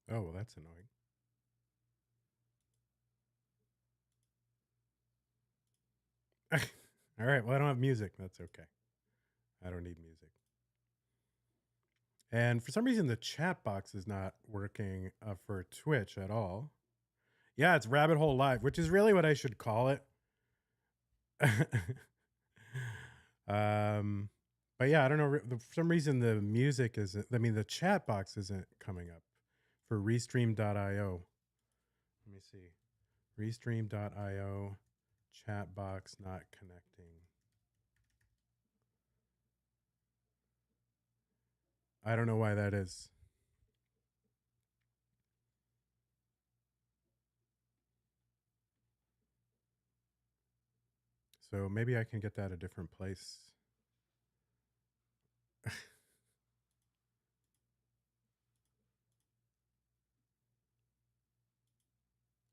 Oh, well, that's annoying. All right. Well, I don't have music. That's okay. I don't need music. And for some reason, the chat box is not working for Twitch at all. Yeah, it's Rabbit Hole Live, which is really what I should call it. But yeah, I don't know. For some reason, the music isn't, I mean, the chat box isn't coming up for restream.io. Let me see. Restream.io, chat box not connecting. I don't know why that is. So maybe I can get that a different place.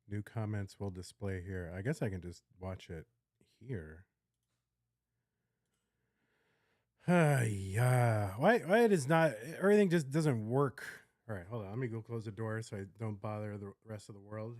New comments will display here. I guess I can just watch it here. Yeah. Why it is not, everything just doesn't work. All right, hold on. Let me go close the door so I don't bother the rest of the world.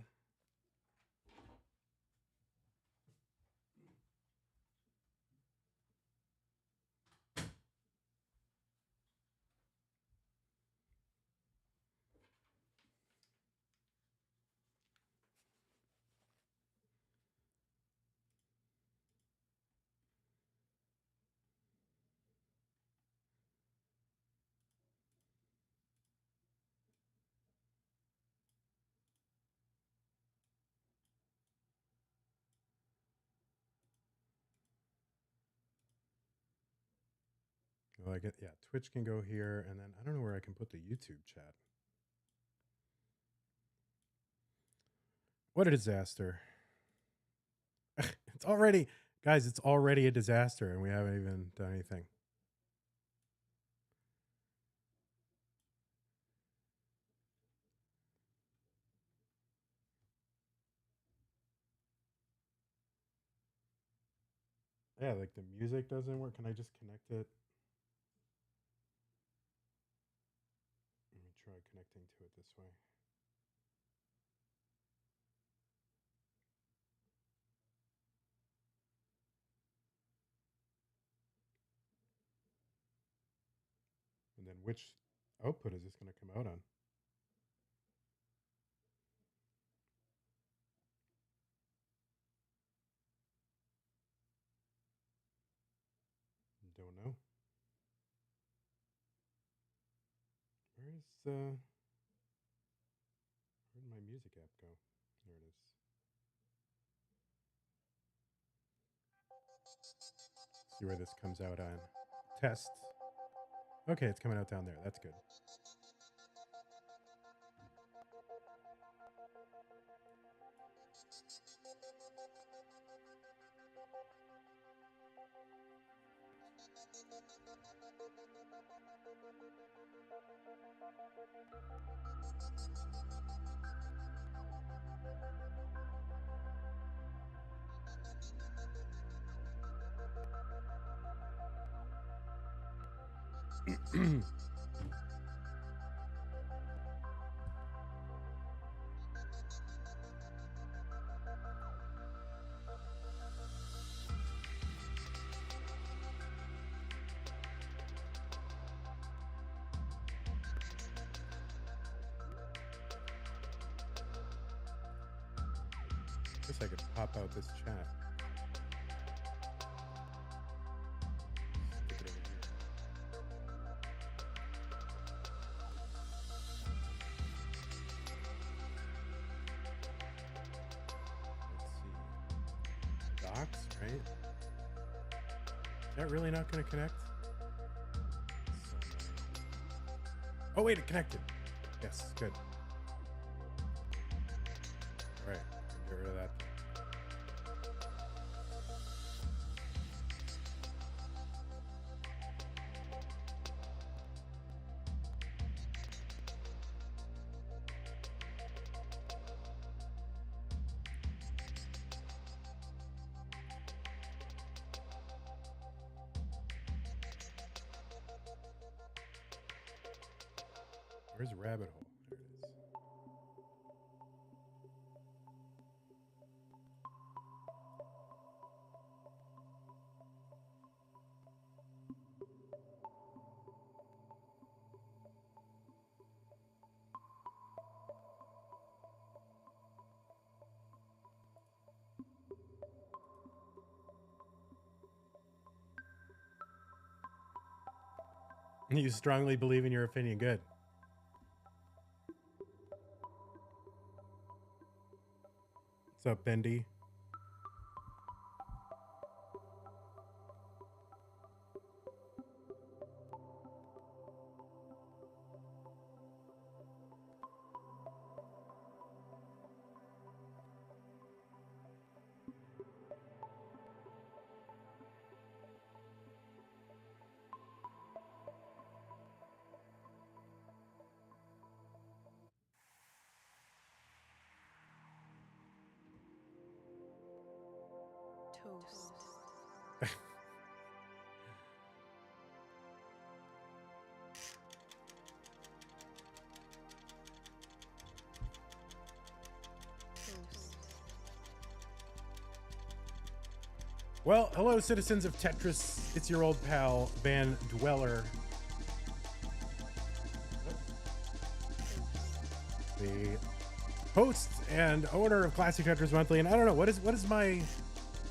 Well, I get, yeah, Twitch can go here, and then I don't know where I can put the YouTube chat. What a disaster. It's already, guys, it's already a disaster, and we haven't even done anything. Yeah, like the music doesn't work. Can I just connect it? Let me try connecting to it this way. And then which output is this going to come out on? Don't know. Where'd my music app go? There it is. See where this comes out on. Test. Okay, it's coming out down there. That's good. Guess I could pop out this chat. Stick it over here. Right? Is that really not going to connect? Oh, wait, it connected. Yes, good. All right, get rid of that. Where's rabbit hole? There it is. You strongly believe in your opinion. Good. What's up, Bendy? Toast. Well, hello, citizens of Tetris. It's your old pal, Van Dweller. The host and owner of Classic Tetris Monthly. And I don't know, what is my...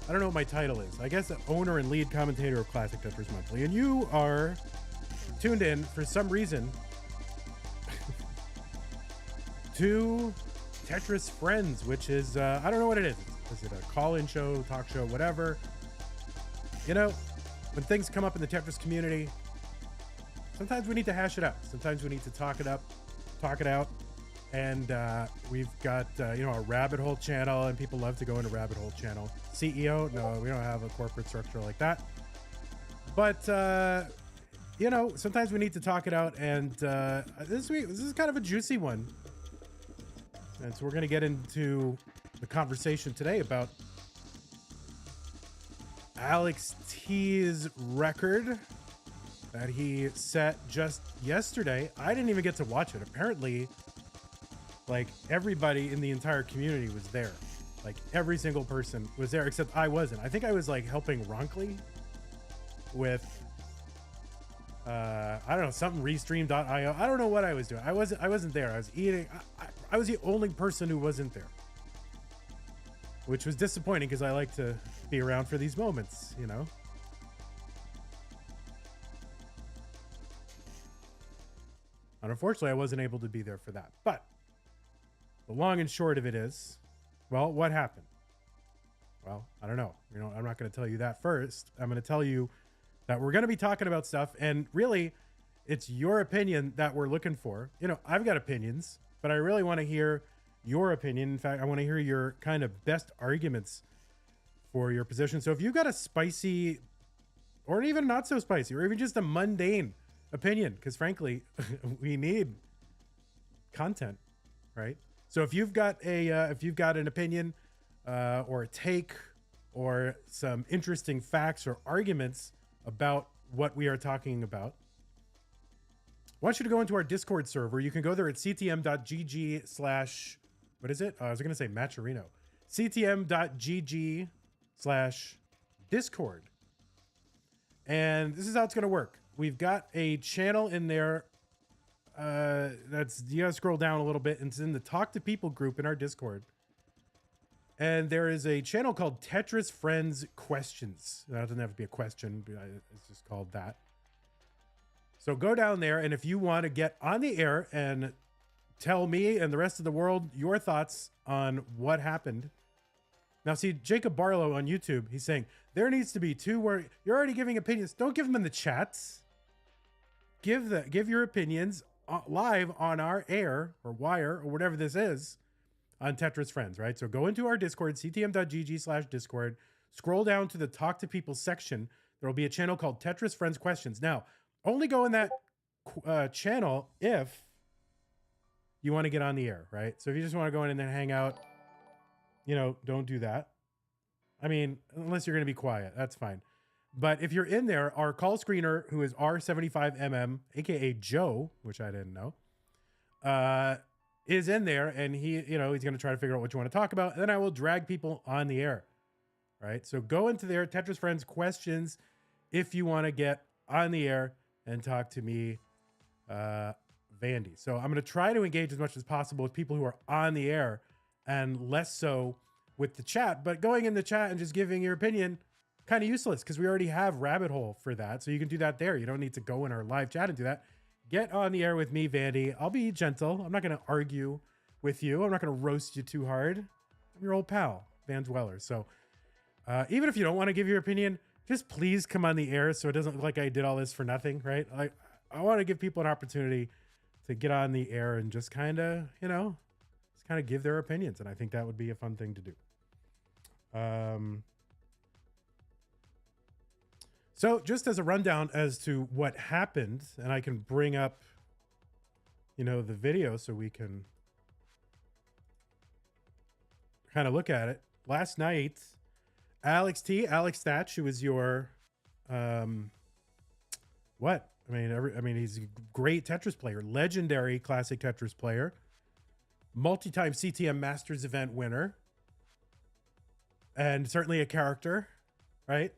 I don't know what my title is. I guess the owner and lead commentator of Classic Tetris Monthly. And you are tuned in, for some reason, to Tetris Friends, which is, I don't know what it is. Is it a call-in show, talk show, whatever? You know, when things come up in the Tetris community, sometimes we need to hash it out. Sometimes we need to talk it out. And we've got, a rabbit hole channel, and people love to go into rabbit hole channel. CEO, no, we don't have a corporate structure like that. But, sometimes we need to talk it out. And this is kind of a juicy one. And so we're going to get into the conversation today about Alex T's record that he set just yesterday. I didn't even get to watch it. Apparently, like, everybody in the entire community was there. Like, every single person was there, except I wasn't. I think I was, like, helping Ronkley with, I don't know, something restream.io. I don't know what I was doing. I wasn't there. I was eating. I was the only person who wasn't there, which was disappointing because I like to be around for these moments, you know? And unfortunately, I wasn't able to be there for that. But the long and short of it is, well, what happened? Well, I don't know. I'm not going to tell you that first. I'm going to tell you that we're going to be talking about stuff. And really, it's your opinion that we're looking for. I've got opinions, but I really want to hear your opinion. In fact, I want to hear your kind of best arguments for your position. So if you've got a spicy or even not so spicy or even just a mundane opinion, because frankly, we need content, right? So if you've got an opinion or a take or some interesting facts or arguments about what we are talking about, I want you to go into our Discord server. You can go there at ctm.gg/ what is it? I was going to say Matcherino. ctm.gg/Discord. And this is how it's going to work. We've got a channel in there. You gotta scroll down a little bit, and it's in the Talk to People group in our Discord. And there is a channel called Tetris Friends Questions. That doesn't have to be a question, but it's just called that. So go down there, and if you want to get on the air and tell me and the rest of the world your thoughts on what happened Now, see, Jacob Barlow on YouTube, he's saying there needs to be two where you're already giving opinions. Don't give them in the chats. Give your opinions live on our air or wire or whatever this is on Tetris Friends, right? So go into our Discord, ctm.gg/Discord, scroll down to the Talk to People section. There will be a channel called Tetris Friends Questions. Now, only go in that channel if you want to get on the air, right? So if you just want to go in and then hang out, don't do that. I mean, unless you're going to be quiet, that's fine. But if you're in there, our call screener, who is R75MM, aka Joe, which I didn't know, is in there, and he's going to try to figure out what you want to talk about. And then I will drag people on the air, right? So go into there, Tetris Friends Questions, if you want to get on the air and talk to me, Vandy. So I'm going to try to engage as much as possible with people who are on the air and less so with the chat. But going in the chat and just giving your opinion, kind of useless because we already have Rabbit Hole for that. So you can do that there. You don't need to go in our live chat and do that. Get on the air with me, Vandy. I'll be gentle. I'm not going to argue with you. I'm not going to roast you too hard. I'm your old pal, Van Dweller. So even if you don't want to give your opinion, just please come on the air so it doesn't look like I did all this for nothing, right? I want to give people an opportunity to get on the air and just kind of, just kind of give their opinions. And I think that would be a fun thing to do. So just as a rundown as to what happened, and I can bring up, the video so we can kind of look at it. Last night, Alex Thatch, who is your, what? I mean, he's a great Tetris player, legendary classic Tetris player, multi-time CTM Masters event winner, and certainly a character, right?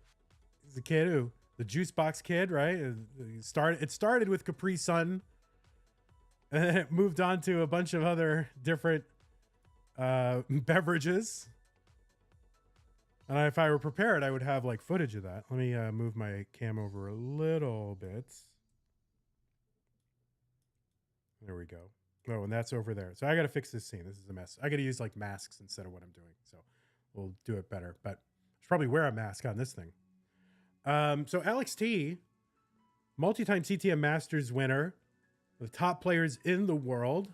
He's a kid the juice box kid, right? It started with Capri Sun, and then it moved on to a bunch of other different beverages. And if I were prepared, I would have like footage of that. Let me move my cam over a little bit. There we go. Oh, and that's over there. So I got to fix this scene. This is a mess. I got to use like masks instead of what I'm doing. So we'll do it better. But I should probably wear a mask on this thing. So Alex T, multi-time CTM Masters winner, the top players in the world.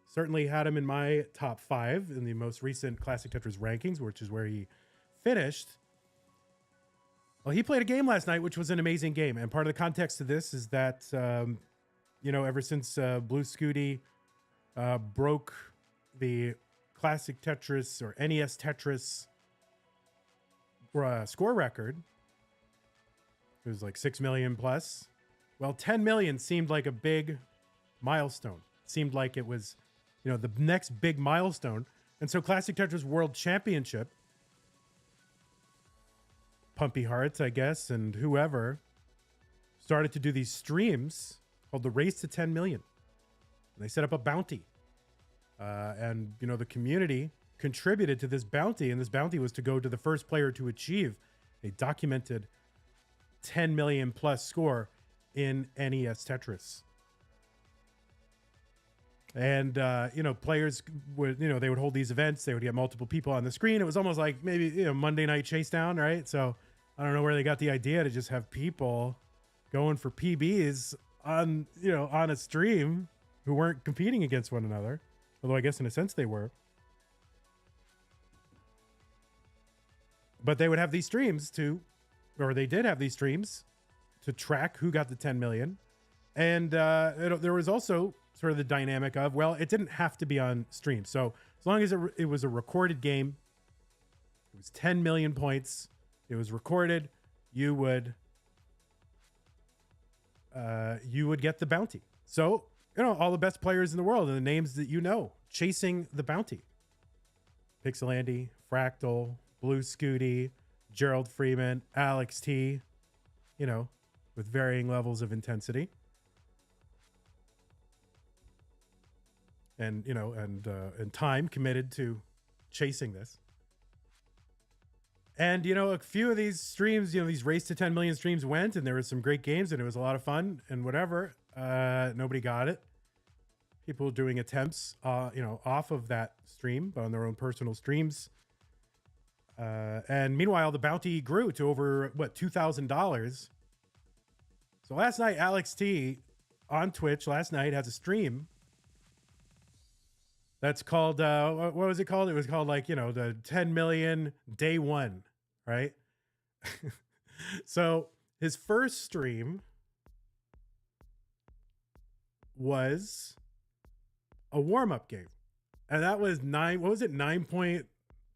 Certainly had him in my top 5 in the most recent Classic Tetris rankings, which is where he finished. Well, he played a game last night, which was an amazing game. And part of the context of this is that, ever since Blue Scooty broke the Classic Tetris or NES Tetris score record, it was like 6 million plus. Well, 10 million seemed like a big milestone. It seemed like it was, the next big milestone. And so Classic Tetris World Championship, Pumpy Hearts, I guess, and whoever started to do these streams called the Race to 10 Million. And they set up a bounty. And, the community contributed to this bounty. And this bounty was to go to the first player to achieve a documented 10 million plus score in NES Tetris. And, players would, they would hold these events. They would get multiple people on the screen. It was almost like maybe, Monday Night Chase Down, right? So I don't know where they got the idea to just have people going for PBs on a stream who weren't competing against one another. Although I guess in a sense they were. But they would have these streams they did have these streams to track who got the 10 million. And there was also sort of the dynamic of, well, it didn't have to be on stream. So as long as it was a recorded game, it was 10 million points, it was recorded, you would get the bounty. So, all the best players in the world and the names that chasing the bounty. Pixel Andy, Fractal, Blue Scooty, Gerald Freeman, Alex T, with varying levels of intensity. And, and time committed to chasing this. And, a few of these streams, these Race to 10 Million streams went, and there were some great games, and it was a lot of fun and whatever. Nobody got it. People doing attempts, off of that stream, but on their own personal streams. And meanwhile, the bounty grew to over what, $2,000. So last night, Alex T on Twitch last night has a stream that's called what was it called? It was called, like, the 10 million day one, right? So his first stream was a warm-up game, and that was 9 point,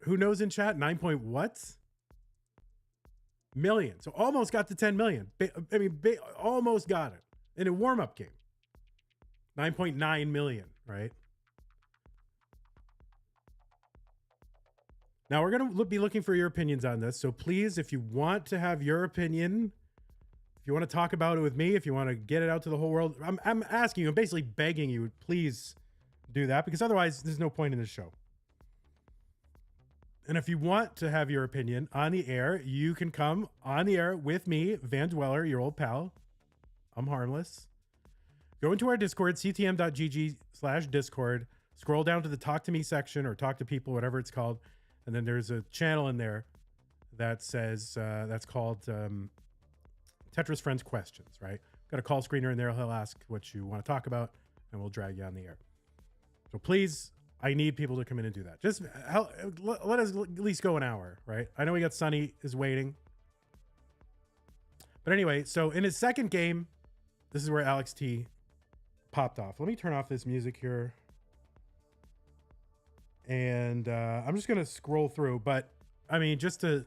who knows in chat, 9 point what million. So almost got to 10 million. Almost got it in a warm-up game. 9.9 million, right? Now we're going to be looking for your opinions on this. So please, if you want to have your opinion, if you want to talk about it with me, if you want to get it out to the whole world, I'm asking you, I'm basically begging you, please do that, because otherwise there's no point in this show. And if you want to have your opinion on the air, you can come on the air with me, Van Dweller, your old pal. I'm harmless. Go into our Discord, ctm.gg/Discord. Scroll down to the Talk to Me section, or Talk to People, whatever it's called. And then there's a channel in there that says, that's called Tetris Friends Questions, right? Got a call screener in there. He'll ask what you want to talk about, and we'll drag you on the air. So please, I need people to come in and do that. Just let us at least go an hour, right? I know we got Sunny is waiting. But anyway, so in his second game, this is where Alex T popped off. Let me turn off this music here. And I'm just going to scroll through. But, I mean, just to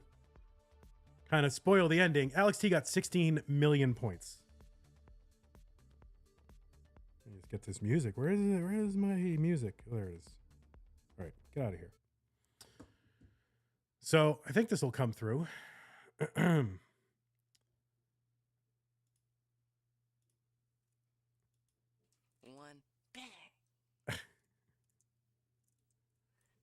kind of spoil the ending, Alex T got 16 million points. Let's get this music. Where is it? Where is my music? Oh, there it is. All right, get out of here. So I think this will come through. One. Bang.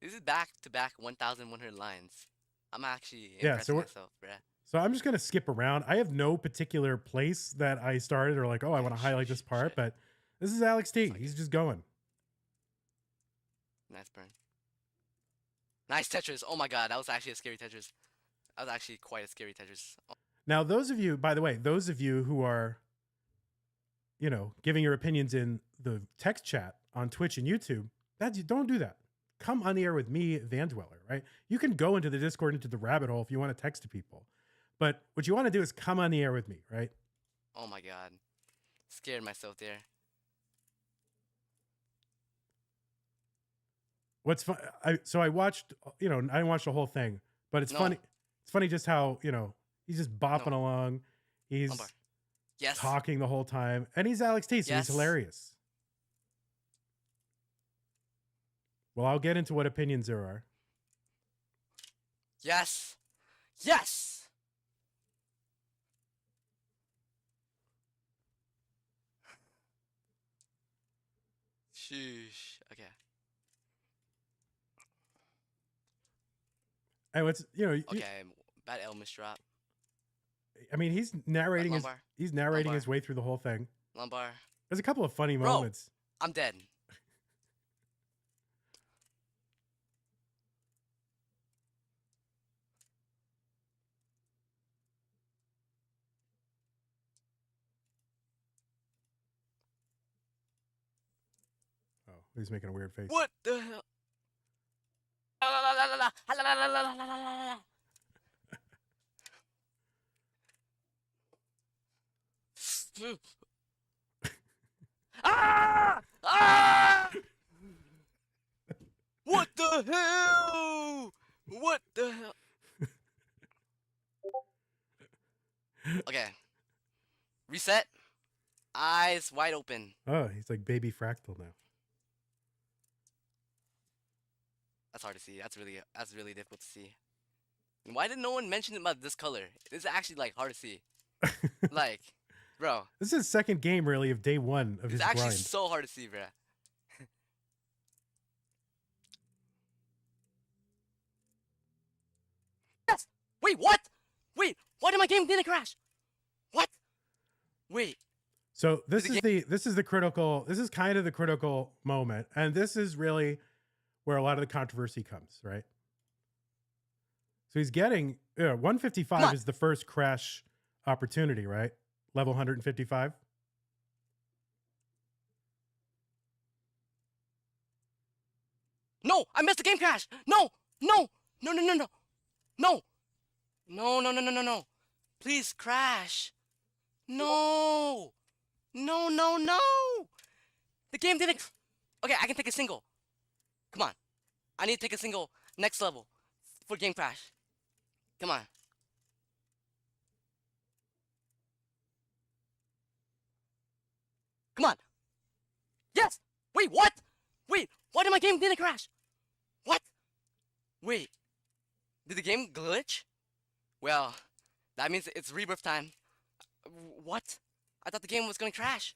This is back-to-back 1,100 lines. I'm actually impressing myself, bruh. So I'm just going to skip around. I have no particular place that I started or like, oh, I want to highlight this part, but this is Alex T. He's just going. Nice burn. Nice Tetris. Oh my god, that was actually a scary Tetris. That was actually quite a scary Tetris. Oh. Now, those of you, by the way, those of you who are, giving your opinions in the text chat on Twitch and YouTube, don't do that. Come on the air with me, Van Dweller, right? You can go into the Discord, into the rabbit hole if you want to text to people. But what you want to do is come on the air with me, right? Oh my god. Scared myself there. What's fun? I watched, I didn't watch the whole thing, but it's funny. It's funny just how, he's just bopping along. He's talking the whole time. And he's Alex T, so he's hilarious. Well, I'll get into what opinions there are. Yes. Yes. Sheesh. Okay. And what's, okay, bad Elmis drop. I mean, he's narrating his way through the whole thing. Lumbar. There's a couple of funny moments. I'm dead. Oh, he's making a weird face. What the hell? Ah! Ah! What the hell? What the hell? Okay. Reset. Eyes wide open. Oh, he's like baby fractal now. That's hard to see. That's really difficult to see. And why did no one mention about this color? It's actually like hard to see. Like, bro. This is his second game really of day one of his grind. It's actually so hard to see, bro. Yes. Wait, what? Wait, why did my game didn't crash? What? Wait. So this is kind of the critical moment, and this is really where a lot of the controversy comes, right? So he's getting 155 is the first crash opportunity, right? Level 155. No, I missed the game crash. No, no, no, no, no, no, no, no, no, no, no, no, no. Please crash. No, no, no, no. The game didn't. Okay, I can take a single. Come on. I need to take a single next level for game crash. Come on. Come on. Yes. Wait, what? Wait, why did my game didn't crash? What? Wait, did the game glitch? Well, that means it's rebirth time. What? I thought the game was gonna crash.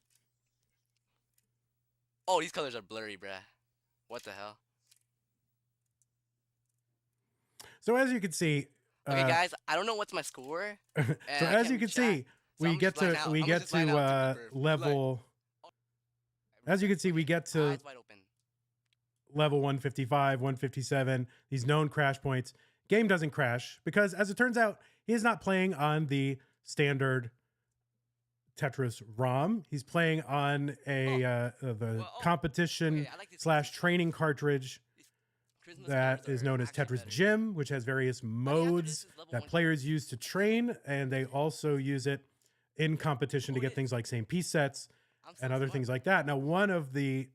Oh, these colors are blurry, bruh. What the hell? So as you can see, Okay, guys, I don't know what's my score. so I as can't you can read chat, see, so we I'm get just blanking to out. we I'm get just blanking out to rebirth. level. As you can see, we get to Eyes wide open. level 155, 157. These known crash points. Game doesn't crash because, as it turns out, he is not playing on the standard Tetris ROM. He's playing on a the competition I like these slash Christmas training cards. cartridge Christmas that cards is are known as actually Tetris better. Gym, which has various Honey, after modes this is level that 150. players use to train, and they also use it in competition to Oh, it get is. things like same piece sets I'm so and other smart. things like that. Now, one of the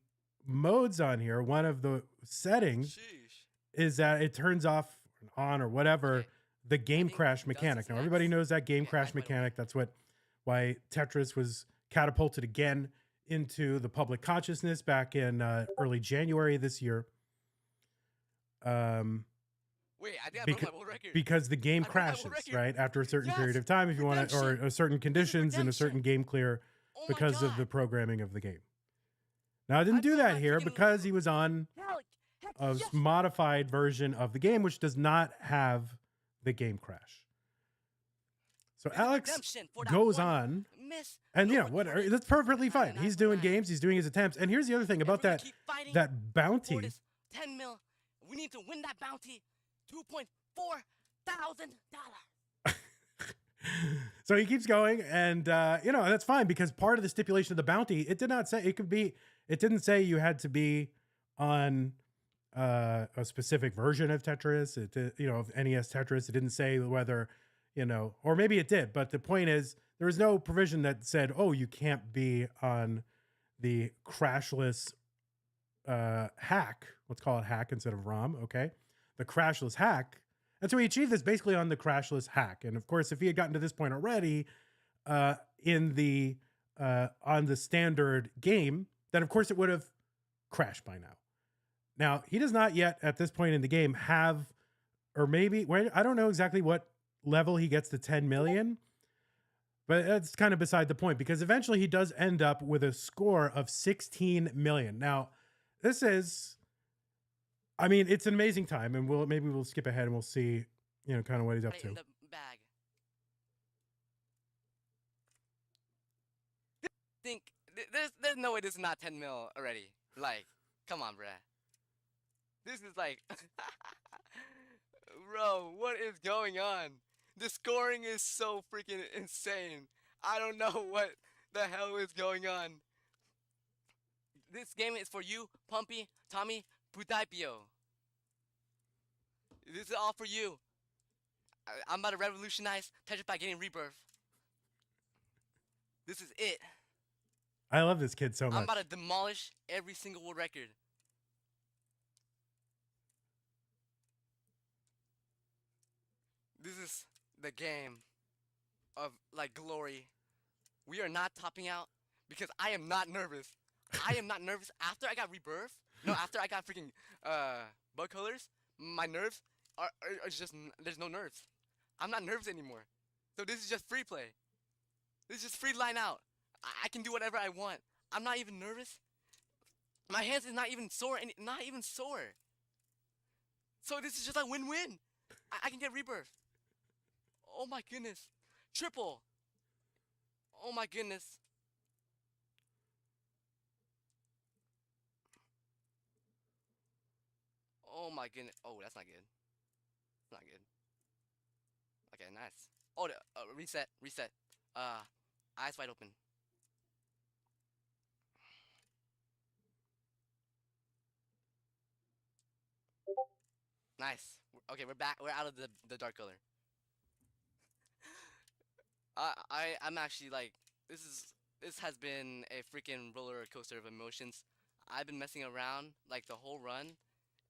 modes on here, one of the settings Sheesh. is that it turns off, on, or whatever Okay. the game think crash Dust mechanic. is Now, everybody next. knows that game Okay, crash eyes wide open. mechanic. That's why Tetris was catapulted again into the public consciousness back in early January this year. Wait, I think I broke my world record. Because the game I broke my world crashes, record. right? After a certain Yes, period of time, if you want to, or redemption. certain conditions and a certain redemption. game clear Oh my because of God. the programming of the game. Now, I didn't I do broke that my here freaking because he was on Heck, a yes. modified version of the game, which does not have the game crash. So This is Alex redemption for that goes one on, miss. and No you know what? recorded. That's perfectly fine. 99 He's for doing 9. games. He's doing his attempts. And here's the other thing If about we're gonna that keep fighting that for bounty. this 10 mil, we need to win that bounty. $2.4 thousand. So he keeps going, and that's fine because part of the stipulation of the bounty, it did not say it could be. It didn't say you had to be on a specific version of Tetris. It did, of NES Tetris. It didn't say whether, or maybe it did. But the point is, there was no provision that said, oh, you can't be on the crashless hack. Let's call it hack instead of ROM. Okay, the crashless hack. And so he achieved this basically on the crashless hack. And of course, if he had gotten to this point already in the on the standard game, then of course it would have crashed by now. Now, he does not yet at this point in the game have, or maybe, I don't know exactly what level he gets to 10 million, but that's kind of beside the point because eventually he does end up with a score of 16 million. Now, this is, it's an amazing time, and maybe we'll skip ahead and we'll see, kind of what he's up to. In the bag. There's no way this is not 10 mil already. Like, come on, bruh. This is like, bro, what is going on? The scoring is so freaking insane. I don't know what the hell is going on. This game is for you, Pumpy, Tommy, Putapio. This is all for you. I'm about to revolutionize Tetris by getting rebirth. This is it. I love this kid so much. I'm about to demolish every single world record. This is the game of like glory. We are not topping out because I am not nervous. I am not nervous after I got rebirth. No, after I got freaking bug colors, my nerves are just, there's no nerves. I'm not nervous anymore. So this is just free play. This is just free line out. I can do whatever I want. I'm not even nervous. My hands is not even sore. Not even sore. So this is just a win-win. I can get rebirth. Oh my goodness. Triple. Oh my goodness. Oh my goodness. Oh, that's not good. Not good. Okay, nice. Oh, reset. Eyes wide open. Nice. Okay, we're back. We're out of the dark color. I'm actually like, this has been a freaking roller coaster of emotions. I've been messing around like the whole run.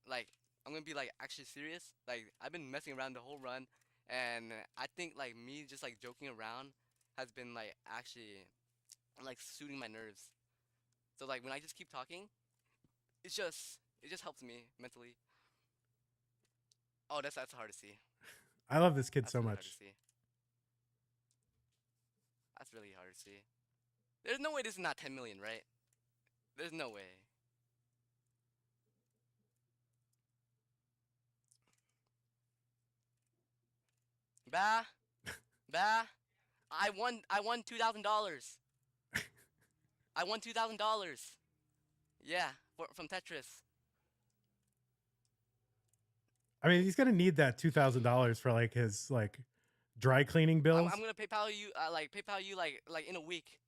Like, I'm gonna be like actually serious. Like, I've been messing around the whole run, and I think like me just like joking around has been like actually like soothing my nerves. So like when I just keep talking, it just helps me mentally. Oh, that's hard to see. I love this kid That's so really hard to much. see. That's really hard to see. There's no way this is not 10 million, right? There's no way. Bah, bah. I won $2,000. I won $2,000. Yeah, from Tetris. I mean, he's gonna need that $2,000 for like his like dry cleaning bills. I'm gonna PayPal you like in a week.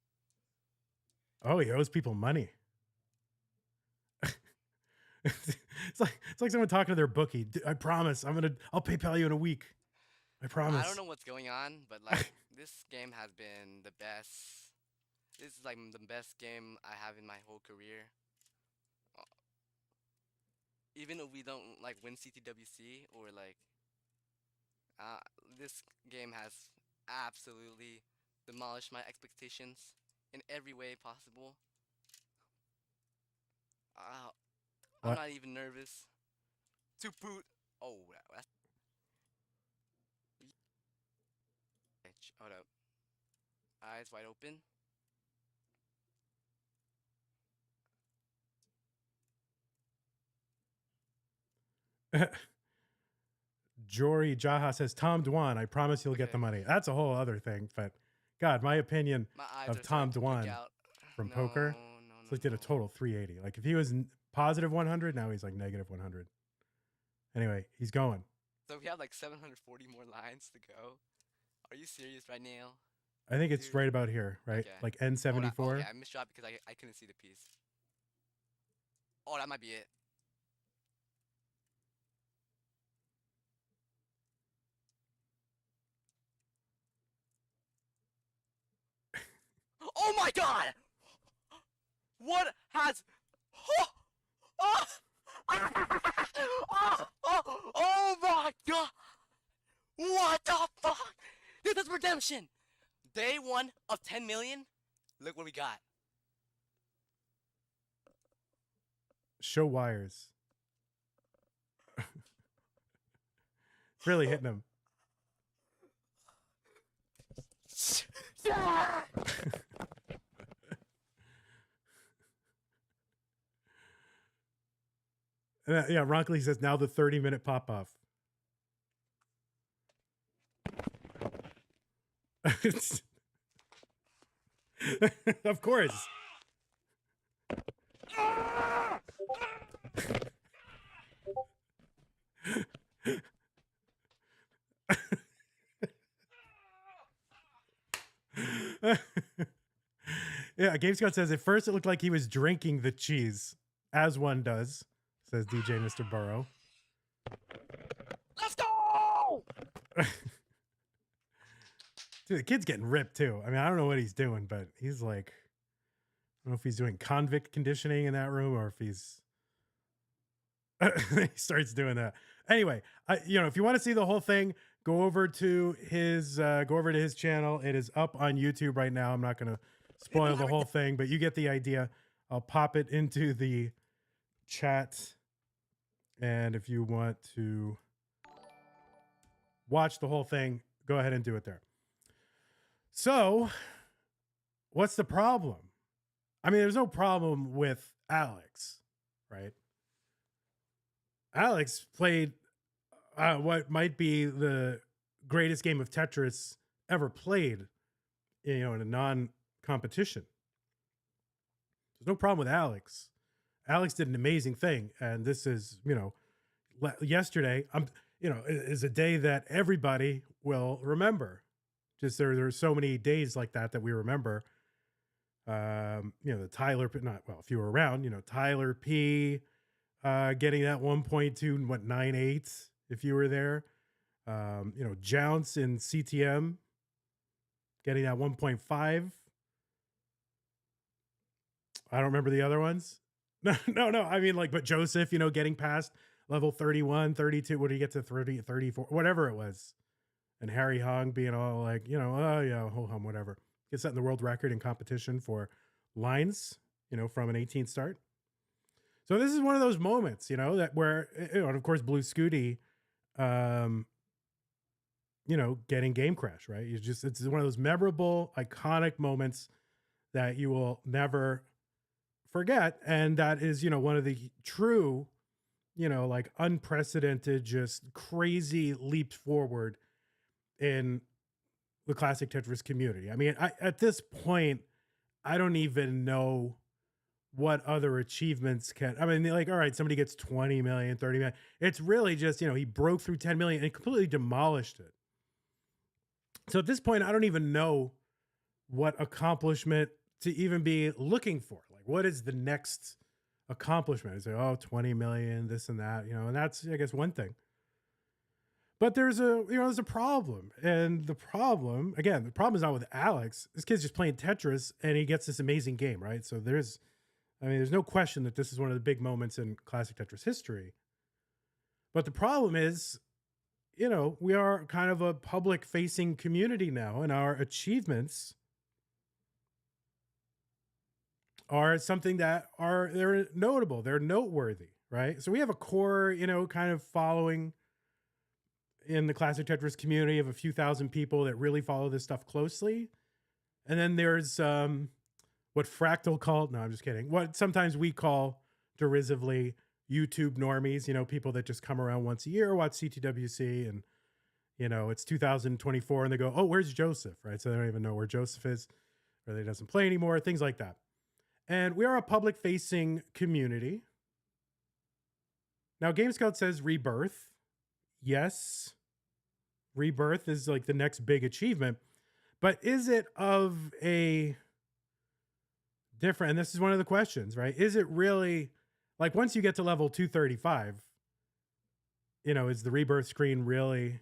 Oh, he owes people money. It's like someone talking to their bookie. I promise, I'll PayPal you in a week. I promise. I don't know what's going on, but like this game has been the best. This is like the best game I have in my whole career. Uh, Even if we don't like win CTWC or like, uh, this game has absolutely demolished my expectations in every way possible. Uh, I'm What? not even nervous. To boot. Oh, that's. Hold up. Eyes wide open. Jory Jaha says, Tom Dwan, I promise you'll get the Okay. money. That's a whole other thing. But God, my opinion My eyes of are starting Tom to freak Dwan out. from No, poker, no, so no, he did a no. total 380. Like if he was positive 100, now he's like negative 100. Anyway, he's going. So we have like 740 more lines to go. Are you serious right now? I think it's Dude. right about here, right? Okay. Like Oh, okay, N74. I misshot because I couldn't see the piece. Oh, that might be it. Oh my god! What has... Oh, oh my god! What the fuck? Dude, that's redemption! Day 1 of 10 million? Look what we got. Show wires. It's really hitting him. Yeah, Ronkley says now the 30-minute pop off. Of course. Yeah, Game Scott says at first it looked like he was drinking the cheese, as one does, says DJ Mr. Burrow. Let's go! Dude, the kid's getting ripped too. I mean, I don't know what he's doing, but he's like, I don't know if he's doing convict conditioning in that room or if he's he starts doing that. Anyway, if you want to see the whole thing, go over to his channel. It is up on YouTube right now. I'm not going to spoil the whole thing, but you get the idea. I'll pop it into the chat. And if you want to watch the whole thing, go ahead and do it there. So, what's the problem? I mean, there's no problem with Alex, right? Alex played what might be the greatest game of Tetris ever played, in a non-competition. There's no problem with Alex. Alex did an amazing thing, and this is, yesterday. is a day that everybody will remember. Just there's so many days like that we remember. The Tyler, not well, if you were around, Tyler P. Getting that 1.298 if you were there. Jounce in CTM getting that 1.5. I don't remember the other ones. No. I mean, but Joseph, getting past level 31, 32. What do you get to 30, 34, whatever it was? And Harry Hong being all like, oh yeah, ho hum, whatever. Gets set in the world record in competition for lines, from an 18 start. So this is one of those moments, that where, and of course, Blue Scooty, getting game crash, right? It's one of those memorable, iconic moments that you will never forget. And that is, one of the true, unprecedented, just crazy leaps forward in the classic Tetris community. I mean, at this point, I don't even know what other achievements can. I mean, all right, somebody gets 20 million, 30 million. It's really just, he broke through 10 million and completely demolished it. So at this point, I don't even know what accomplishment to even be looking for. What is the next accomplishment? It's like, 20 million, this and that, and that's, I guess, one thing. But there's a problem. And the problem is not with Alex. This kid's just playing Tetris and he gets this amazing game, right? So there's no question that this is one of the big moments in classic Tetris history. But the problem is, we are kind of a public facing community now, and our achievements are something that they're notable, they're noteworthy, right? So we have a core, kind of following in the classic Tetris community of a few thousand people that really follow this stuff closely. And then there's what Fractal called, no, I'm just kidding. What sometimes we call derisively YouTube normies, people that just come around once a year, watch CTWC, and, it's 2024 and they go, oh, where's Joseph, right? So they don't even know where Joseph is, or they doesn't play anymore, things like that. And we are a public-facing community. Now, GameScout says Rebirth. Yes, Rebirth is the next big achievement. But is it of a different, and this is one of the questions, right? Is it really, once you get to level 235, is the Rebirth screen really,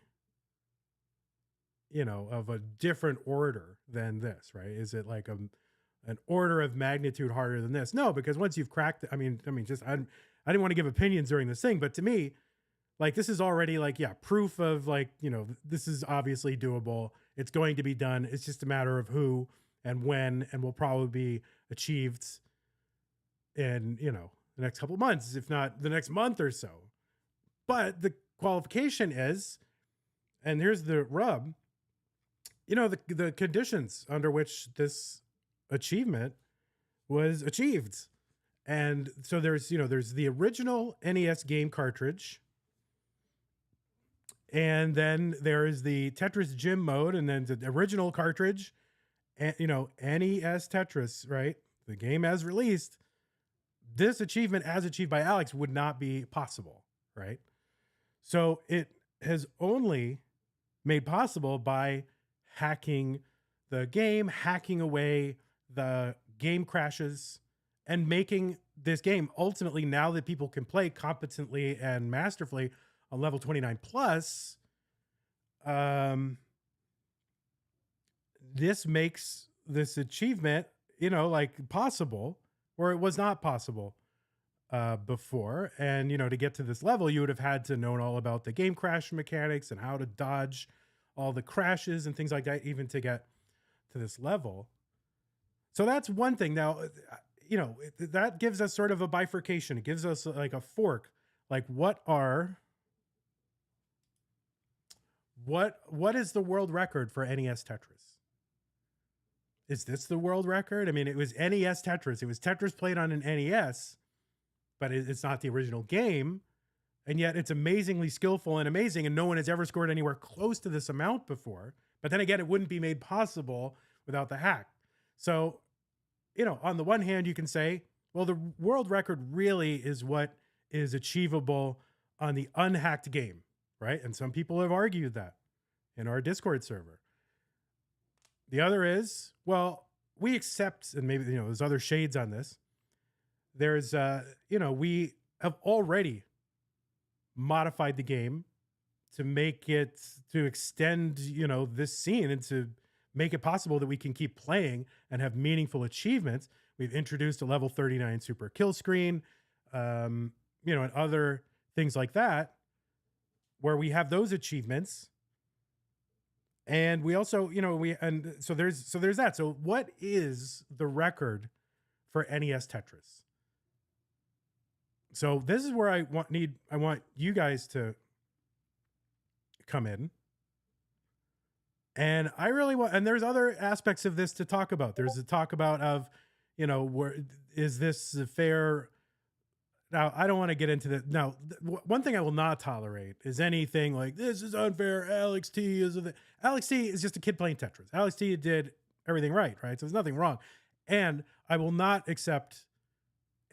of a different order than this, right? Is it an order of magnitude harder than this? No, because once you've cracked, I didn't want to give opinions during this thing, but to me, this is already proof of this is obviously doable. It's going to be done. It's just a matter of who and when, and will probably be achieved in, the next couple of months, if not the next month or so. But the qualification is, and here's the rub, the conditions under which this achievement was achieved. And so there's the original NES game cartridge, and then there's the Tetris Gym mode, and then the original cartridge, and NES Tetris, right? The game as released. This achievement as achieved by Alex would not be possible, right? So it has only made possible by hacking the game, hacking away the game crashes, and making this game ultimately, now that people can play competently and masterfully on level 29 plus, this makes this achievement, possible, where it was not possible before. And, to get to this level, you would have had to know all about the game crash mechanics and how to dodge all the crashes and things like that, even to get to this level. So that's one thing. Now, that gives us sort of a bifurcation. It gives us a fork. What is the world record for NES Tetris? Is this the world record? I mean, it was NES Tetris. It was Tetris played on an NES, but it's not the original game. And yet it's amazingly skillful and amazing, and no one has ever scored anywhere close to this amount before. But then again, it wouldn't be made possible without the hack. So, on the one hand, you can say, well, the world record really is what is achievable on the unhacked game. right? And some people have argued that in our Discord server. The other is, well, we accept, and maybe, there's other shades on this. There's, we have already modified the game to make it, to extend, this scene and to make it possible that we can keep playing and have meaningful achievements. We've introduced a level 39 super kill screen, and other things like that, where we have those achievements. And we also, so there's that. So what is the record for NES Tetris? So this is where I want you guys to come in. And I really want, and there's other aspects of this to talk about. There's a talk about of, where is this fair? Now, I don't want to get into that. Now, one thing I will not tolerate is anything like, this is unfair. Alex T is Alex T is just a kid playing Tetris. Alex T did everything right? So there's nothing wrong. And I will not accept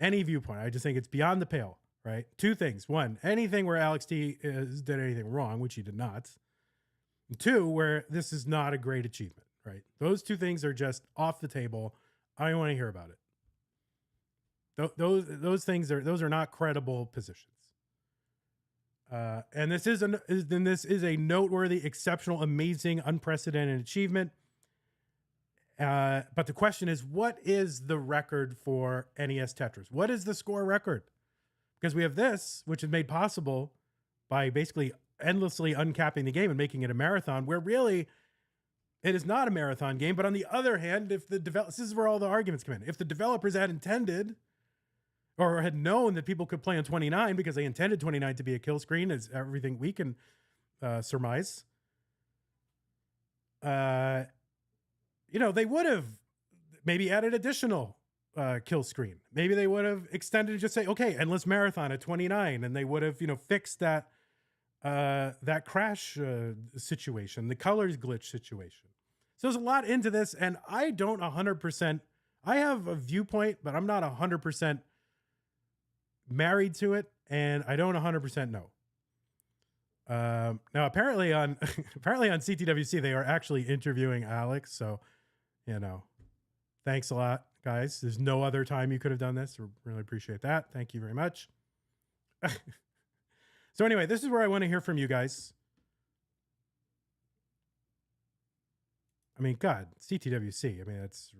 any viewpoint. I just think it's beyond the pale, right? Two things. One, anything where Alex T did anything wrong, which he did not. And two, where this is not a great achievement, right? Those two things are just off the table. I don't want to hear about it. Those things are not credible positions. And this is a noteworthy, exceptional, amazing, unprecedented achievement. But the question is, what is the record for NES Tetris? What is the score record? Because we have this, which is made possible by basically endlessly uncapping the game and making it a marathon, where really it is not a marathon game. But on the other hand, this is where all the arguments come in. If the developers had intended or had known that people could play on 29 because they intended 29 to be a kill screen, as everything we can surmise, they would have maybe added additional kill screen. Maybe they would have extended and just say, okay, endless marathon at 29, and they would have, fixed that crash situation, the colors glitch situation. So there's a lot into this, and I don't 100%. I have a viewpoint, but I'm not 100% married to it, and I don't 100% know. Now, apparently on CTWC, they are actually interviewing Alex. So, thanks a lot, guys. There's no other time you could have done this. We really appreciate that. Thank you very much. So anyway, this is where I want to hear from you guys. I mean, God, CTWC. I mean, it's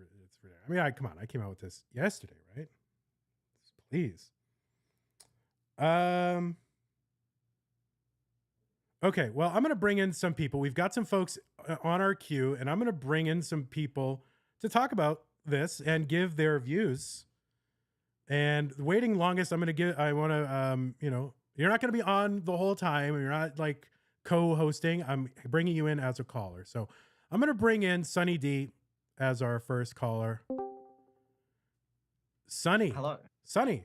come on. I came out with this yesterday, right? Please. Okay, well, I'm going to bring in some people. We've got some folks on our queue, and I'm going to bring in some people to talk about this and give their views. And waiting longest, I want to, you're not going to be on the whole time. You're not like co-hosting. I'm bringing you in as a caller. So I'm going to bring in Sunny D as our first caller. Sunny. Hello. Sunny.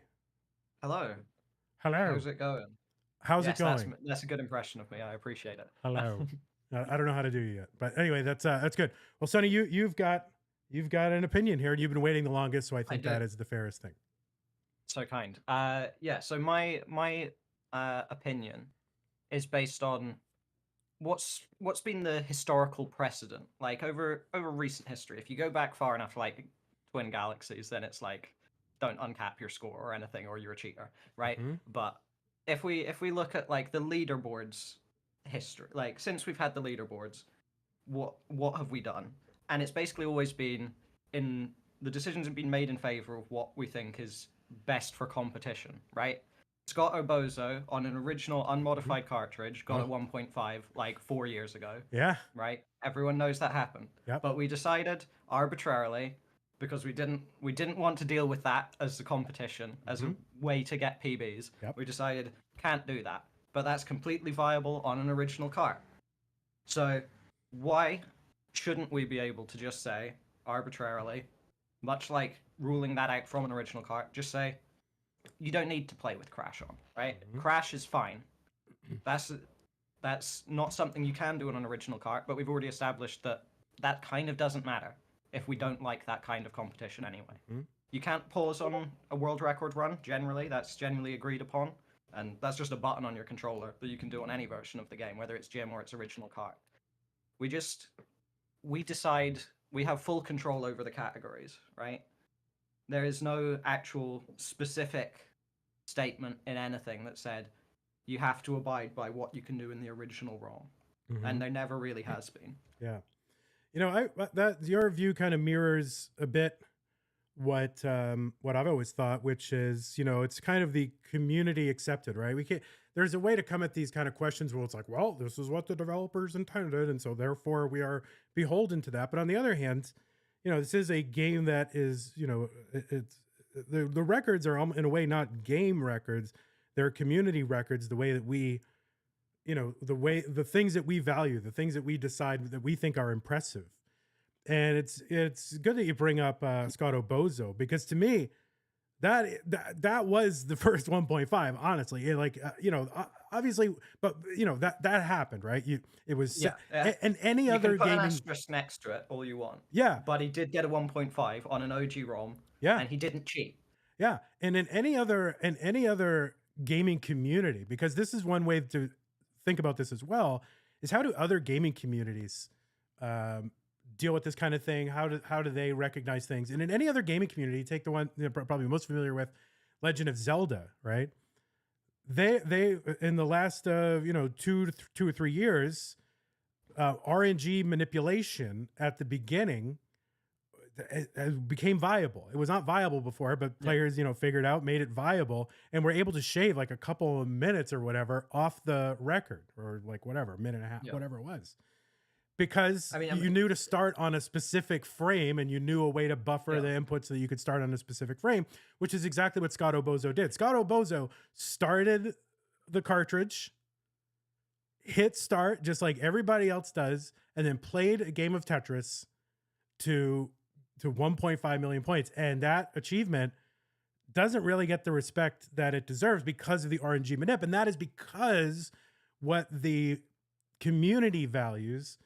Hello. Hello. How's it going? How's it going? That's a good impression of me. I appreciate it. Hello. I don't know how to do it yet, but anyway, that's good. Well, Sonny, you've got an opinion here, and you've been waiting the longest, so I think that is the fairest thing. So kind. So my opinion is based on what's been the historical precedent, like over recent history. If you go back far enough, like Twin Galaxies, then it's like don't uncap your score or anything, or you're a cheater, right? Mm-hmm. But if we look at like the leaderboards history, like since we've had the leaderboards, what have we done? And it's basically always been the decisions have been made in favor of what we think is best for competition, right? Scott Obozo on an original unmodified cartridge got a 1.5 like 4 years ago. Yeah. Right? Everyone knows that happened. Yep. But we decided arbitrarily, because we didn't want to deal with that as the competition, as a way to get PBs. Yep. We decided can't do that. But that's completely viable on an original cart. So why shouldn't we be able to just say arbitrarily, much like ruling that out from an original cart, just say you don't need to play with Crash on, right? Mm-hmm. Crash is fine. That's not something you can do on an original cart, but we've already established that kind of doesn't matter if we don't like that kind of competition anyway. Mm-hmm. You can't pause on a world record run, generally. That's generally agreed upon. and that's just a button on your controller that you can do on any version of the game, whether it's gym or its original card. We decide, we have full control over the categories, right? There is no actual specific statement in anything that said you have to abide by what you can do in the original ROM, and there never really has been. Yeah, you know, that your view kind of mirrors a bit what I've always thought, which is, you know, it's kind of the community accepted, right? We can't. There's a way to come at these kind of questions where it's like, well, this is what the developers intended, and so therefore we are beholden to that. But on the other hand, you know, this is a game that is, you know, it's the records are in a way not game records, they're community records. The way that we, you know, the things that we value, the things that we decide that we think are impressive. And it's good that you bring up Scott Bozo, because to me, that was the first 1.5. Honestly, you know, obviously, but you know that happened, right? It was and any you other can put gaming an asterisk next to it all you want. Yeah, but he did get a 1.5 on an OG ROM. Yeah, and he didn't cheat. Yeah, and in any other gaming community, because this is one way to think about this as well, is how do other gaming communities deal with this kind of thing? How do they recognize things? And in any other gaming community, take the one you're probably most familiar with, Legend of Zelda, right? They in the last you know 2 or 3 years, RNG manipulation at the beginning it became viable. It was not viable before, but players, you know, figured out, made it viable, and were able to shave like a couple of minutes or whatever off the record, or like whatever, minute and a half, whatever it was. Because you knew to start on a specific frame, and you knew a way to buffer the inputs so that you could start on a specific frame, which is exactly what Scott Bozo did. Scott Bozo started the cartridge, hit start just like everybody else does, and then played a game of Tetris to 1.5 million points. And that achievement doesn't really get the respect that it deserves because of the RNG manip. And that is because what the community values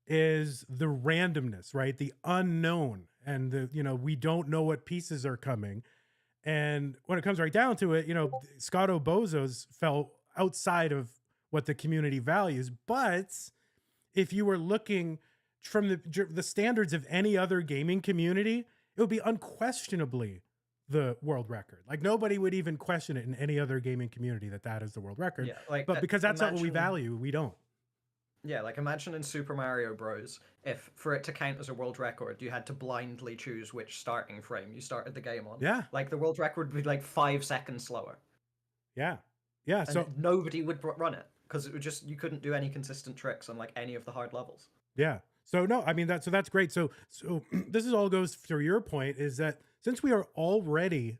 is the randomness, right? The unknown, and the, you know, we don't know what pieces are coming. And when it comes right down to it, you know, Scott Bozo's fell outside of what the community values. But if you were looking from the standards of any other gaming community, it would be unquestionably the world record. Like nobody would even question it in any other gaming community that is the world record. Yeah, like, but because that's not what we value, we don't. Yeah, like imagine in Super Mario Bros. If for it to count as a world record, you had to blindly choose which starting frame you started the game on. Yeah. Like the world record would be like 5 seconds slower. Yeah. Yeah. And so nobody would run it because it would just, you couldn't do any consistent tricks on like any of the hard levels. Yeah. So no, I mean that's great. So this is all goes through your point, is that since we are already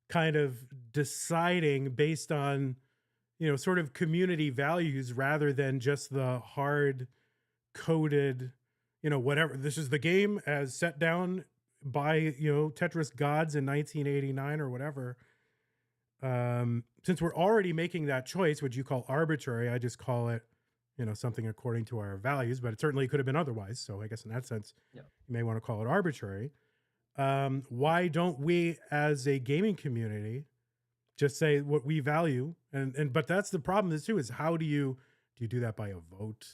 kind of deciding based on, you know, sort of community values rather than just the hard coded, you know, whatever, this is the game as set down by, you know, Tetris gods in 1989 or whatever. Since we're already making that choice, which you call arbitrary, I just call it, you know, something according to our values, but it certainly could have been otherwise. So I guess in that sense, you may want to call it arbitrary. Why don't we as a gaming community just say what we value? But that's the problem too, is how do you do that by a vote?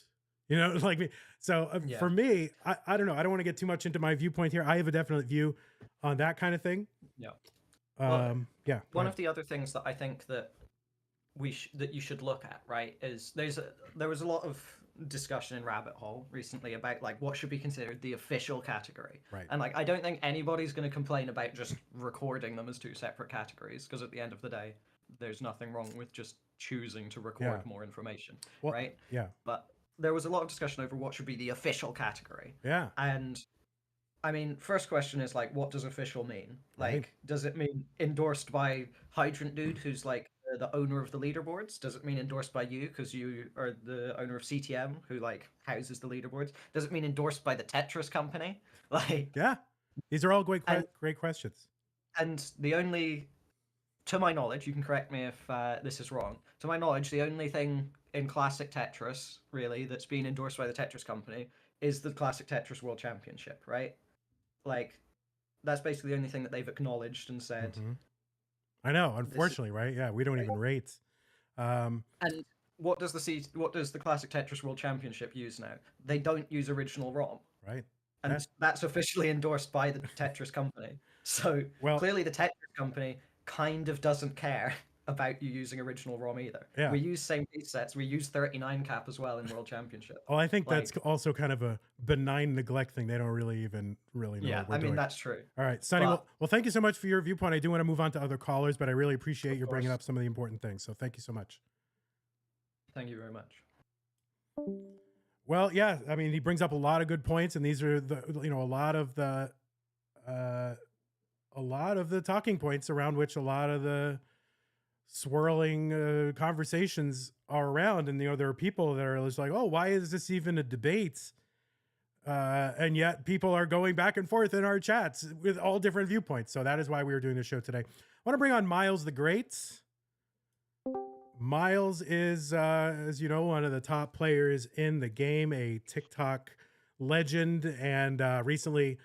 You know, like me. So for me, I don't know. I don't want to get too much into my viewpoint here. I have a definite view on that kind of thing. Yeah. One of the other things that I think that that you should look at, right, is there was a lot of discussion in Rabbit Hole recently about like what should be considered the official category, right? And like I don't think anybody's going to complain about just recording them as 2 separate categories, because at the end of the day, there's nothing wrong with just choosing to record more information, right? Yeah. But there was a lot of discussion over what should be the official category. Yeah. And I mean, first question is like, what does official mean? Like, right. Does it mean endorsed by Hydrant Dude, who's like the owner of the leaderboards? Does it mean endorsed by you because you are the owner of CTM, who like houses the leaderboards? Does it mean endorsed by the Tetris company? Like, yeah, these are all great questions. And the only, to my knowledge, you can correct me if this is wrong. To my knowledge, the only thing in classic Tetris really that's been endorsed by the Tetris company is the classic Tetris World Championship, right? Like, that's basically the only thing that they've acknowledged and said, I know, This is, unfortunately, right? Yeah, we don't even rate. Um, and what does the classic Tetris World Championship use now? They don't use original ROM, right. and Yeah. that's officially endorsed by the Tetris company. So Well, clearly, the Tetris company kind of doesn't care about you using original ROM either. yeah. We use same piece sets. We use 39 cap as well in World Championship. Well, I think that's Like, also kind of a benign neglect thing. They don't really even really know yeah, what we're I mean doing. that's true. All right, Sonny. But Well, thank you so much for your viewpoint. I do want to move on to other callers, but I really appreciate of you bringing course, up some of the important things. So thank you so much. thank you very much. Well, yeah, I mean, he brings up a lot of good points, and these are the a lot of the talking points around which a lot of the swirling conversations are around. And there are people that are just like, oh, why is this even a debate? And yet people are going back and forth in our chats with all different viewpoints. So that is why we are doing this show today. I want to bring on Miles the Great. Miles is, as you know, one of the top players in the game, a TikTok legend, and recently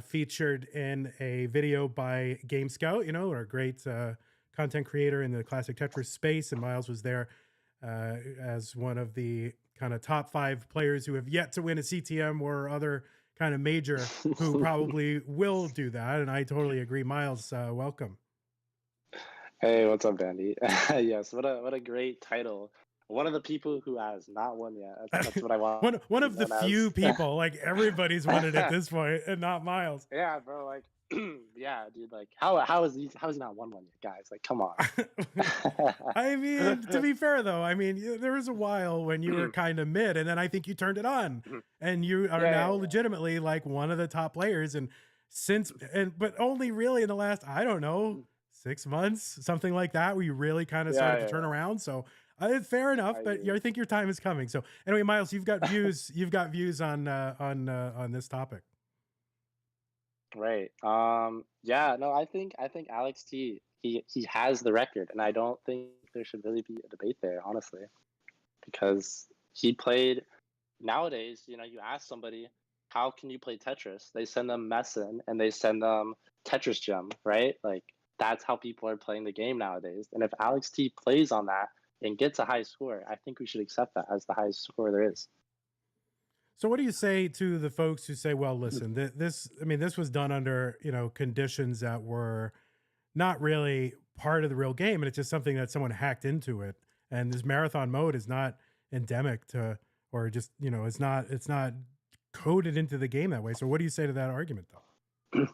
featured in a video by Game Scout, a great content creator in the classic Tetris space. And Miles was there as one of the kind of top 5 players who have yet to win a CTM or other kind of major who probably will do that. And I totally agree. Miles, welcome. Hey, what's up, Vandy? Yes, what a great title. One of the people who has not won yet. That's what I want. one to of be the known few as. people, like everybody's won it at this point, and not Miles. Yeah, bro. Like, yeah, dude. Like, how is he not won one yet, guys? Like, come on. I mean, to be fair though, I mean, there was a while when you were kind of mid, and then I think you turned it on, and you are now legitimately like one of the top players. And but only really in the last, I don't know, 6 months, something like that, where you really kind of started to turn around. So fair enough, but I think your time is coming. So anyway, Miles, you've got views. You've got views on this topic. Right. Yeah. No. I think Alex T. He has the record, and I don't think there should really be a debate there, honestly, because he played. Nowadays, you ask somebody, how can you play Tetris? They send them Messin and they send them Tetris Gem, right? Like, that's how people are playing the game nowadays. And if Alex T plays on that and gets a high score, I think we should accept that as the highest score there is. So what do you say to the folks who say, well, listen, this was done under, conditions that were not really part of the real game, and it's just something that someone hacked into it. And this marathon mode is not endemic to, or just, it's not coded into the game that way. So what do you say to that argument though?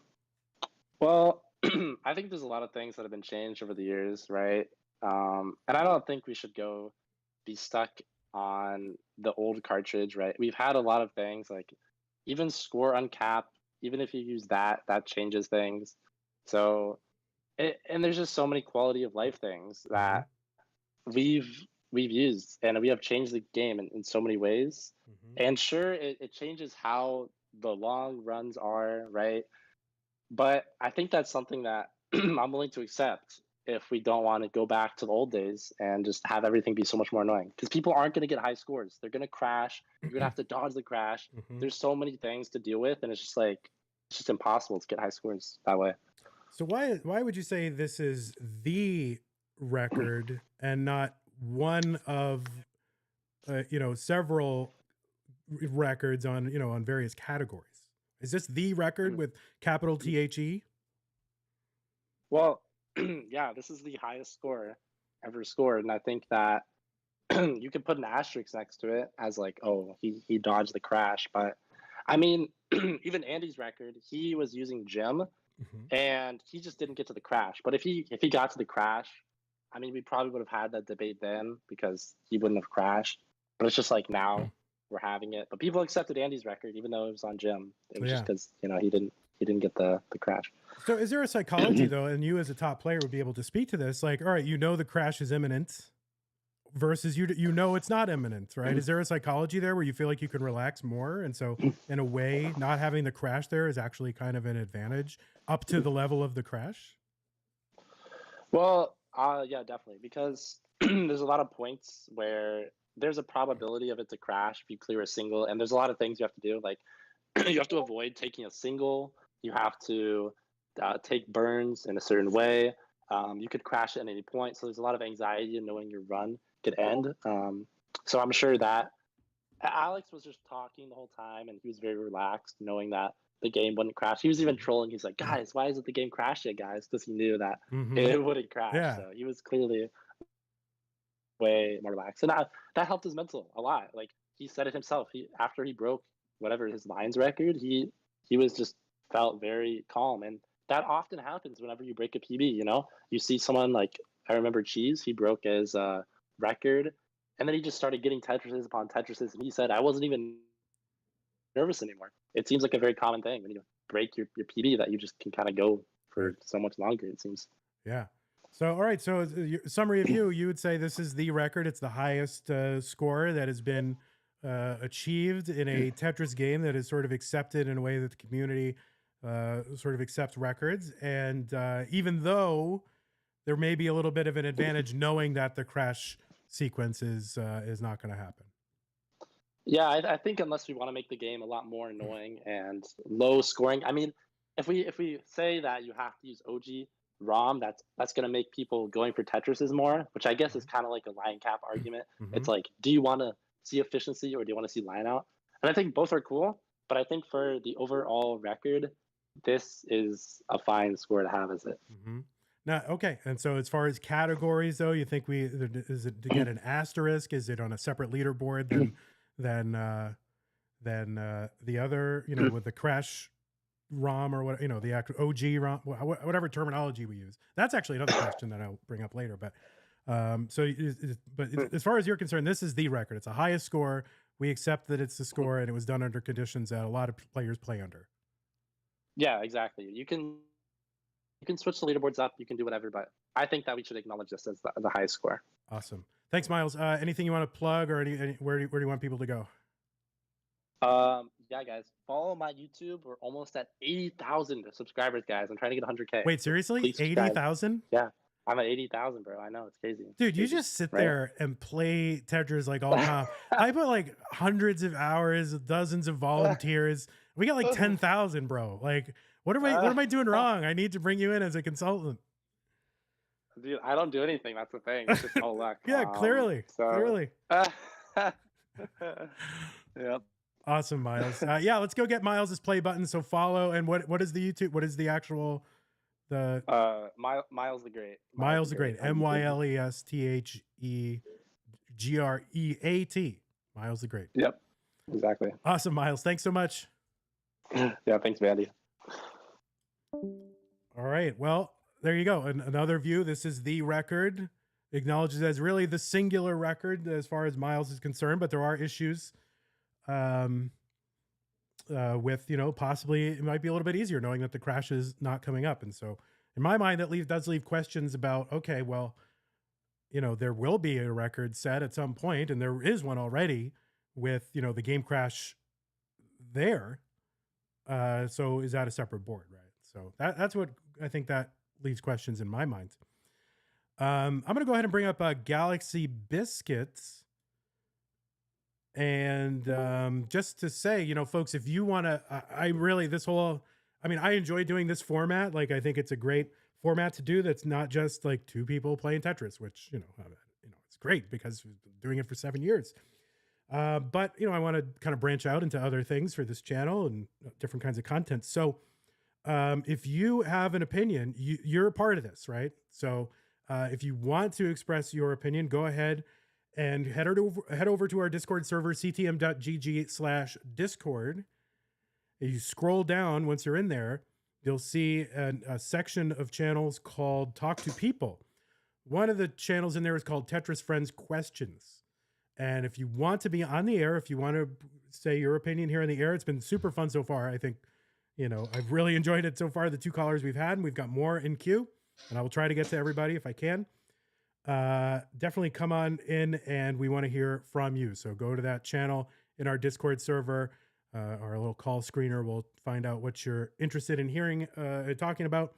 Well, I think there's a lot of things that have been changed over the years, right? And I don't think we should be stuck on the old cartridge, right? We've had a lot of things like even score uncap, even if you use that changes things. So, and there's just so many quality of life things that we've used, and we have changed the game in so many ways. And sure, it changes how the long runs are, right? But I think that's something that I'm willing to accept if we don't want to go back to the old days and just have everything be so much more annoying. Because people aren't going to get high scores. They're going to crash. You're going to have to dodge the crash. There's so many things to deal with, and it's just impossible to get high scores that way. So why would you say this is the record and not one of several records on on various categories? Is this the record with capital THE? Well, yeah, this is the highest score ever scored, and I think that you could put an asterisk next to it as like, oh, he dodged the crash. But I mean, even Andy's record, he was using Gem, and he just didn't get to the crash. But if he got to the crash, I mean, we probably would have had that debate then because he wouldn't have crashed. But it's just like now we're having it. But people accepted Andy's record even though it was on Gem. It was just because he didn't get the crash. So is there a psychology though, and you as a top player would be able to speak to this? Like, all right, the crash is imminent versus it's not imminent, right? Is there a psychology there where you feel like you can relax more? And so in a way, not having the crash there is actually kind of an advantage up to the level of the crash? Well, yeah, definitely. Because there's a lot of points where there's a probability of it to crash if you clear a single. And there's a lot of things you have to do. Like you have to avoid taking a single. You have to take burns in a certain way. You could crash it at any point, so there's a lot of anxiety in knowing your run could end. So I'm sure that Alex was just talking the whole time, and he was very relaxed, knowing that the game wouldn't crash. He was even trolling. He's like, "Guys, why isn't the game crashing, guys?" Because he knew that it wouldn't crash. Yeah. So he was clearly way more relaxed, and that helped his mental a lot. Like he said it himself. After he broke whatever his lines record, he was just felt very calm, and that often happens whenever you break a PB. You know, you see someone like I remember Cheese. He broke his record, and then he just started getting Tetrises upon Tetrises, and he said, "I wasn't even nervous anymore." It seems like a very common thing when you break your PB that you just can kind of go for so much longer. It seems. Yeah. So, all right. So, summary of you would say this is the record. It's the highest score that has been achieved in a Tetris game that is sort of accepted in a way that the community sort of accepts records. And even though there may be a little bit of an advantage knowing that the crash sequence is not going to happen. Yeah, I think unless we want to make the game a lot more annoying and low scoring, I mean, if we say that you have to use OG ROM, that's going to make people going for Tetrises more, which I guess is kind of like a line cap argument. It's like, do you want to see efficiency or do you want to see line out? And I think both are cool, but I think for the overall record, this is a fine score to have, is it? Now, okay. And so as far as categories, though, you think is it to get an asterisk? Is it on a separate leaderboard than the other, you know, with the crash ROM or what, you know, the actual OG ROM, whatever terminology we use? That's actually another question that I'll bring up later. But as far as you're concerned, this is the record. It's the highest score. We accept that it's the score, and it was done under conditions that a lot of players play under. Yeah, exactly. You can switch the leaderboards up. You can do whatever, but I think that we should acknowledge this as the highest score. Awesome. Thanks, Miles. Anything you want to plug, or where do you want people to go? Yeah, guys, follow my YouTube. We're almost at 80,000 subscribers, guys. I'm trying to get 100K. Wait, seriously? 80,000? Yeah, I'm at 80,000, bro. I know, it's crazy. Dude, you just sit there and play Tetris like all time. I put like hundreds of hours, dozens of volunteers. We got like 10,000, bro. Like, what am I doing wrong? I need to bring you in as a consultant. Dude, I don't do anything. That's the thing. It's just all luck. Yeah, clearly. Yep. Awesome, Miles. Yeah, let's go get Miles's play button. So follow. And what is the YouTube? What is the actual Miles the Great. Miles the Great. MYLESTHEGREAT. Miles the Great. Yep. Exactly. Awesome, Miles. Thanks so much. Yeah, thanks, Vandy. All right. Well, there you go. Another view. This is the record. Acknowledges as really the singular record as far as Miles is concerned, but there are issues with, you know, possibly it might be a little bit easier knowing that the crash is not coming up. And so in my mind, that does leave questions about, okay, well, you know, there will be a record set at some point, and there is one already with, you know, the game crash there. So is that a separate board, right? So that's what I think that leaves questions in my mind. I'm going to go ahead and bring up Galaxy Biscuits. And just to say, you know, folks, if you want to, I enjoy doing this format. Like, I think it's a great format to do that's not just like two people playing Tetris, which, you know, it's great because we've been doing it for 7 years. But, you know, I want to kind of branch out into other things for this channel and different kinds of content. So if you have an opinion, you're a part of this, right? So if you want to express your opinion, go ahead and head over to our Discord server, ctm.gg/discord. If you scroll down, once you're in there, you'll see a section of channels called Talk to People. One of the channels in there is called Tetris Friends Questions. And if you want to be on the air, if you want to say your opinion here on the air, it's been super fun so far. I think, you know, I've really enjoyed it so far, the 2 callers we've had, and we've got more in queue. And I will try to get to everybody if I can. Definitely come on in, and we want to hear from you. So go to that channel in our Discord server. Our little call screener will find out what you're interested in hearing, talking about,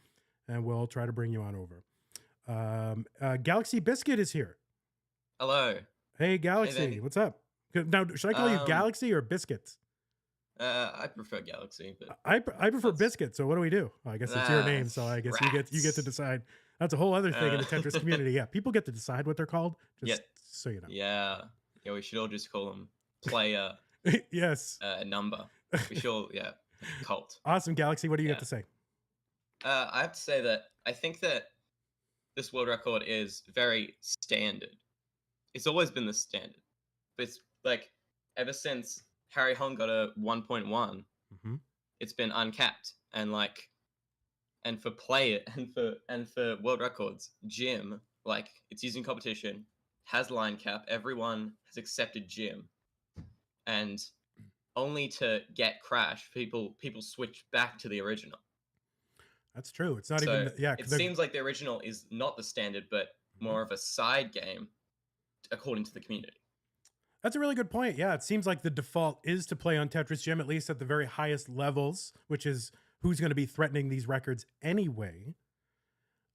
and we'll try to bring you on over. Galaxy Biscuit is here. Hello. Hey, Galaxy. Hey, what's up? Now, should I call you Galaxy or Biscuits? I prefer Galaxy, but I prefer That's- Biscuit. So what do we do? Well, I guess it's your Ah, name, so I guess you get to rats. decide. That's a whole other thing in the Uh, Tetris community. Yeah, people get to decide what they're called. Just Yeah. so you know. yeah, we should all just call them player Yes. number. We should all, cult. Awesome, Galaxy. What do you Yeah. got to say? I have to say that I think that this world record is very standard. It's always been the standard. But it's like ever since Harry Hong got a 1.1, Mm-hmm. it's been uncapped. And like and for player and for world records, Jim, like it's using competition, has line cap, everyone has accepted Jim. And only to get Crash, people switch back to the original. That's true. It's not So even. Yeah. it seems like the original is not the standard, but more of a side game, according to the community. That's a really good point. Yeah, it seems like the default is to play on Tetris Gym, at least at the very highest levels, which is who's going to be threatening these records anyway.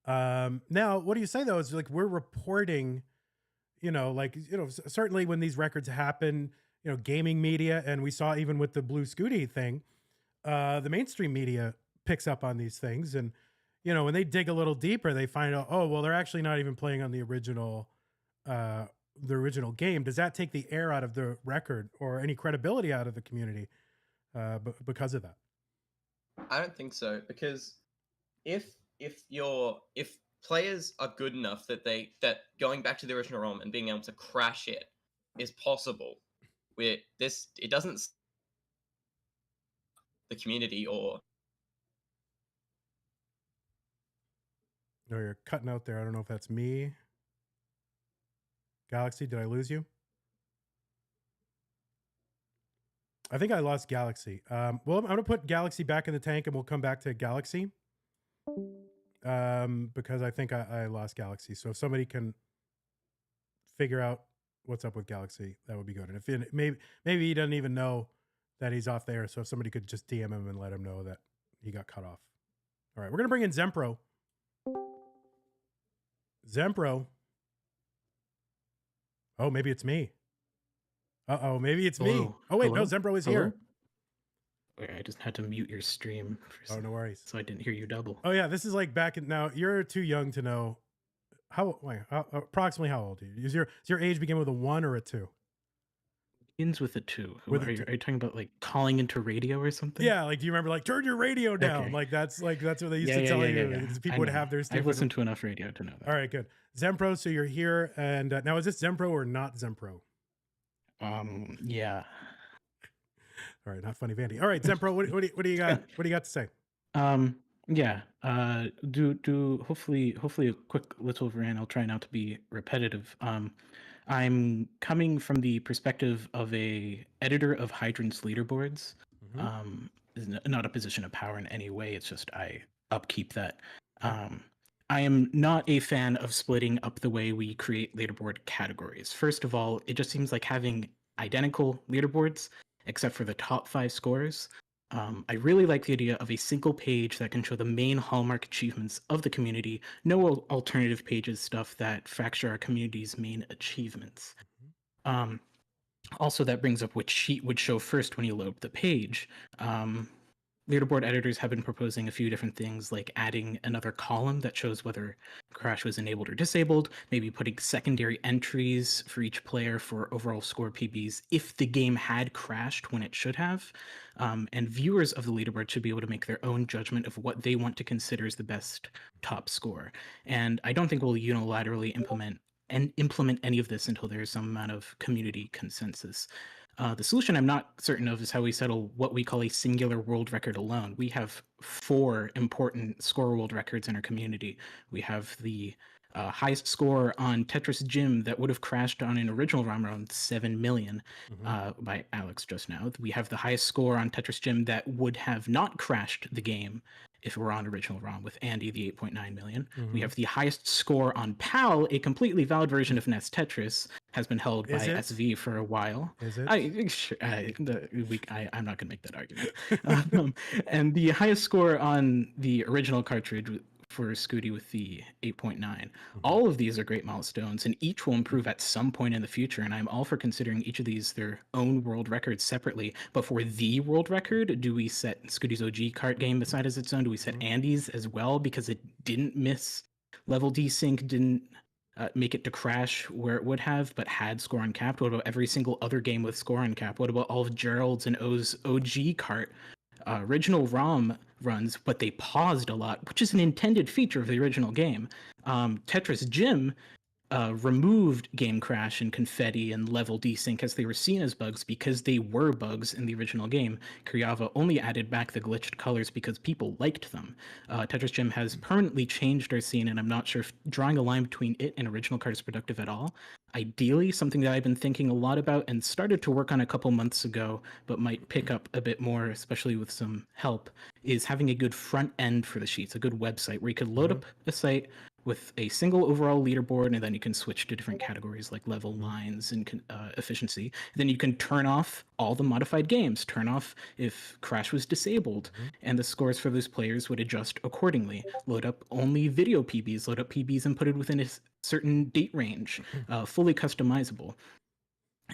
Now, what do you say though? Is like we're reporting, certainly when these records happen, gaming media, and we saw even with the Blue Scooty thing, the mainstream media picks up on these things, and when they dig a little deeper, they find out, oh well, they're actually not even playing on the original game. Does that take the air out of the record or any credibility out of the community because of that? I don't think so, because if players are good enough that going back to the original ROM and being able to crash it is possible, with this it doesn't the community or. No, you're cutting out there. I don't know if that's me. Galaxy, did I lose you? I think I lost Galaxy. Well, I'm going to put Galaxy back in the tank and we'll come back to Galaxy. Because I think I lost Galaxy. So if somebody can figure out what's up with Galaxy, that would be good. And if maybe he doesn't even know that he's off there. So if somebody could just DM him and let him know that he got cut off. All right, we're going to bring in Zempro. Zempro. Oh, maybe it's me. Uh-oh, maybe it's me. Hello. Oh, wait, Hello? no, Zempro is Hello? here. Wait, I just had to mute your stream Oh, no worries. so I didn't hear you double. Oh, yeah, this is like back in, now, you're too young to know. Approximately how old are you? Does your age begin with a 1 or a 2? Begins with a 2. With a Are you 2. talking about like calling into radio or something? Yeah, like, do you remember, like, turn your radio down? Okay. Like that's what they used to tell you. Yeah. People I would know. have their I've different. listened to enough radio to know that. All right, good. Zempro, so you're here. And now, is this Zempro or not Zempro? Yeah. All right, not funny, Vandy. All right, Zempro, what do you got? What do you got to say? Yeah. Do hopefully a quick little rant. I'll try not to be repetitive. I'm coming from the perspective of a editor of Hydrant's leaderboards. Mhm. Is not a position of power in any way. It's just I upkeep that. I am not a fan of splitting up the way we create leaderboard categories. First of all, it just seems like having identical leaderboards, except for the top 5 scores. I really like the idea of a single page that can show the main hallmark achievements of the community, no alternative pages, stuff that fracture our community's main achievements. Also, that brings up which sheet would show first when you load the page. Leaderboard editors have been proposing a few different things, like adding another column that shows whether Crash was enabled or disabled, maybe putting secondary entries for each player for overall score PBs if the game had crashed when it should have. And viewers of the leaderboard should be able to make their own judgment of what they want to consider as the best top score. And I don't think we'll unilaterally implement any of this until there's some amount of community consensus. The solution I'm not certain of is how we settle what we call a singular world record alone. We have 4 important score world records in our community. We have the highest score on Tetris Gym that would have crashed on an original ROM around 7 million by Alex just now. We have the highest score on Tetris Gym that would have not crashed the game if it were on original ROM with Andy, the 8.9 million. We have the highest score on PAL, a completely valid version of NES Tetris, has been held by SV for a while. Is it? I'm not going to make that argument. And the highest score on the original cartridge for Scooty with the 8.9. All of these are great milestones, and each will improve at some point in the future. And I'm all for considering each of these their own world records separately. But for the world record, do we set Scooty's OG kart game beside as its own? Do we set Andy's as well because it didn't miss level desync, didn't make it to crash where it would have, but had score uncapped? What about every single other game with score uncapped? What about all of Gerald's and O's OG kart original ROM runs, but they paused a lot, which is an intended feature of the original game? Tetris Gym removed game crash and confetti and level desync as they were seen as bugs because they were bugs in the original game. Kuryava only added back the glitched colors because people liked them. Tetris Gym has permanently changed our scene, and I'm not sure if drawing a line between it and original card is productive at all. Ideally, something that I've been thinking a lot about and started to work on a couple months ago, but might pick up a bit more, especially with some help, is having a good front end for the sheets, a good website where you could load up a site with a single overall leaderboard, and then you can switch to different categories like level, lines, and efficiency. Then you can turn off all the modified games, turn off if crash was disabled, and the scores for those players would adjust accordingly. Load up only video PBs, load up PBs and put it within a certain date range, fully customizable.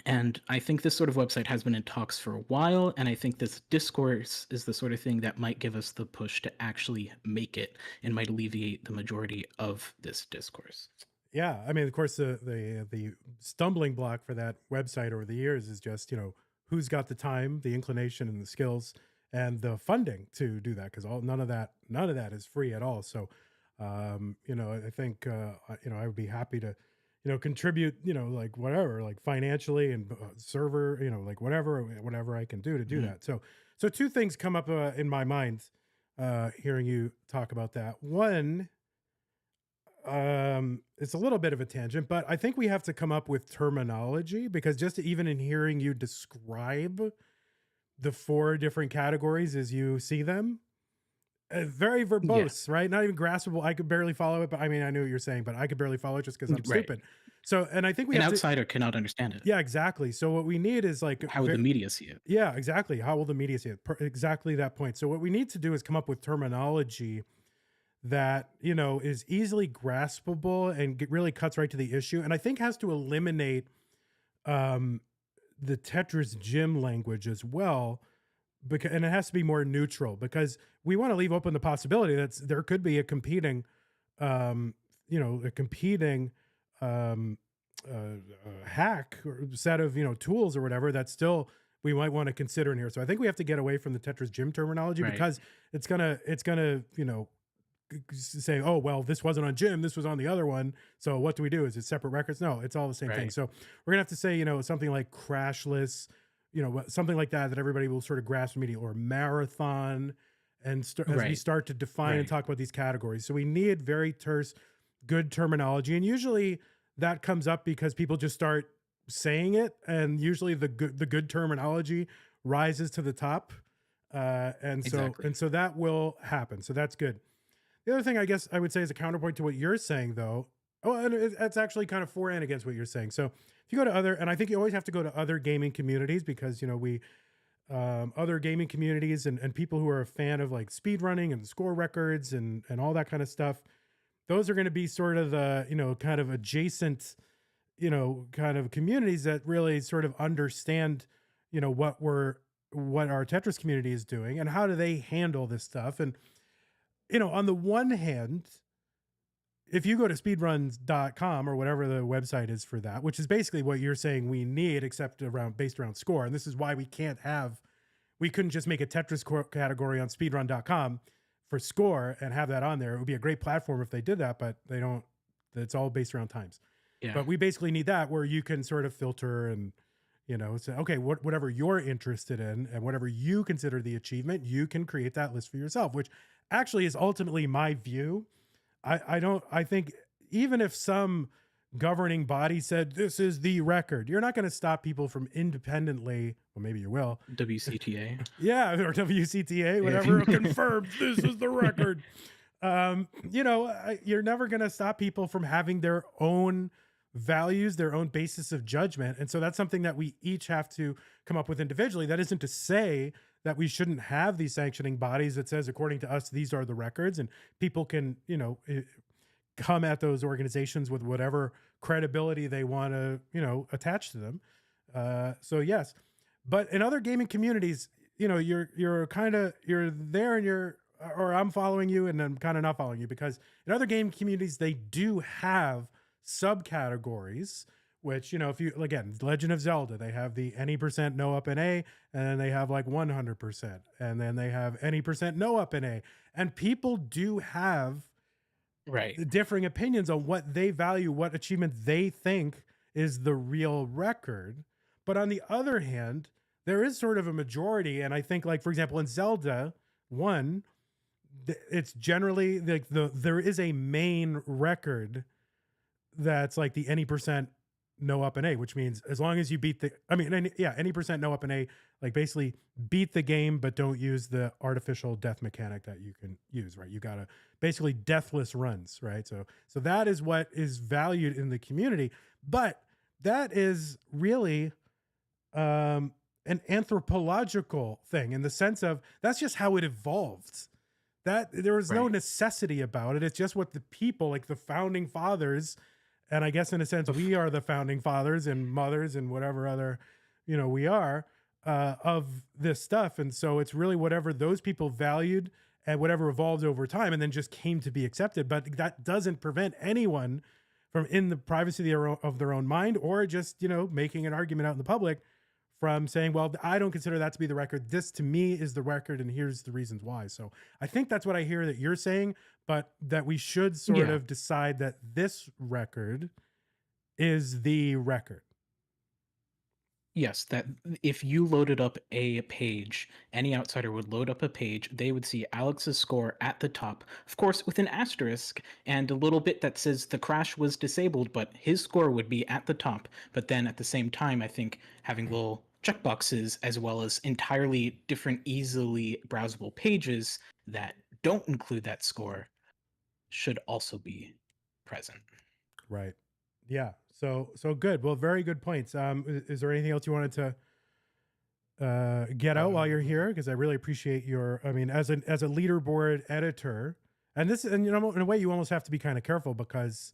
And I think this sort of website has been in talks for a while, and I think this discourse is the sort of thing that might give us the push to actually make it and might alleviate the majority of this discourse. Yeah, I mean, of course, the stumbling block for that website over the years is just, who's got the time, the inclination, and the skills, and the funding to do that, because none of that is free at all. So, I think, I would be happy to, contribute, like whatever, like financially and server, like whatever I can do to do that. So two things come up in my mind, hearing you talk about that. One, it's a little bit of a tangent, but I think we have to come up with terminology, because just even in hearing you describe the 4 different categories as you see them, very verbose, right? Not even graspable. I could barely follow it, but I mean, I knew what you're saying, but I could barely follow it just because I'm stupid. So, and I think an outsider cannot understand it. Yeah, exactly. So what we need is like, how would the media see it? Yeah, exactly. How will the media see it? Exactly that point. So what we need to do is come up with terminology that, is easily graspable and really cuts right to the issue. And I think has to eliminate the Tetris Gym language as well. And it has to be more neutral, because we want to leave open the possibility that there could be a competing, hack or set of, tools or whatever that still we might want to consider in here. So I think we have to get away from the Tetris Gym terminology, because it's gonna, say, oh, well, this wasn't on Gym, this was on the other one. So what do we do? Is it separate records? No, it's all the same thing. So we're gonna have to say, something like crashless, something like that everybody will sort of grasp immediately, or marathon, and as we start to define and talk about these categories. So we need very terse, good terminology. And usually that comes up because people just start saying it, and usually the good terminology rises to the top. And so that will happen. So that's good. The other thing I guess I would say is a counterpoint to what you're saying, though. Oh, and it's actually kind of for and against what you're saying. So if you go to other, and I think you always have to go to other gaming communities, because, we, other gaming communities and people who are a fan of like speed running and score records and all that kind of stuff, those are going to be sort of the, kind of adjacent, kind of communities that really sort of understand, what our Tetris community is doing and how do they handle this stuff. And, on the one hand, if you go to speedruns.com or whatever the website is for that, which is basically what you're saying we need, except based around score. And this is why we couldn't just make a Tetris category on speedrun.com for score and have that on there. It would be a great platform if they did that, but they don't. It's all based around times. Yeah. But we basically need that, where you can sort of filter and, say, okay, whatever you're interested in and whatever you consider the achievement, you can create that list for yourself, which actually is ultimately my view. I think even if some governing body said this is the record, you're not going to stop people from independently, well, maybe you will. WCTA. Yeah, or WCTA, whatever, confirmed this is the record. You're never going to stop people from having their own values, their own basis of judgment. And so that's something that we each have to come up with individually. That isn't to say that we shouldn't have these sanctioning bodies that says, according to us, these are the records, and people can, come at those organizations with whatever credibility they want to, attach to them. So yes, but in other gaming communities, you're there and or I'm following you and I'm kind of not following you, because in other game communities, they do have subcategories, which, if you, again, Legend of Zelda, they have the any percent no up in A, and then they have like 100%, and then they have any percent no up in A. And people do have Right. differing opinions on what they value, what achievement they think is the real record. But on the other hand, there is sort of a majority. And I think, like, for example, in Zelda 1, it's generally like there is a main record that's like the any percent no up and A, which means as long as you beat any percent no up and A, like basically beat the game, but don't use the artificial death mechanic that you can use, right? You gotta basically deathless runs, right? So that is what is valued in the community, but that is really an anthropological thing in the sense of that's just how it evolved. That there was no necessity about it. It's just what the people, like the founding fathers, and I guess in a sense we are the founding fathers and mothers and whatever other, we are of this stuff. And so it's really whatever those people valued and whatever evolved over time and then just came to be accepted. But that doesn't prevent anyone from, in the privacy of their own mind, or just, making an argument out in the public, from saying, well, I don't consider that to be the record. This to me is the record, and here's the reasons why. So I think that's what I hear that you're saying, but that we should sort of decide that this record is the record. Yes, that if you loaded up a page, any outsider would load up a page, they would see Alex's score at the top, of course, with an asterisk and a little bit that says the crash was disabled, but his score would be at the top. But then at the same time, I think having little checkboxes as well as entirely different, easily browsable pages that don't include that score should also be present. Right. Yeah. So good. Well, very good points. Is there anything else you wanted to get out while you're here? Because I really appreciate your, as a leaderboard editor, and in a way you almost have to be kind of careful because,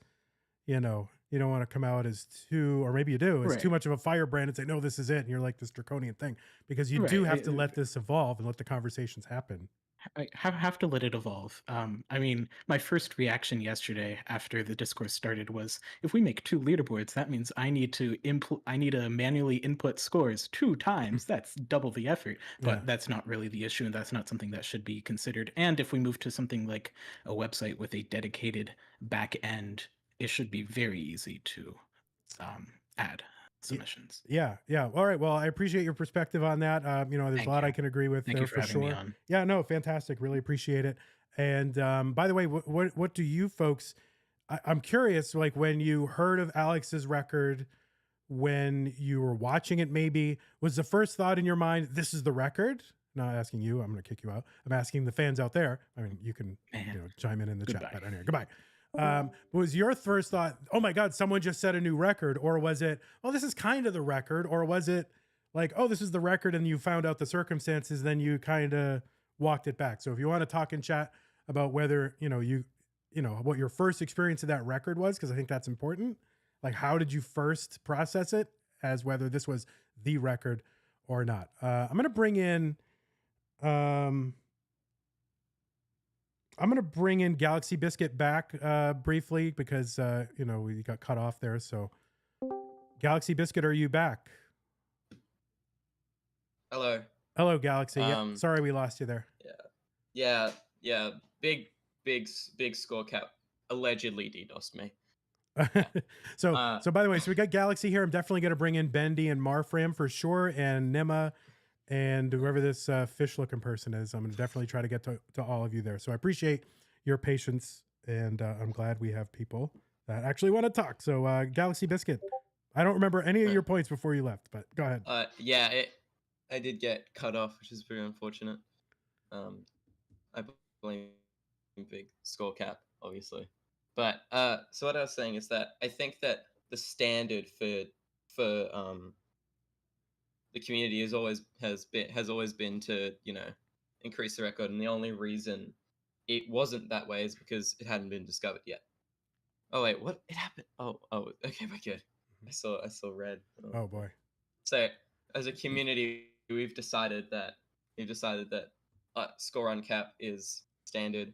you don't want to come out as too, or maybe you do, as too much of a firebrand and say, no, this is it. And you're like this draconian thing, because you do have to let this evolve and let the conversations happen. I have to let it evolve. My first reaction yesterday after the discourse started was, if we make 2 leaderboards, that means I need to manually input scores 2 times. That's double the effort. But that's not really the issue, and that's not something that should be considered. And if we move to something like a website with a dedicated back end, it should be very easy to add submissions. Yeah. All right. Well, I appreciate your perspective on that. There's a lot I can agree with there for sure. Yeah, no, fantastic. Really appreciate it. And by the way, what do you folks? I'm curious. Like when you heard of Alex's record, when you were watching it, maybe was the first thought in your mind, "This is the record"? Not asking you. I'm going to kick you out. I'm asking the fans out there. You can chime in the chat. But anyway, goodbye. Was your first thought, oh my God, someone just set a new record? Or was it, well, this is kind of the record? Or was it like, oh, this is the record, and you found out the circumstances, then you kind of walked it back? So if you want to talk in chat about whether, what your first experience of that record was, because I think that's important. Like, how did you first process it as whether this was the record or not? I'm going to bring in, Galaxy Biscuit back briefly because, we got cut off there. So Galaxy Biscuit, are you back? Hello. Hello, Galaxy. Sorry we lost you there. Yeah. Big score cap allegedly DDoSed me. So by the way, so we got Galaxy here. I'm definitely going to bring in Bendy and Marfram for sure, and Nima and whoever this fish-looking person is. I'm going to definitely try to get to all of you there. So I appreciate your patience, and I'm glad we have people that actually want to talk. So Galaxy Biscuit, I don't remember any of your points before you left, but go ahead. I did get cut off, which is very unfortunate. I blame big score cap, obviously. But so what I was saying is that I think that the standard for the community has always been to, increase the record, and the only reason it wasn't that way is because it hadn't been discovered yet. Oh wait, what? It happened. Oh, okay, we're good. I saw red. Oh boy. So as a community, we've decided that score on cap is standard,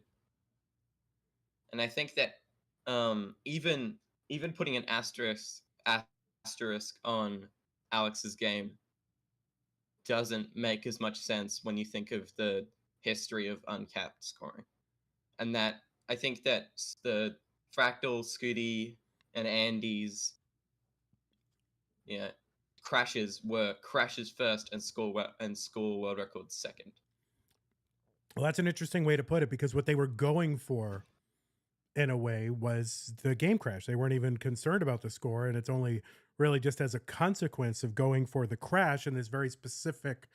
and I think that even putting an asterisk on Alex's game doesn't make as much sense when you think of the history of uncapped scoring, and that I think that the Fractal, Scooty, and Andy's crashes were crashes first and school world records second. Well, that's an interesting way to put it, because what they were going for, in a way, was the game crash. They weren't even concerned about the score, and it's only really just as a consequence of going for the crash in this very specific,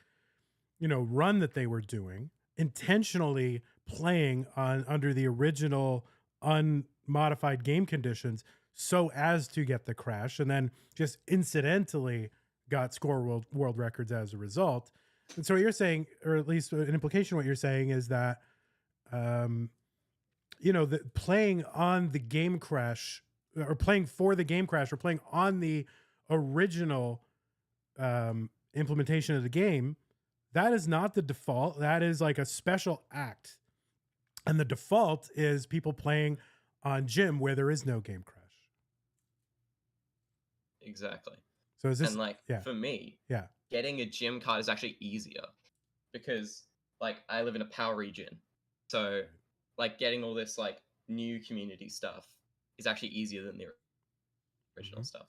run that they were doing, intentionally playing under the original unmodified game conditions so as to get the crash, and then just incidentally got score world records as a result. And so what you're saying, or at least an implication of what you're saying, is that the playing on the game crash, or playing for the game crash, or playing on the original implementation of the game, that is not the default. That is like a special act. And the default is people playing on Gym where there is no game crash. Exactly. So is this, and for me, getting a Gym card is actually easier because I live in a power region. So getting all this new community stuff is actually easier than the original stuff.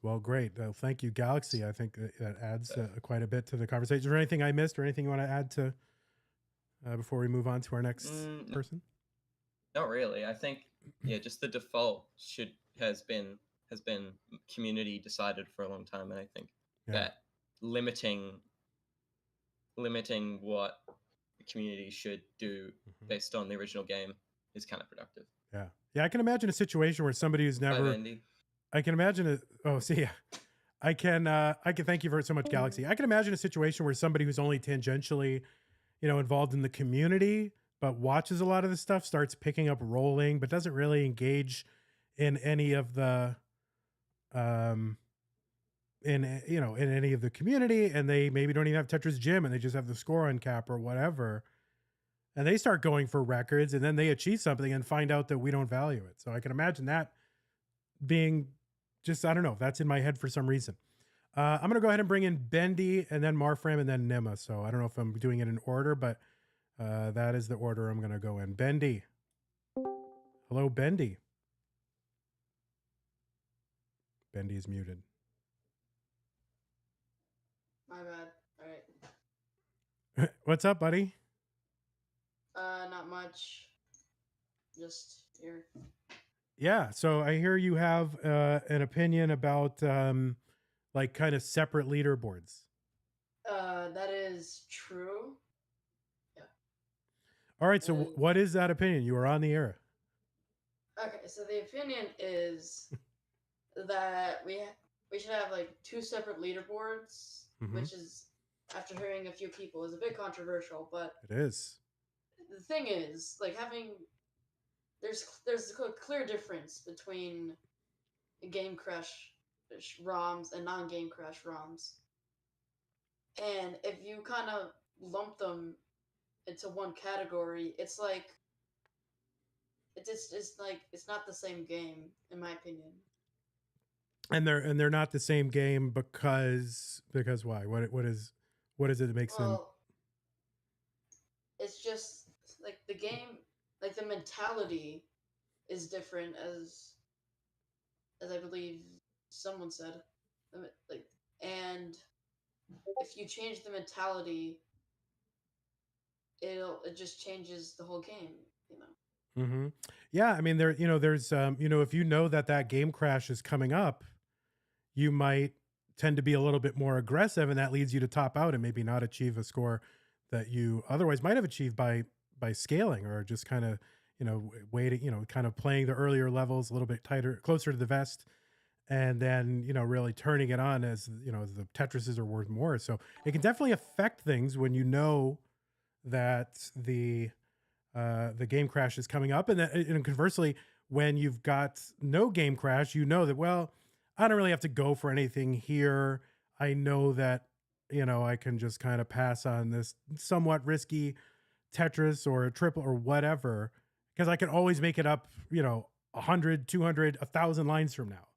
Well, great. Thank you, Galaxy. I think that adds quite a bit to the conversation. Is there anything I missed or anything you want to add to before we move on to our next person? Not really. I think just the default has been community decided for a long time, and I think that limiting what the community should do based on the original game is kind of productive. Yeah. I can imagine a situation where somebody who's never. I can imagine it. Oh, see, I can thank you for so much, Galaxy. I can imagine a situation where somebody who's only tangentially, involved in the community, but watches a lot of this stuff, starts picking up rolling, but doesn't really engage in any of the, in any of the community, and they maybe don't even have Tetris Gym, and they just have the score on cap or whatever, and they start going for records, and then they achieve something and find out that we don't value it. So I can imagine that being just, I don't know, that's in my head for some reason. I'm going to go ahead and bring in Bendy, and then Marfram, and then Nima. So I don't know if I'm doing it in order, but that is the order I'm going to go in. Bendy. Hello, Bendy. Bendy is muted. My bad. All right. What's up, buddy? Not much. Just here. Yeah, so I hear you have an opinion about kind of separate leaderboards. That is true. Yeah. All right, so what is that opinion? You are on the air. Okay, so the opinion is that we should have two separate leaderboards, which is, after hearing a few people, is a bit controversial, but it is. The thing is, there's a clear difference between game crash ROMs and non-game crash ROMs. And if you kind of lump them into one category, it's it's not the same game, in my opinion. And they're not the same game because why? What is it that makes them? It's just the game, the mentality is different, as I believe someone said, and if you change the mentality, it just changes the whole game, Mm-hmm. Yeah, I mean, there's if you know that game crash is coming up, you might tend to be a little bit more aggressive, and that leads you to top out and maybe not achieve a score that you otherwise might have achieved by scaling, or just kind of waiting, kind of playing the earlier levels a little bit tighter, closer to the vest, and then, really turning it on as, the Tetrises are worth more. So it can definitely affect things when you know that the game crash is coming up. And conversely, when you've got no game crash, you know that, well, I don't really have to go for anything here. I know that, I can just kind of pass on this somewhat risky Tetris or a triple or whatever, because I can always make it up, 100, 200, 1,000 lines from now.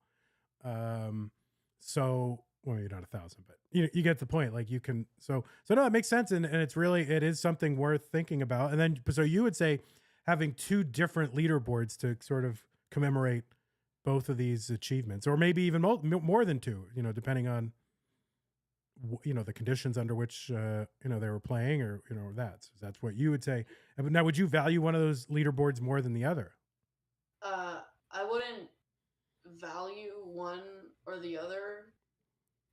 So, well, maybe not 1,000, but you get the point. Like you can, so no, it makes sense. And it is something worth thinking about. And then, so you would say having two different leaderboards to sort of commemorate both of these achievements, or maybe even more than two, depending on, the conditions under which, they were playing, or, that's what you would say. Now, would you value one of those leaderboards more than the other? I wouldn't value one or the other,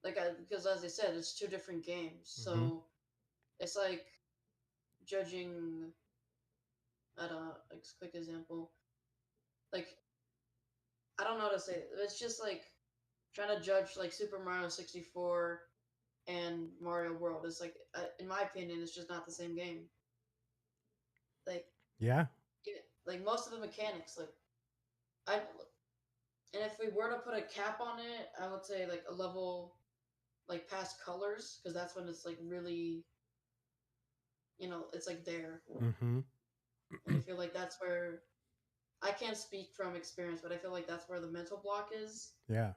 because as I said, it's two different games. So it's like judging at a quick example. Like, I don't know how to say it. It's just like trying to judge like Super Mario 64 and Mario World. It's like, in my opinion, it's just not the same game. Like, Yeah. like most of the mechanics, and if we were to put a cap on it, I would say like a level like past colors, because that's when it's like really, it's like there. Mm-hmm. And I feel like that's where, I can't speak from experience, but I feel like that's where the mental block is. Yeah.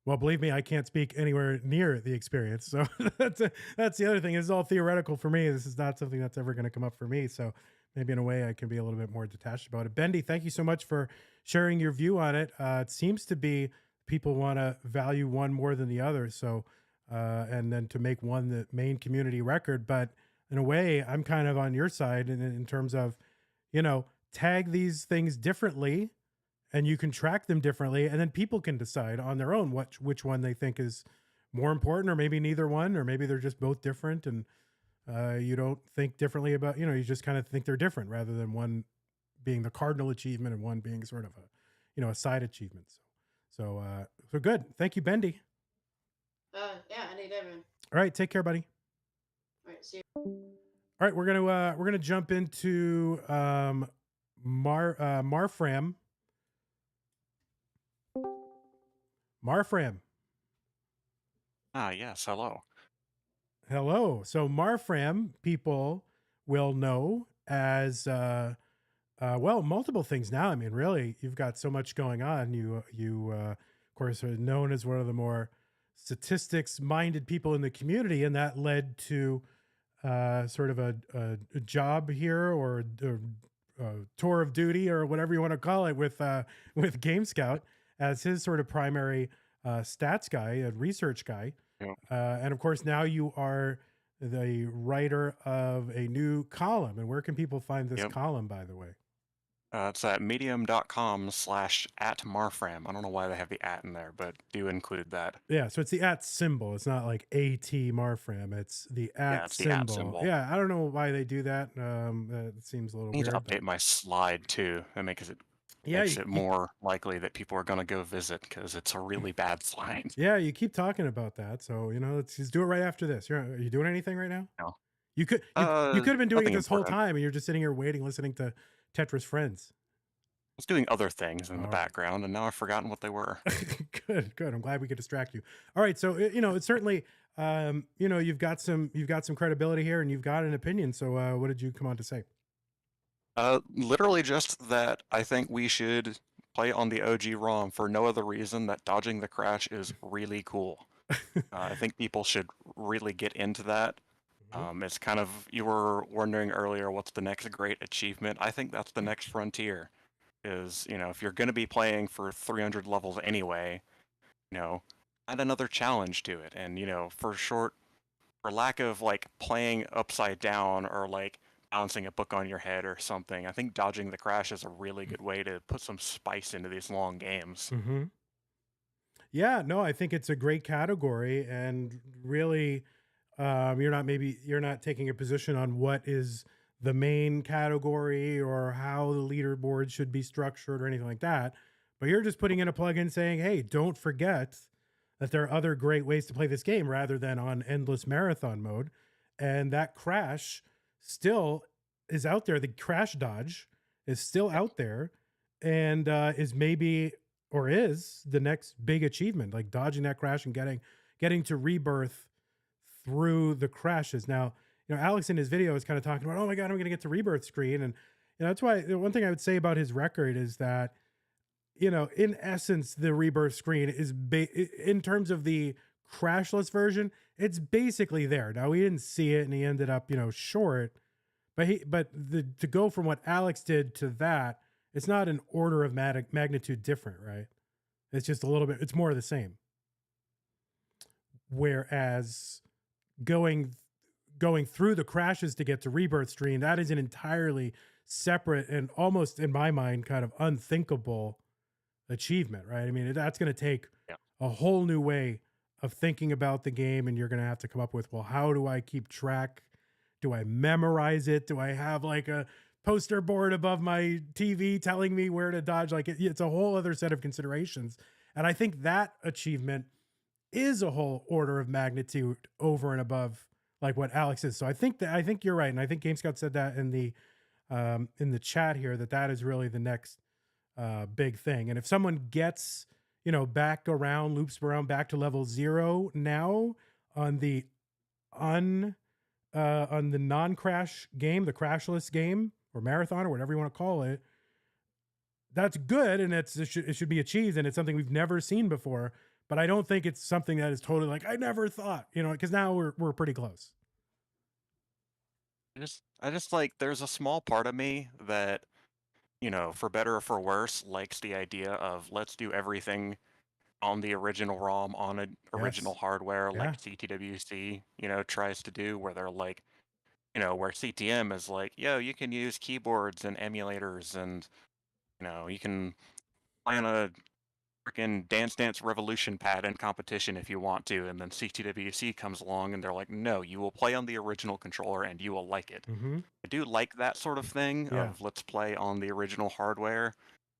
Well, believe me, I can't speak anywhere near the experience. So that's the other thing. It's all theoretical for me. This is not something that's ever going to come up for me. So maybe in a way I can be a little bit more detached about it. Bendy, thank you so much for sharing your view on it. It seems to be people want to value one more than the other. So, and then to make one the main community record. But in a way, I'm kind of on your side in terms of, tag these things differently, and you can track them differently, and then people can decide on their own which one they think is more important, or maybe neither one, or maybe they're just both different, and you don't think differently about, you just kind of think they're different, rather than one being the cardinal achievement and one being sort of a side achievement. So good. Thank you, Bendy. Yeah, anytime, man. All right, take care, buddy. All right, see you. All right, we're gonna jump into Marfram. Marfram. Yes, hello. Hello. So Marfram, people will know as well, multiple things now. I mean, really, you've got so much going on. You of course are known as one of the more statistics-minded people in the community, and that led to sort of a job here, or a tour of duty, or whatever you want to call it, with Game Scout as his sort of primary stats guy, a research guy. Yep. And of course, now you are the writer of a new column. And where can people find this column, by the way? It's at medium.com/@Marfram. I don't know why they have the at in there, but do include that. Yeah, so it's the at symbol. It's not like AT Marfram. It's the at symbol. The at symbol. Yeah, I don't know why they do that. It seems a little I need weird. to update my slide too. That makes it more likely that people are going to go visit, because it's a really bad slide. Yeah, you keep talking about that. So, let's just do it right after this. Are you doing anything right now? No. You could have been doing it this whole important. time, and you're just sitting here waiting, listening to Tetris Friends. I was doing other things in the background, and now I've forgotten what they were. Good. I'm glad we could distract you. All right, so it's certainly you've got some credibility here, and you've got an opinion. So what did you come on to say? Literally just that I think we should play on the OG ROM for no other reason that dodging the crash is really cool. I think people should really get into that. It's kind of, you were wondering earlier, what's the next great achievement? I think that's the next frontier. Is, if you're going to be playing for 300 levels anyway, add another challenge to it. And, for lack of like playing upside down, or like balancing a book on your head or something, I think dodging the crash is a really good way to put some spice into these long games. Mm-hmm. Yeah, no, I think it's a great category, and really, you're not taking a position on what is the main category or how the leaderboard should be structured or anything like that. But you're just putting in a plugin saying, hey, don't forget that there are other great ways to play this game rather than on endless marathon mode. And that crash still is out there. The crash dodge is still out there, and is maybe, or is, the next big achievement, like dodging that crash and getting to rebirth through the crashes. Now, Alex in his video is kind of talking about, oh my God, I'm going to get to rebirth screen. And that's why the one thing I would say about his record is that, in essence, the rebirth screen is in terms of the crashless version, it's basically there. Now, we didn't see it and he ended up, short, but to go from what Alex did to that, it's not an order of magnitude different, right? It's just a little bit, it's more of the same. Whereas going through the crashes to get to rebirth screen, that is an entirely separate and almost, in my mind, kind of unthinkable achievement, right? I mean, that's going to take a whole new way of thinking about the game, and you're going to have to come up with, well, how do I keep track? Do I memorize it? Do I have like a poster board above my TV telling me where to dodge? Like it's a whole other set of considerations. And I think that achievement is a whole order of magnitude over and above like what Alex is. So I think you're right. And I think GameScout said that in the chat here, that is really the next big thing. And if someone gets, loops around back to level 0 now on the non-crash game, the crashless game or marathon or whatever you want to call it, that's good. And it should be achieved. And it's something we've never seen before, but I don't think it's something that is totally like, I never thought, because now we're pretty close. I just like, there's a small part of me that, for better or for worse, likes the idea of let's do everything on the original ROM on an original hardware, like CTWC, tries to do, where they're like, where CTM is like, you can use keyboards and emulators, and you can play on a freaking Dance Dance Revolution pad in competition if you want to. And then CTWC comes along and they're like, no, you will play on the original controller and you will like it. Mm-hmm. I do like that sort of thing of let's play on the original hardware,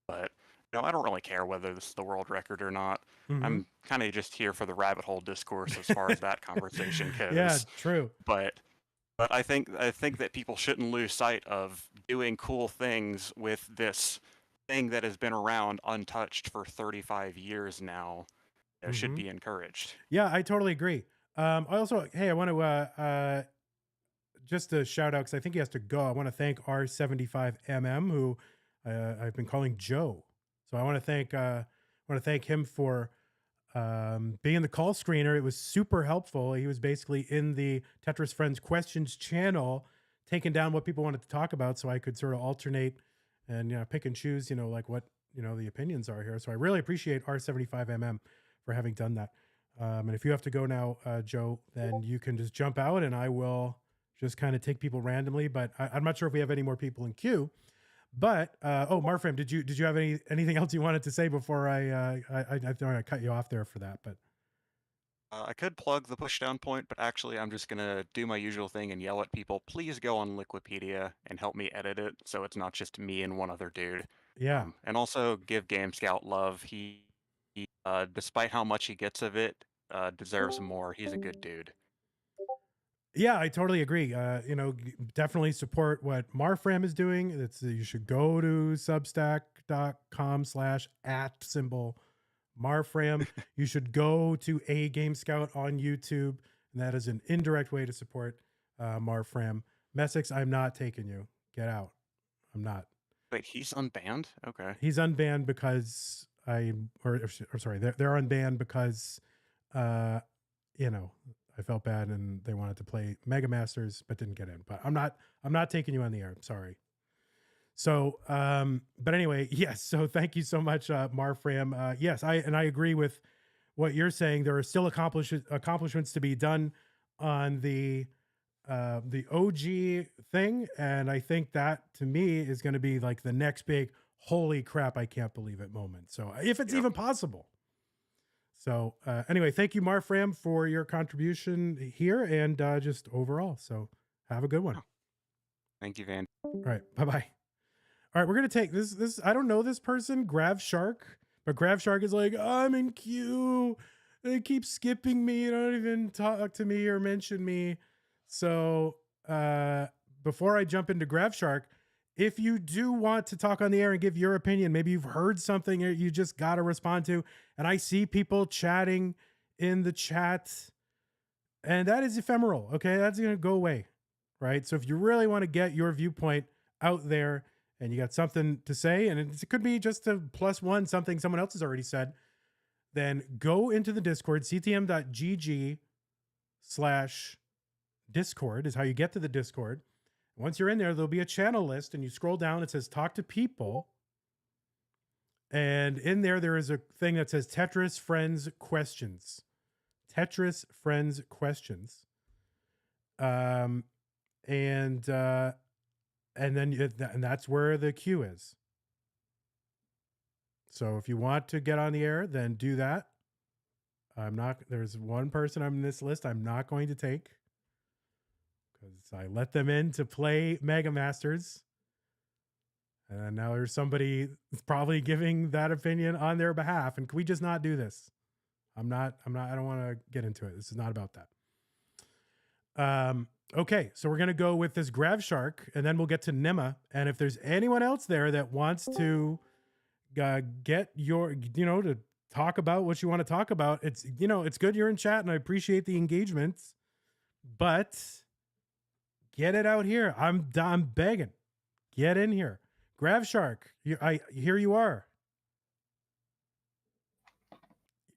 but I don't really care whether this is the world record or not. Mm-hmm. I'm kind of just here for the rabbit hole discourse as far as that conversation goes. Yeah, true. But I think that people shouldn't lose sight of doing cool things with this thing that has been around untouched for 35 years now. Should be encouraged. Yeah, I totally agree. I also, I want to just a shout out, because I think he has to go. I want to thank R75MM, who I've been calling Joe. So I want to thank him for being the call screener. It was super helpful. He was basically in the Tetris Friends questions channel, taking down what people wanted to talk about, so I could sort of alternate and pick and choose, like what the opinions are here. So I really appreciate R75MM for having done that. And if you have to go now, Joe, then you can just jump out, and I will just kind of take people randomly. But I'm not sure if we have any more people in queue. But Marfram, did you have anything else you wanted to say before I cut you off there for that? But I could plug the pushdown point, but actually I'm just gonna do my usual thing and yell at people. Please go on Liquipedia and help me edit it, so it's not just me and one other dude. Yeah. And also give GameScout love. He despite how much he gets of it, deserves more. He's a good dude. Yeah, I totally agree. Definitely support what Marfram is doing. You should go to substack.com/@Marfram. You should go to a Game Scout on YouTube, and that is an indirect way to support Marfram. Messix, I'm not taking you. Get out. I'm not. Wait, he's unbanned? Okay. He's unbanned because they're unbanned because I felt bad and they wanted to play Mega Masters but didn't get in. But I'm not taking you on the air. I'm sorry. So, but anyway, yes. So thank you so much, Marfram. Yes, I agree with what you're saying. There are still accomplishments to be done on the OG thing, and I think that to me is going to be like the next big holy crap, I can't believe it moment. So if it's even possible. So anyway, thank you, Marfram, for your contribution here and just overall. So have a good one. Thank you, Van. All right, bye-bye. All right, we're gonna take this. I don't know this person, Grav Shark. But Grav Shark is like, I'm in queue. They keep skipping me. They don't even talk to me or mention me. So before I jump into Grav Shark, if you do want to talk on the air and give your opinion, maybe you've heard something you just got to respond to. And I see people chatting in the chat, and that is ephemeral. Okay. That's going to go away. Right. So if you really want to get your viewpoint out there and you got something to say, and it could be just a +1, something someone else has already said, then go into the Discord. ctm.gg/Discord is how you get to the Discord. Once you're in there, there'll be a channel list, and you scroll down. It says talk to people. And in there is a thing that says Tetris Friends Questions. Tetris Friends Questions. And then and that's where the queue is. So if you want to get on the air, then do that. There's one person on this list I'm not going to take because I let them in to play Mega Masters. And now there's somebody probably giving that opinion on their behalf. And can we just not do this? I don't want to get into it. This is not about that. Okay, so we're going to go with this Grav Shark, and then we'll get to Nima. And if there's anyone else there that wants to get your, to talk about what you want to talk about, it's good you're in chat, and I appreciate the engagement, but get it out here. I'm begging. Get in here. Grav Shark, here you are.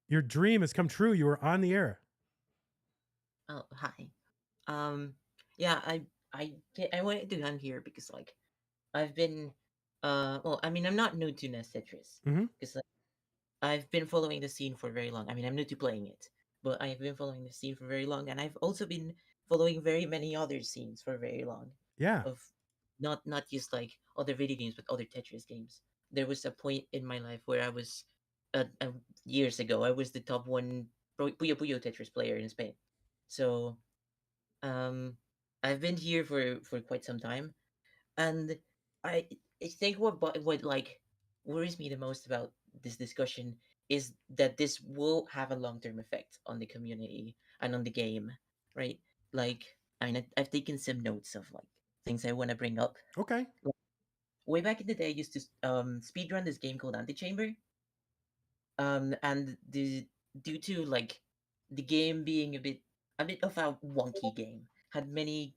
Your dream has come true. You were on the air. Oh, hi. Yeah, I wanted to come here because like I've been well, I mean I'm not new to Nest Tetris because I've been following the scene for very long. I mean I'm new to playing it, but I've been following the scene for very long, and I've also been following very many other scenes for very long. Yeah. Of not just like other video games, but other Tetris games. There was a point in my life where I was years ago I was the top one Puyo Puyo Tetris player in Spain. So I've been here for quite some time, and I think what like worries me the most about this discussion is that this will have a long-term effect on the community and on the game, right? Like, I mean, I've taken some notes of like things I want to bring up. Okay. Like, way back in the day, I used to speedrun this game called Antichamber, and due to like the game being a bit of a wonky game, had many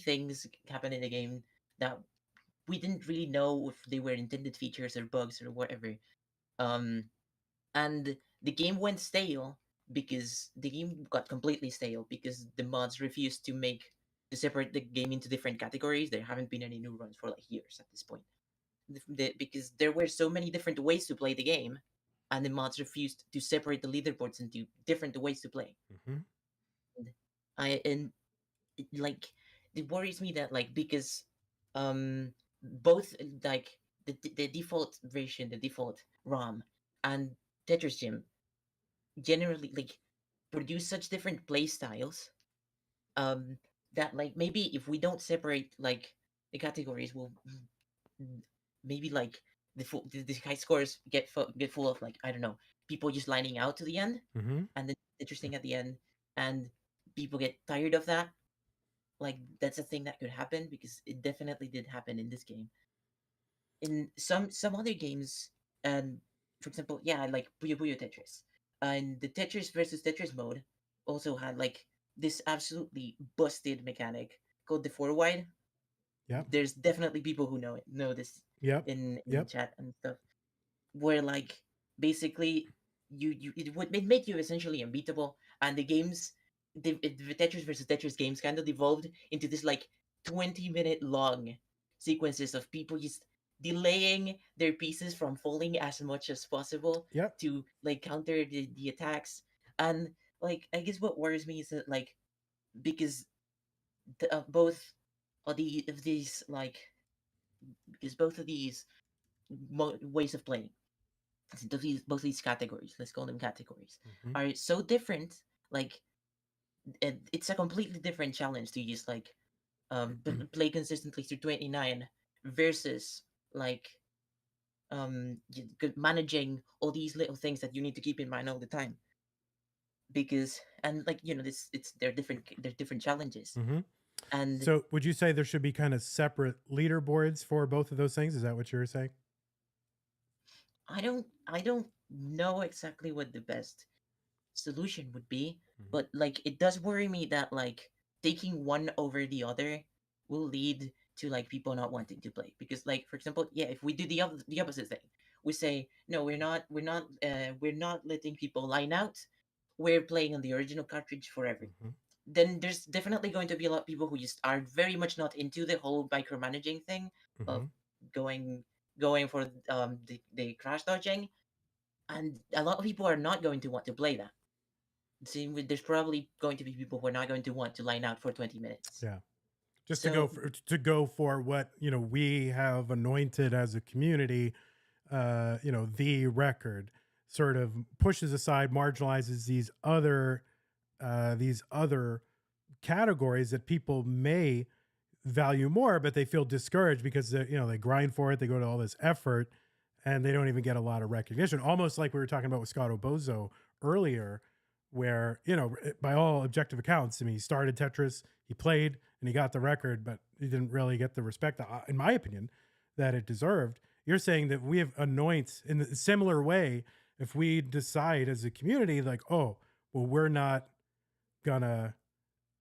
things happen in the game that we didn't really know if they were intended features or bugs or whatever. And the game went stale because the game got completely stale because the mods refused to separate the game into different categories. There haven't been any new runs for like years at this point. Because there were so many different ways to play the game, and the mods refused to separate the leaderboards into different ways to play. And like it worries me that like because both like the default version, the default ROM, and Tetris Gym generally like produce such different play styles that like maybe if we don't separate like the categories, we'll maybe like the high scores get full of like I don't know, people just lining out to the end, and then interesting at the end, and people get tired of that. Like that's a thing that could happen because it definitely did happen in this game. In some other games, for example, yeah, like Puyo Puyo Tetris, and the Tetris versus Tetris mode also had like this absolutely busted mechanic called the four wide. Yeah. There's definitely people who know this. Yep. In chat and stuff, where like basically it made you essentially unbeatable, and the games, the Tetris versus Tetris games kind of evolved into this like 20-minute long sequences of people just delaying their pieces from falling as much as possible to like counter the attacks. And like I guess what worries me is that like because both of these like because both of these ways of playing, both these categories, let's call them categories, are so different. Like it's a completely different challenge to just like play consistently through 29 versus like managing all these little things that you need to keep in mind all the time. Because and like they're different challenges. Mm-hmm. And So would you say there should be kind of separate leaderboards for both of those things? Is that what you were saying? I don't know exactly what the best solution would be, Mhm. but like it does worry me that like taking one over the other will lead to like people not wanting to play. Because like for example, yeah, if we do the opposite thing, we say no, we're not letting people line out, we're playing on the original cartridge forever. Mhm. Then there's definitely going to be a lot of people who just are very much not into the whole micromanaging thing of Mhm. going for the crash dodging, and a lot of people are not going to want to play that. There's probably going to be people who are not going to want to line out for 20 minutes. Yeah. Just So to go for what, we have anointed as a community, the record sort of pushes aside, marginalizes these other categories that people may value more, but they feel discouraged because they grind for it, they go to all this effort, and they don't even get a lot of recognition. Almost like we were talking about with Scott Obozo earlier, where by all objective accounts, I mean, he started Tetris, he played, and he got the record, but he didn't really get the respect, in my opinion, that it deserved. You're saying that we have anoint in a similar way. If we decide as a community, like, oh, well, we're not gonna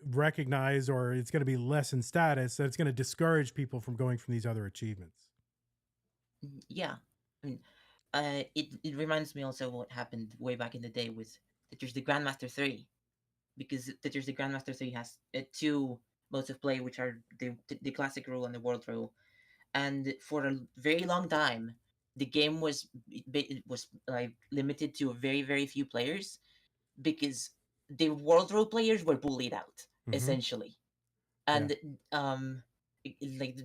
recognize, or it's going to be less in status, that it's going to discourage people from going from these other achievements. yeah, I mean, it reminds me also of what happened way back in the day with Tetris the Grandmaster 3, because Tetris the Grandmaster 3 has two modes of play, which are the classic rule and the world rule. And for a very long time, the game was like limited to a very very few players, because the world rule players were bullied out essentially. And like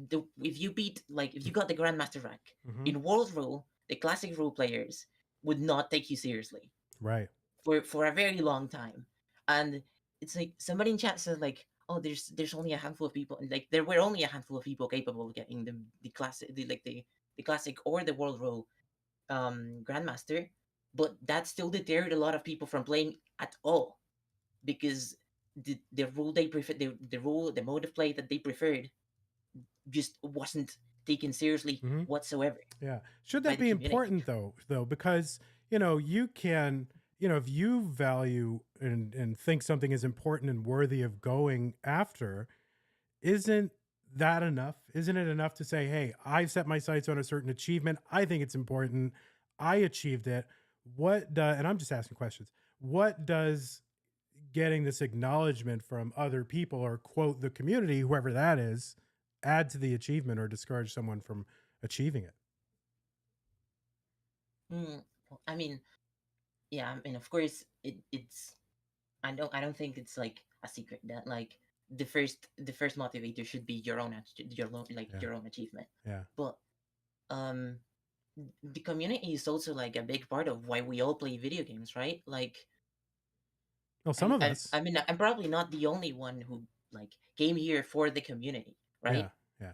if you beat, like if you got the Grandmaster rank in world rule, the classic rule players would not take you seriously, right, for a very long time. And it's like somebody in chat said like, oh, there's only a handful of people, and like there were only a handful of people capable of getting the classic, the classic or the world rule Grandmaster. But that still deterred a lot of people from playing at all, because the rule they prefer, the mode of play that they preferred just wasn't taken seriously whatsoever. Yeah. Should that be important though, because you can, if you value and think something is important and worthy of going after, isn't that enough? Isn't it enough to say, hey, I've set my sights on a certain achievement, I think it's important, I achieved it. And I'm just asking questions, what does getting this acknowledgement from other people, or quote the community, whoever that is, add to the achievement or discourage someone from achieving it? I mean, yeah, I mean, of course, it's. I don't think it's like a secret that like the first motivator should be your own your own achievement. Yeah. But the community is also like a big part of why we all play video games, right? Like, well, some of us. I mean, I'm probably not the only one who like came here for the community, right? Yeah.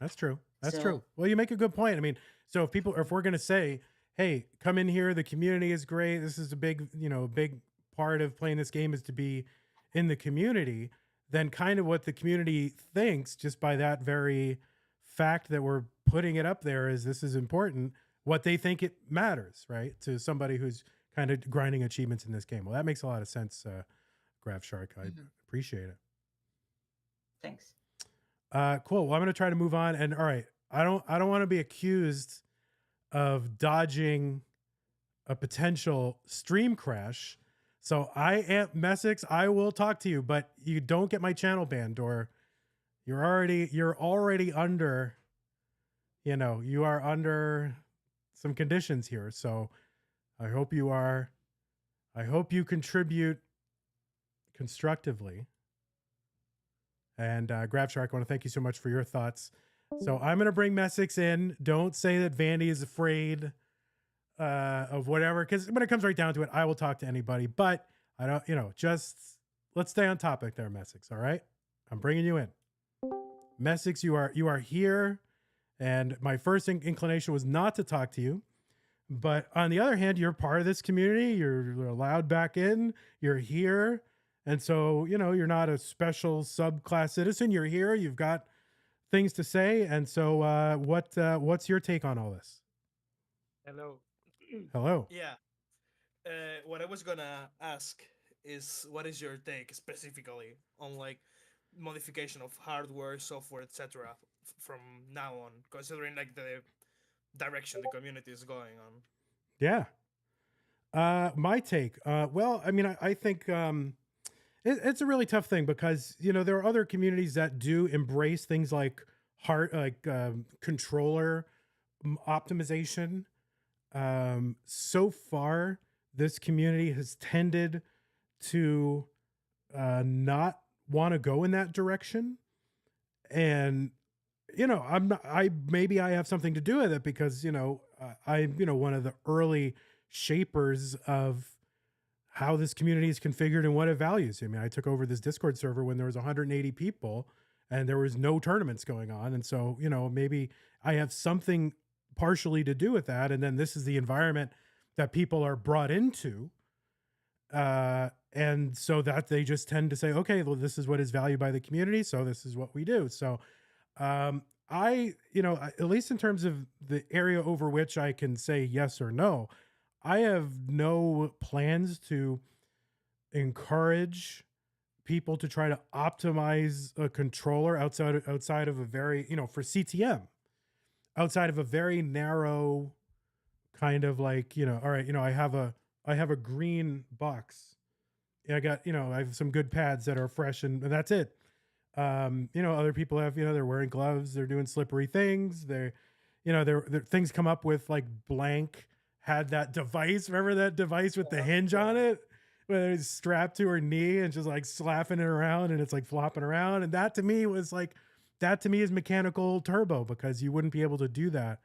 That's true. That's true. Well, you make a good point. I mean, so if we're going to say, hey, come in here, the community is great, this is a big, big part of playing this game is to be in the community, then kind of what the community thinks, just by that very fact that we're putting it up there, is this is important, what they think it matters, right? To somebody who's kind of grinding achievements in this game. Well, that makes a lot of sense, Grav Shark. I appreciate it. Thanks. Cool. Well, I'm going to try to move on. And all right, I don't want to be accused of dodging a potential stream crash. So Messix, I will talk to you, but you don't get my channel banned, or you're already under, you are under some conditions here. So I hope you contribute constructively. And Grav Shark, I want to thank you so much for your thoughts. So I'm going to bring Messix in. Don't say that Vandy is afraid of whatever, because when it comes right down to it, I will talk to anybody. But I don't, just let's stay on topic there, Messix. All right, I'm bringing you in. Messix, you are here, And my first inclination was not to talk to you. But on the other hand, you're part of this community. You're allowed back in. You're here. And so, you're not a special subclass citizen. You're here. You've got things to say. And so what's your take on all this? Hello. Hello. Yeah. What I was gonna ask is, what is your take specifically on like modification of hardware, software, etc. From now on, considering like the direction the community is going on? Yeah. My take. Well, I mean, I think it's a really tough thing because there are other communities that do embrace things like controller optimization. So far, this community has tended to not want to go in that direction, and maybe I have something to do with it because I'm one of the early shapers of how this community is configured and what it values. I mean, I took over this Discord server when there was 180 people and there was no tournaments going on, and so maybe I have something partially to do with that. And then this is the environment that people are brought into. And so that they just tend to say, okay, well, this is what is valued by the community. So this is what we do. So, at least in terms of the area over which I can say yes or no, I have no plans to encourage people to try to optimize a controller outside of a very, for CTM, outside of a very narrow kind of like, all right, I have a green box. I got, I have some good pads that are fresh and that's it. Other people have, they're wearing gloves, they're doing slippery things. They're things come up with like Blank had that device. Remember that device with the hinge on it? Where it's strapped to her knee and just like slapping it around and it's like flopping around. And that to me is mechanical turbo because you wouldn't be able to do that.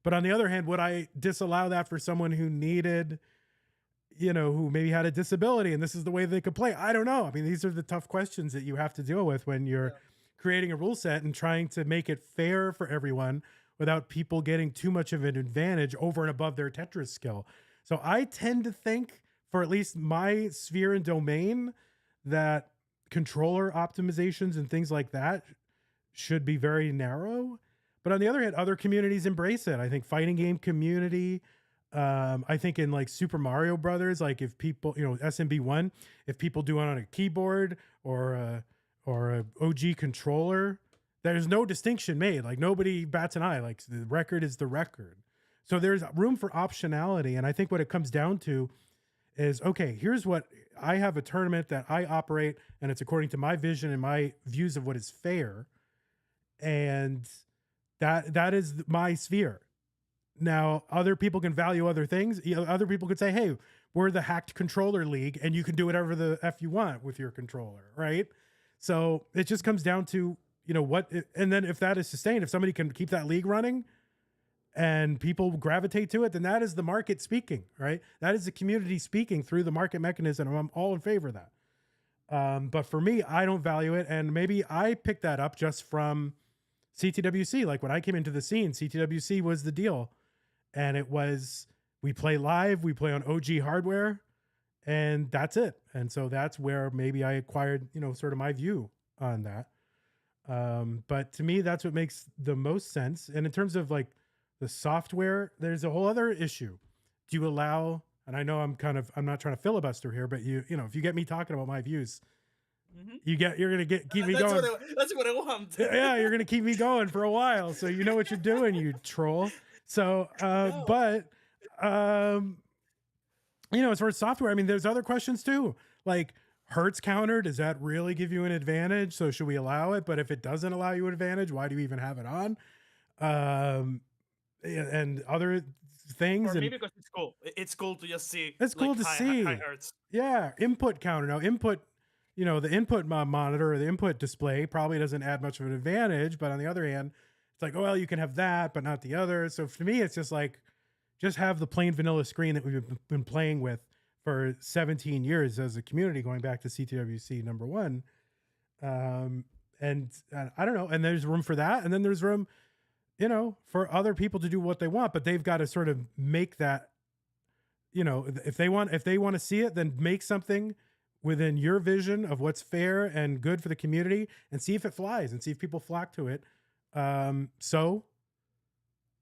But on the other hand, would I disallow that for someone who needed, who maybe had a disability and this is the way they could play? I don't know. I mean, these are the tough questions that you have to deal with when you're creating a rule set and trying to make it fair for everyone without people getting too much of an advantage over and above their Tetris skill. So I tend to think, for at least my sphere and domain, that controller optimizations and things like that should be very narrow. But on the other hand, other communities embrace it. I think fighting game community, I think in like Super Mario Brothers, like if people, SMB1, if people do it on a keyboard or a OG controller, there's no distinction made. Like nobody bats an eye. Like the record is the record. So there's room for optionality. And I think what it comes down to is, okay, here's what I have, a tournament that I operate and it's according to my vision and my views of what is fair. And that is my sphere. Now, other people can value other things. Other people could say, hey, we're the hacked controller league and you can do whatever the F you want with your controller, right? So it just comes down to, and then if that is sustained, if somebody can keep that league running and people gravitate to it, then that is the market speaking, right? That is the community speaking through the market mechanism. And I'm all in favor of that. But for me, I don't value it. And maybe I picked that up just from CTWC. Like when I came into the scene, CTWC was the deal. And it was, we play live, we play on OG hardware, and that's it. And so that's where maybe I acquired, sort of my view on that. But to me, that's what makes the most sense. And in terms of like the software, there's a whole other issue. Do you allow, and I know I'm not trying to filibuster here, but if you get me talking about my views, you're going to keep me going. That's what I want. Yeah, you're going to keep me going for a while. So you know what you're doing, you troll. So, as far as software, I mean, there's other questions too. Like Hertz counter, does that really give you an advantage? So should we allow it? But if it doesn't allow you an advantage, why do you even have it on? And other things. Or maybe because it's cool. It's cool to just see. It's cool to see. High hertz. Yeah, input counter. Now, input, the input monitor or the input display probably doesn't add much of an advantage. But on the other hand, it's like, oh, well, you can have that, but not the other. So for me, it's just like, just have the plain vanilla screen that we've been playing with for 17 years as a community, going back to CTWC #1. And I don't know. And there's room for that. And then there's room, you know, for other people to do what they want, but they've got to sort of make that, you know, if they want to see it, then make something within your vision of what's fair and good for the community, and see if it flies and see if people flock to it. I mean,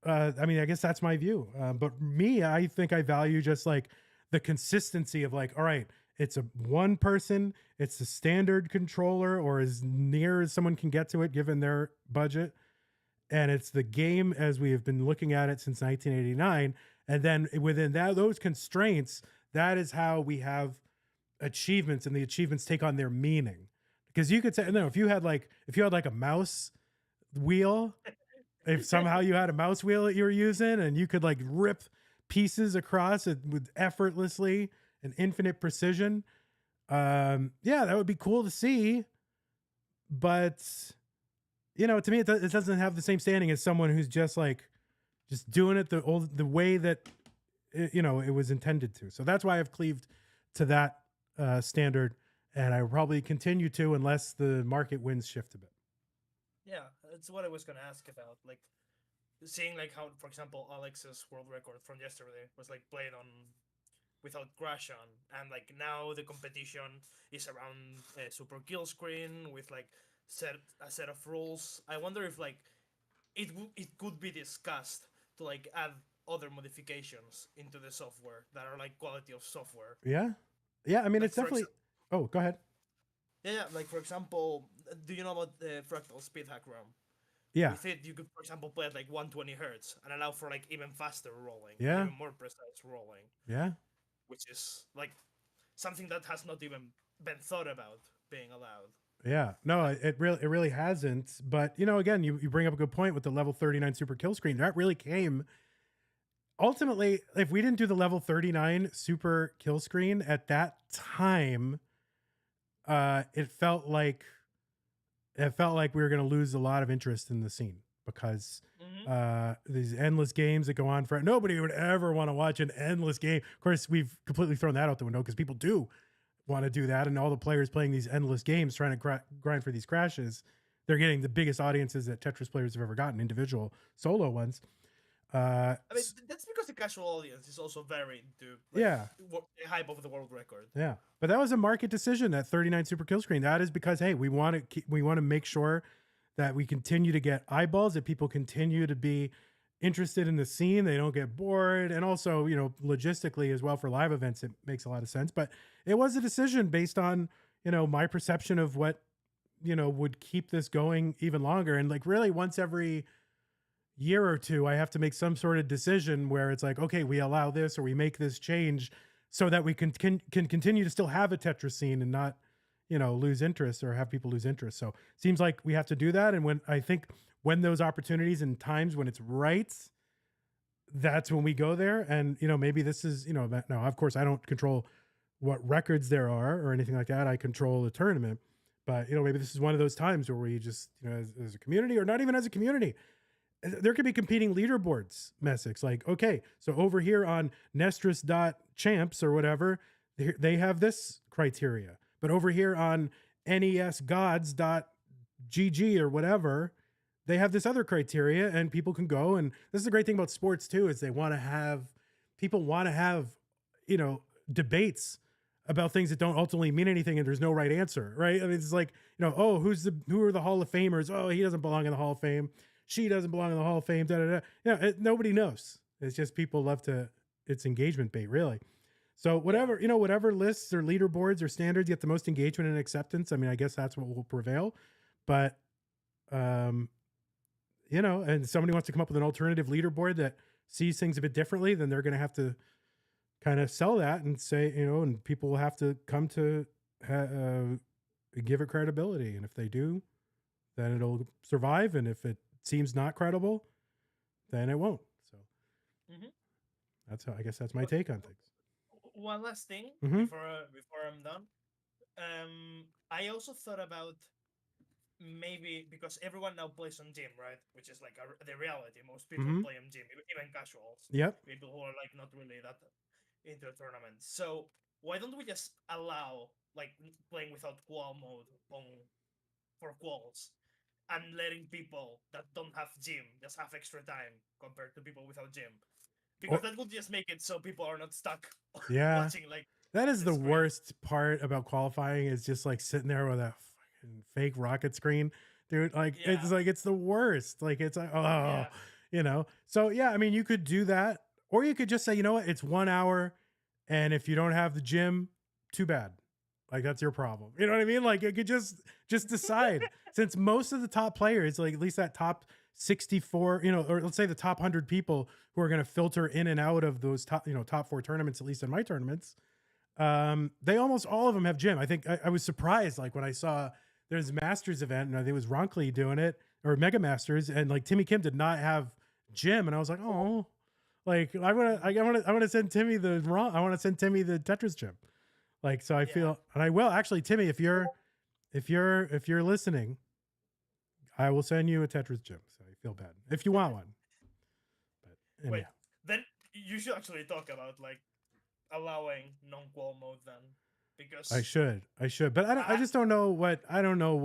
I guess that's my view. But me, I think I value just like the consistency of like, all right, it's a one person, it's a standard controller or as near as someone can get to it given their budget. And it's the game as we have been looking at it since 1989. And then within those constraints, that is how we have achievements, and the achievements take on their meaning. Because you could say, no, if you had like a mouse wheel, if somehow you had a mouse wheel that you were using and you could like rip pieces across it with effortlessly and infinite precision, yeah, that would be cool to see. But you know, to me, it doesn't have the same standing as someone who's just doing it the way that you know it was intended to. So that's why I've cleaved to that standard, and I will probably continue to unless the market winds shift a bit. Yeah, that's what I was gonna ask about. Like, seeing like how, for example, Alex's world record from yesterday was like played on without crash on, and like now the competition is around a super kill screen with like a set of rules. I wonder if like it could be discussed to like add other modifications into the software that are like quality of software. Yeah, yeah. I mean, Like, it's definitely. Oh, go ahead. Yeah, like for example, do you know about the fractal speed hack ROM? Yeah. With it, you could, for example, play at like 120 hertz and allow for like even faster rolling, Yeah. even more precise rolling. Yeah. Which is like something that has not even been thought about being allowed. Yeah, no, it really hasn't. But you know, again, you bring up a good point with the level 39 super kill screen. That really came ultimately. If we didn't do the level 39 super kill screen at that time, it felt like we were going to lose a lot of interest in the scene because these endless games that go on for nobody would ever want to watch an endless game. Of course, we've completely thrown that out the window because people do want to do that, and all the players playing these endless games trying to grind for these crashes, they're getting the biggest audiences that Tetris players have ever gotten, individual solo ones. I mean, that's because the casual audience is also very into the hype of the world record. Yeah, but that was a market decision, that 39 super kill screen. That is because hey, we want to make sure that we continue to get eyeballs, that people continue to be interested in the scene, they don't get bored, and also, you know, logistically as well for live events, it makes a lot of sense. But it was a decision based on, you know, my perception of what, you know, would keep this going even longer. And like really once every year or two, I have to make some sort of decision where it's like, okay, we allow this or we make this change so that we can continue to still have a Tetris scene and not, you know, lose interest or have people lose interest. So it seems like we have to do that. And when those opportunities and times when it's right, that's when we go there. And, you know, maybe this is, you know, now, of course, I don't control what records there are or anything like that. I control the tournament. But, you know, maybe this is one of those times where we just, you know, as a community or not even as a community, there could be competing leaderboards, Messick. Like, okay, so over here on Nestris.champs or whatever, they have this criteria. But over here on NESgods.gg or whatever, they have this other criteria, and people can go. And this is the great thing about sports too, is people want to have, you know, debates about things that don't ultimately mean anything, and there's no right answer, right? I mean, it's like, you know, oh, who are the Hall of Famers? Oh, he doesn't belong in the Hall of Fame. She doesn't belong in the Hall of Fame. Da, da, da. You know, nobody knows. It's just people love it's engagement bait, really. So whatever lists or leaderboards or standards get the most engagement and acceptance, I mean, I guess that's what will prevail. But, you know, and somebody wants to come up with an alternative leaderboard that sees things a bit differently, then they're going to have to kind of sell that and say, you know, and people will have to come to give it credibility. And if they do, then it'll survive. And if it seems not credible, then it won't. So I guess that's my take on things. One last thing before I'm done. I also thought about maybe, because everyone now plays on gym, right? Which is like the reality. Most people play on gym, even casuals. Yep. People who are like not really that into a tournament. So why don't we just allow like playing without qual mode for quals, and letting people that don't have gym just have extra time compared to people without gym, because that would just make it so people are not stuck Yeah. watching like That is the screen. worst part about qualifying, is just like sitting there with a fucking fake rocket screen, dude. Like it's the worst. Like it's like, oh, So yeah, I mean, you could do that, or you could just say, you know what, it's 1 hour, and if you don't have the gym, too bad. Like that's your problem. You know what I mean? Like you could just decide. Since most of the top players, like at least that top 64, or let's say the top 100 people who are going to filter in and out of those top 4 tournaments, at least in my tournaments, they almost all of them have gym. I think I was surprised, like when I saw there's a Masters event, and I think it was Ronkley doing it, or Mega Masters, and like Timmy Kim did not have gym, and I was like, oh, like I want to send Timmy the Tetris gym. Like, so I feel, and I will actually, Timmy, if you're listening, I will send you a Tetris gym. So I feel bad if you want one. But anyhow. Wait, then you should actually talk about like allowing non-qual mode then, because I should, but I just don't know what, I don't know.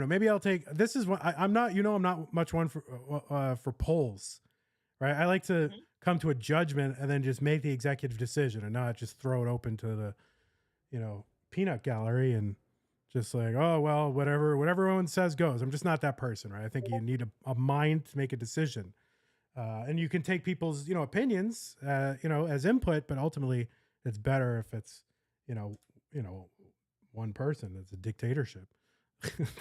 Maybe I'll take, this is what I'm not much one for polls, right? I like to come to a judgment and then just make the executive decision and not just throw it open to the, peanut gallery and just like, oh, well, whatever everyone says goes. I'm just not that person, right? I think you need a mind to make a decision. And you can take people's, opinions, as input, but ultimately it's better if it's, one person. It's a dictatorship.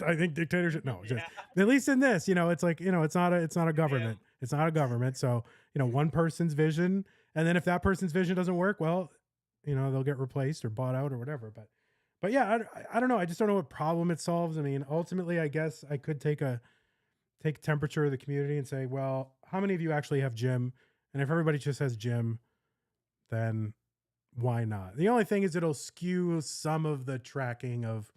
I think dictatorship. No, just, at least in this, it's like, it's not a government. Yeah. It's not a government. So, one person's vision, and then if that person's vision doesn't work, well, they'll get replaced or bought out or whatever. But yeah, I don't know. I just don't know what problem it solves. I mean, ultimately, I guess I could take temperature of the community and say, well, how many of you actually have gym? And if everybody just has gym, then why not? The only thing is it'll skew some of the tracking of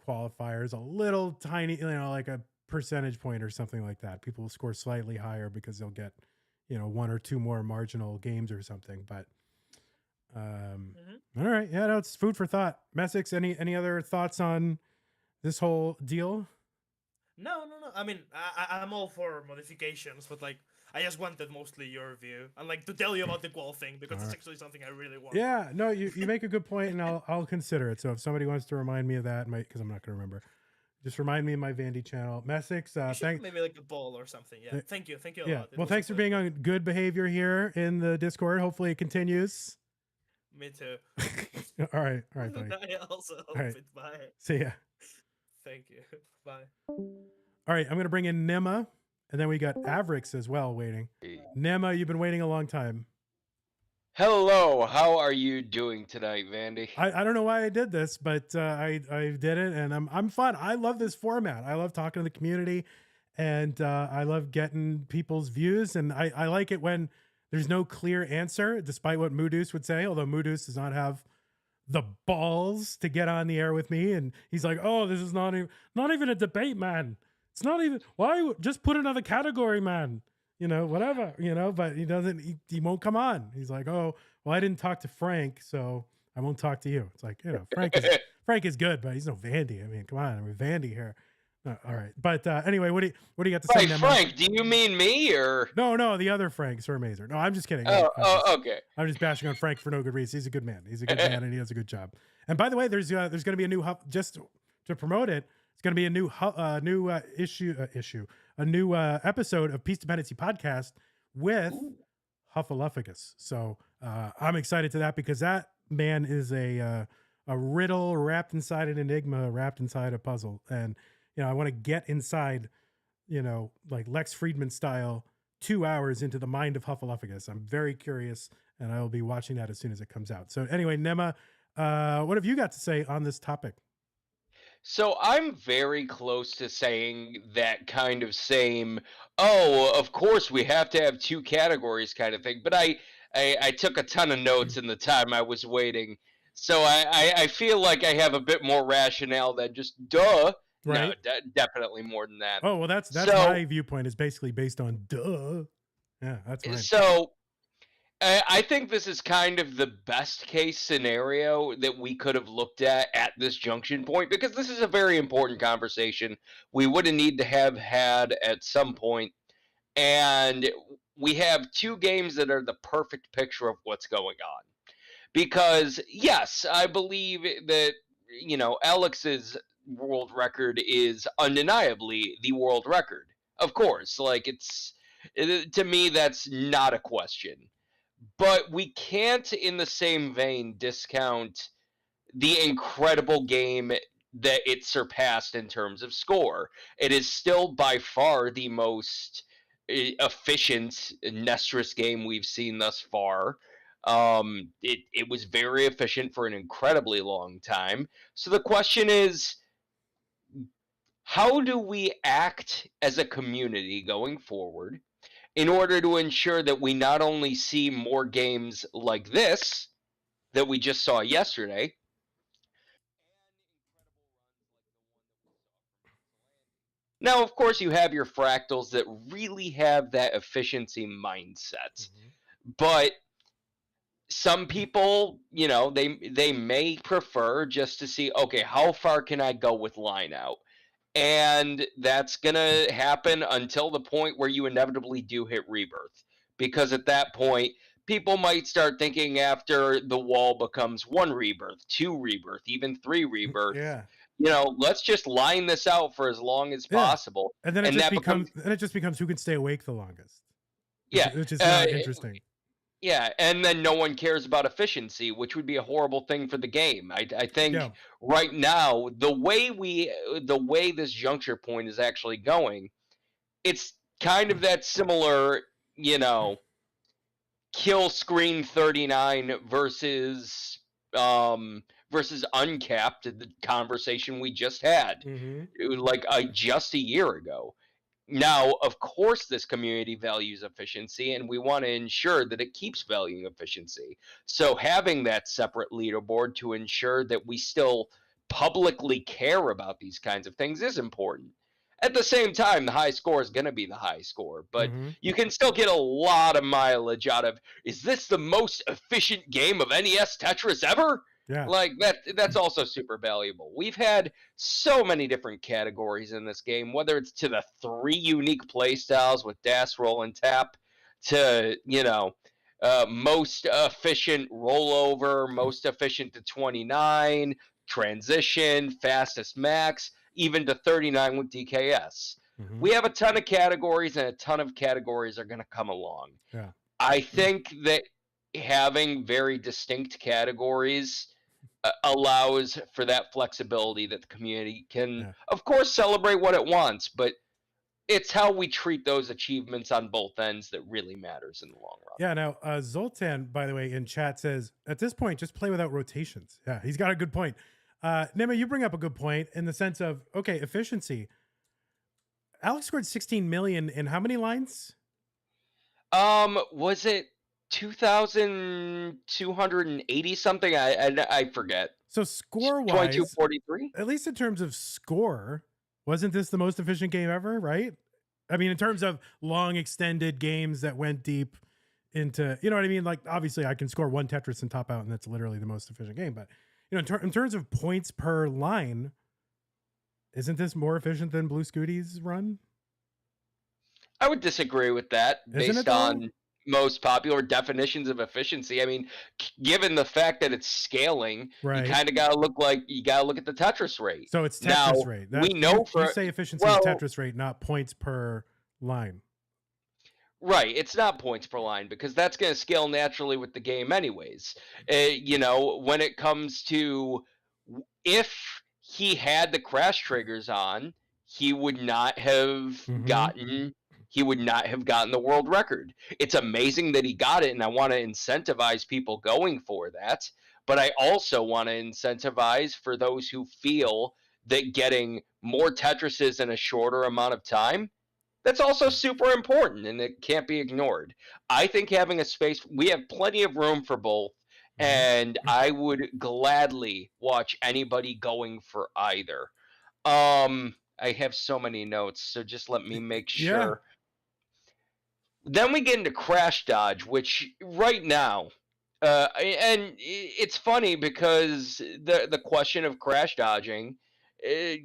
qualifiers a little tiny, like a percentage point or something like that. People will score slightly higher because they'll get, 1 or 2 more marginal games or something. But all right. Yeah, no, it's food for thought. Messix, any other thoughts on this whole deal? No. I mean, I'm all for modifications, but like, I just wanted mostly your view and like to tell you about the qual thing, because it's actually something I really want. Yeah, no, you make a good point, and I'll consider it. So if somebody wants to remind me of that, because I'm not going to remember, just remind me of my Vandy channel. Messix, thanks. Maybe like a poll or something. Yeah, thank you a lot. Well, thanks for being on good behavior here in the Discord. Hopefully it continues. Me too. All right, buddy. I also hope it. Bye. See ya. Thank you. Bye. All right, I'm going to bring in Nima, and then we got Avrix as well waiting. Nima, you've been waiting a long time. Hello, how are you doing tonight, Vandy? I don't know why I did this, but I did it, and I'm fun. I love this format. I love talking to the community, and I love getting people's views, and I like it when there's no clear answer, despite what Moodus would say, although Moodus does not have the balls to get on the air with me, and he's like, oh, this is not even a debate, man. It's not even, why just put another category, man, whatever, but he won't come on. He's like, oh, well, I didn't talk to Frank, so I won't talk to you. It's like, Frank is good, but he's no Vandy. I mean, come on, Vandy here. All right. But anyway, what do you got to say? Frank, do you mean me or? No, the other Frank, Sir Mazer. No, I'm just kidding. Okay. I'm just bashing on Frank for no good reason. He's a good man. And he does a good job. And by the way, there's going to be a new just to promote it. It's going to be a new episode of Peace Dependency Podcast with Huffaluffagus. So I'm excited to that, because that man is a riddle wrapped inside an enigma, wrapped inside a puzzle. And, I want to get inside, like Lex Friedman style, 2 hours into the mind of Huffaluffagus. I'm very curious, and I will be watching that as soon as it comes out. So anyway, Nema, what have you got to say on this topic? So I'm very close to saying that kind of same, oh, of course we have to have 2 categories kind of thing. But I took a ton of notes in the time I was waiting. So I feel like I have a bit more rationale than just duh. Right. No, definitely more than that. Oh, well, that's my viewpoint is basically based on duh. Yeah, that's fine. So I think this is kind of the best case scenario that we could have looked at this junction point, because this is a very important conversation we would have need to have had at some point, and we have two games that are the perfect picture of what's going on. Because yes, I believe that Alex's world record is undeniably the world record. Of course, like to me that's not a question. But we can't, in the same vein, discount the incredible game that it surpassed in terms of score. It is still by far the most efficient Nestrus game we've seen thus far. It was very efficient for an incredibly long time. So the question is, how do we act as a community going forward in order to ensure that we not only see more games like this that we just saw yesterday, now, of course, you have your fractals that really have that efficiency mindset. But some people, they may prefer just to see, okay, how far can I go with line out? And that's going to happen until the point where you inevitably do hit rebirth. Because at that point, people might start thinking, after the wall becomes 1 rebirth, 2 rebirth, even 3 rebirth, Yeah. let's just line this out for as long as Yeah. possible. And then it And just that becomes who can stay awake the longest. Yeah. Which is not interesting. Yeah, and then no one cares about efficiency, which would be a horrible thing for the game. I think Yeah. right now, the way this juncture point is actually going, it's kind of that similar, kill screen 39 versus uncapped, the conversation we just had. It was like just a year ago. Now, of course, this community values efficiency, and we want to ensure that it keeps valuing efficiency. So having that separate leaderboard to ensure that we still publicly care about these kinds of things is important. At the same time, the high score is going to be the high score, but you can still get a lot of mileage out of, is this the most efficient game of NES Tetris ever? Yeah. Like that's also super valuable. We've had so many different categories in this game, whether it's to the 3 unique playstyles with dash, roll, and tap, to most efficient rollover, most efficient to 29, transition, fastest max, even to 39 with DKS. We have a ton of categories, and a ton of categories are going to come along. Yeah. I think that having very distinct categories allows for that flexibility that the community can, of course, celebrate what it wants, but it's how we treat those achievements on both ends that really matters in the long run. Yeah. Now, Zoltan, by the way, in chat says, at this point, just play without rotations. Yeah, he's got a good point. Nema, you bring up a good point in the sense of, okay, efficiency. Alex scored 16 million in how many lines? Was it 2,280 something? I forget. So score-wise, 2243? at least in terms of score, wasn't this the most efficient game ever, right? I mean, in terms of long extended games that went deep into, you know what I mean? Like, obviously I can score 1 Tetris and top out, and that's literally the most efficient game. But, in terms of points per line, isn't this more efficient than Blue Scooty's run? I would disagree with that Isn't based it, though? on most popular definitions of efficiency. I mean, given the fact that it's scaling, Right. you kind of got to look at the Tetris rate. So it's Tetris Now, rate. we know you say efficiency is Tetris rate, not points per line. Right, it's not points per line, because that's going to scale naturally with the game anyways. When it comes to, if he had the crash triggers on, he would not have gotten the world record. It's amazing that he got it, and I want to incentivize people going for that, but I also want to incentivize for those who feel that getting more Tetrises in a shorter amount of time, that's also super important, and it can't be ignored. I think having a space, we have plenty of room for both, and I would gladly watch anybody going for either. I have so many notes, so just let me make sure. Then we get into crash dodge, which right now, and it's funny because the question of crash dodging, uh,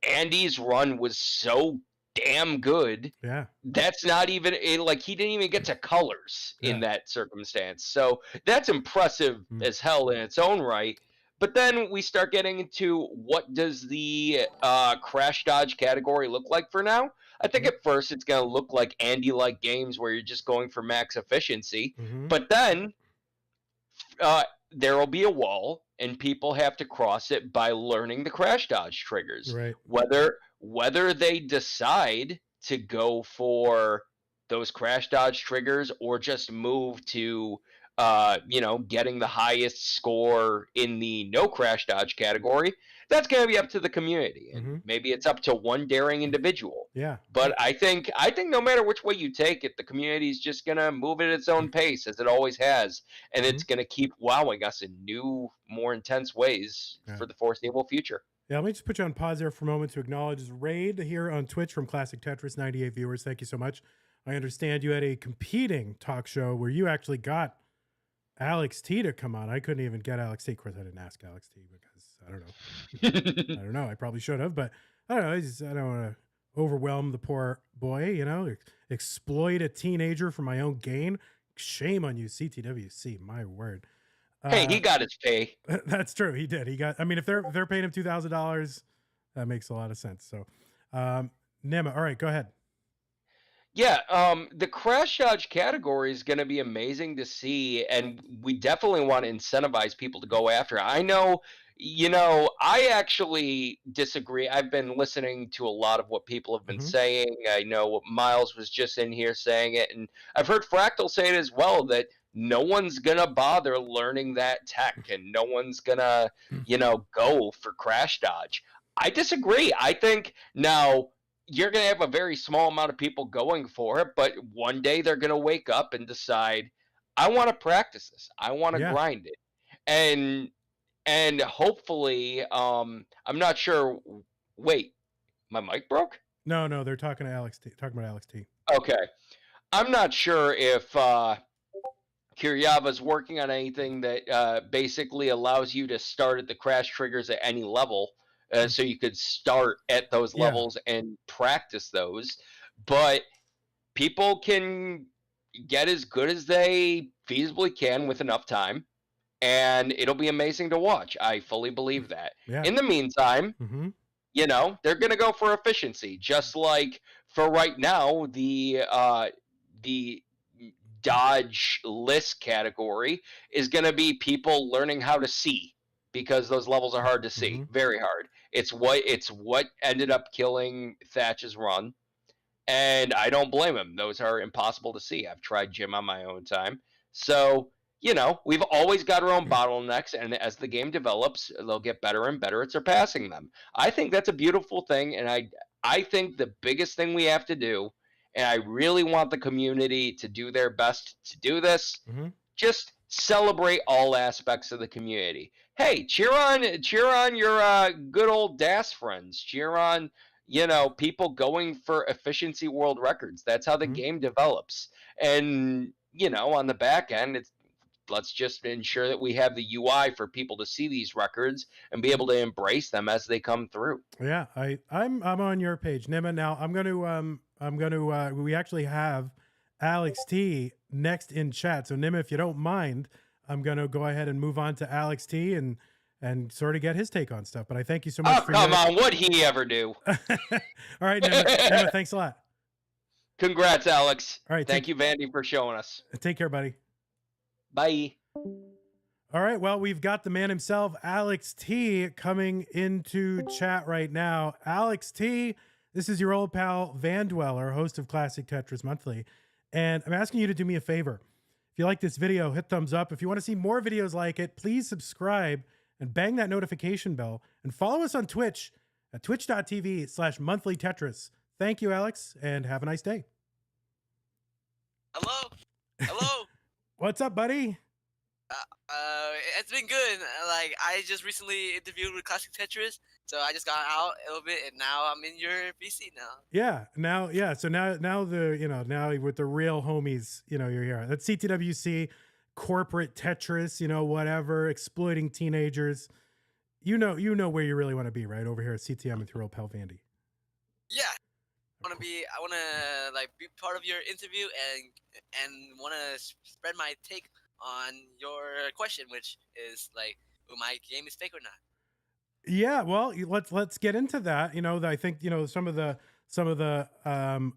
Andy's run was so damn good. Yeah. That's not even like he didn't even get to colors in Yeah. that circumstance. So that's impressive as hell in its own right. But then we start getting into what does the crash dodge category look like for now? I think at first it's going to look like Andy-like games where you're just going for max efficiency. But then there will be a wall, and people have to cross it by learning the crash dodge triggers. Right. Whether they decide to go for those crash dodge triggers or just move to getting the highest score in the no crash dodge category, that's going to be up to the community, and maybe it's up to one daring individual. Yeah. But I think no matter which way you take it, the community is just going to move at its own pace, as it always has, and it's going to keep wowing us in new, more intense ways for the foreseeable future. Yeah, let me just put you on pause there for a moment to acknowledge Raid here on Twitch from Classic Tetris, 98 viewers. Thank you so much. I understand you had a competing talk show where you actually got Alex T to come on. I couldn't even get Alex T. Of course, I didn't ask Alex T because I don't know. I don't know. I probably should have, but I don't know. I don't want to overwhelm the poor boy, exploit a teenager for my own gain. Shame on you, CTWC. My word. Hey, he got his pay. That's true. He did. He got. I mean, if they're paying him $2,000, that makes a lot of sense. So, Nema, all right, go ahead. Yeah, the crash dodge category is going to be amazing to see, and we definitely want to incentivize people to go after it. I know, I actually disagree. I've been listening to a lot of what people have been saying. I know Miles was just in here saying it, and I've heard Fractal say it as well, that no one's going to bother learning that tech, and no one's going to, go for crash dodge. I disagree. I think now you're going to have a very small amount of people going for it, but one day they're going to wake up and decide, I want to practice this. I want to grind it. And hopefully, I'm not sure. Wait, my mic broke? No, they're talking to Alex T. Talking about Alex T. Okay. I'm not sure if Kiryava's working on anything that basically allows you to start at the crash triggers at any level. So you could start at those levels and practice those. But people can get as good as they feasibly can with enough time, and it'll be amazing to watch. I fully believe that. Yeah. In the meantime, they're going to go for efficiency, just like for right now, the dodge list category is going to be people learning how to see, because those levels are hard to see, very hard. It's what ended up killing Thatch's run, and I don't blame him. Those are impossible to see. I've tried Jim on my own time. So, we've always got our own bottlenecks, and as the game develops, they'll get better and better at surpassing them. I think that's a beautiful thing, and I think the biggest thing we have to do, and I really want the community to do their best to do this, just celebrate all aspects of the community. Hey, cheer on your good old DAS friends. Cheer on, people going for efficiency world records. That's how the game develops. And, on the back end, let's just ensure that we have the UI for people to see these records and be able to embrace them as they come through. Yeah, I'm on your page, Nima. Now I'm gonna we actually have Alex T next in chat. So Nima, if you don't mind, I'm gonna go ahead and move on to Alex T and sort of get his take on stuff. But I thank you so much. Oh, come on, what'd he ever do? All right, Nima, thanks a lot. Congrats, Alex. All right, thank you, Vandy, for showing us. Take care, buddy. Bye. All right, well, we've got the man himself, Alex T, coming into chat right now. Alex T, this is your old pal, Van Dweller, host of Classic Tetris Monthly. And I'm asking you to do me a favor. If you like this video, hit thumbs up. If you want to see more videos like it, please subscribe and bang that notification bell. And follow us on Twitch at twitch.tv/monthlytetris. Thank you, Alex, and have a nice day. Hello? Hello? What's up, buddy? It's been good. Like I just recently interviewed with Classic Tetris, so I just got out a little bit, and now I'm in your VC now. Yeah. Now, yeah. So now now with the real homies, you're here. That's CTWC, corporate Tetris, whatever, exploiting teenagers. You know where you really want to be, right? Over here at CTM with your old pal Vandy. Yeah, I want to like be part of your interview and want to spread my take on your question, which is like, my game is fake or not. Yeah, well, let's get into that. I think some of the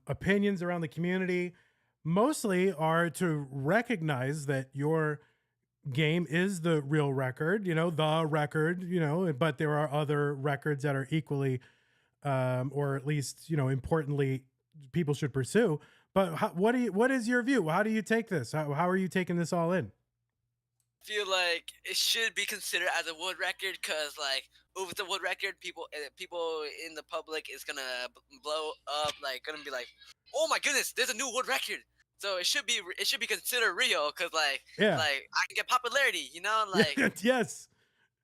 opinions around the community mostly are to recognize that your game is the real record, the record, but there are other records that are equally, or at least importantly, people should pursue. But what is your view? How do you take this? How are you taking this all in? Feel like it should be considered as a world record because like with the world record, people in the public is gonna blow up, like gonna be like, oh my goodness, there's a new world record. So it should be considered real because like I can get popularity, like yes,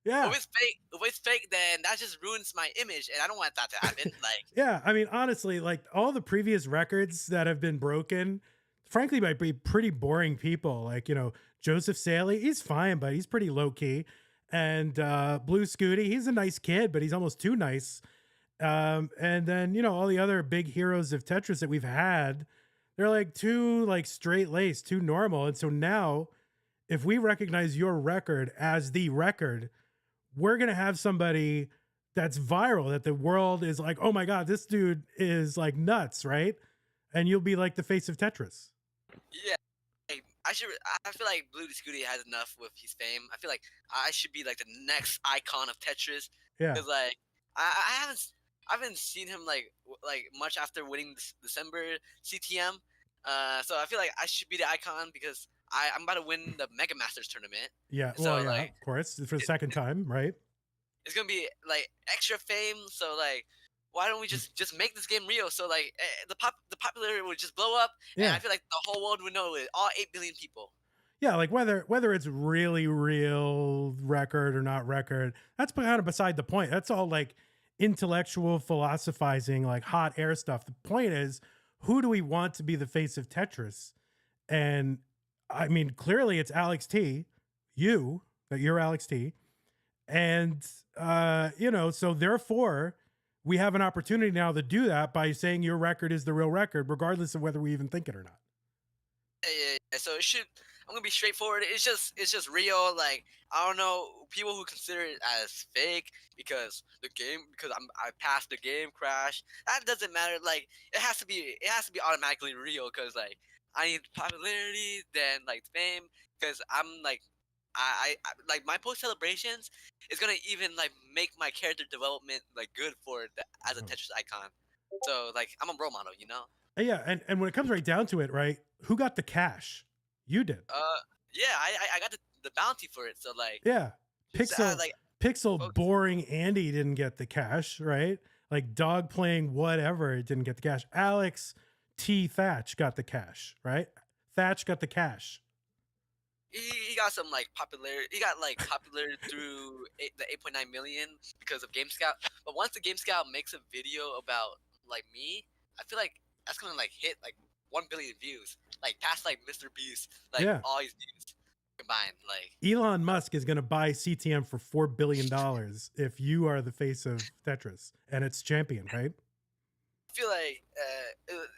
yeah. If it's fake, then that just ruins my image, and I don't want that to happen. Like yeah, I mean honestly, like all the previous records that have been broken, frankly, might be pretty boring people. Like Joseph Saley, he's fine, but he's pretty low key. And Blue Scooty, he's a nice kid, but he's almost too nice. And then all the other big heroes of Tetris that we've had, they're like too like straight laced, too normal. And so now, if we recognize your record as the record, we're gonna have somebody that's viral, that the world is like, oh my god, this dude is like nuts, right? And you'll be like the face of Tetris. Yeah. I feel like Blue Scooty has enough with his fame. I feel like I should be like the next icon of Tetris. Yeah. Because like I haven't seen him like much after winning December CTM. So I feel like I should be the icon because I'm about to win the Mega Masters tournament. Yeah. So, well, yeah, like, of course, for the second time, right? It's gonna be like extra fame. So like, why don't we just make this game real? So like the popularity would just blow up, and I feel like the whole world would know it. All 8 billion people. Yeah, like whether it's really real record or not record, that's kind of beside the point. That's all like intellectual philosophizing, like hot air stuff. The point is, who do we want to be the face of Tetris? And I mean, clearly it's Alex T. You're Alex T. And so therefore, we have an opportunity now to do that by saying your record is the real record, regardless of whether we even think it or not. Yeah. So I'm gonna be straightforward. It's just real. Like I don't know people who consider it as fake because I passed the game crash. That doesn't matter. Like it has to be automatically real because like I need popularity, then like fame. Because I'm like I like my post celebrations is gonna even like make my character development like good as a Tetris icon. So like I'm a role model, Yeah, and when it comes right down to it, right? Who got the cash? You did. Yeah, I got the bounty for it. So like yeah, Pixel boring Andy didn't get the cash, right? Like dog playing whatever didn't get the cash. Alex T Thatch got the cash, right? Thatch got the cash. He got some like popularity. He got like popular through the 8.9 million because of GameScout. But once the GameScout makes a video about like me, I feel like that's gonna like hit like 1 billion views, like past like Mr. Beast, like all his views combined. Like Elon Musk is gonna buy CTM for $4 billion if you are the face of Tetris and its champion, right? I feel like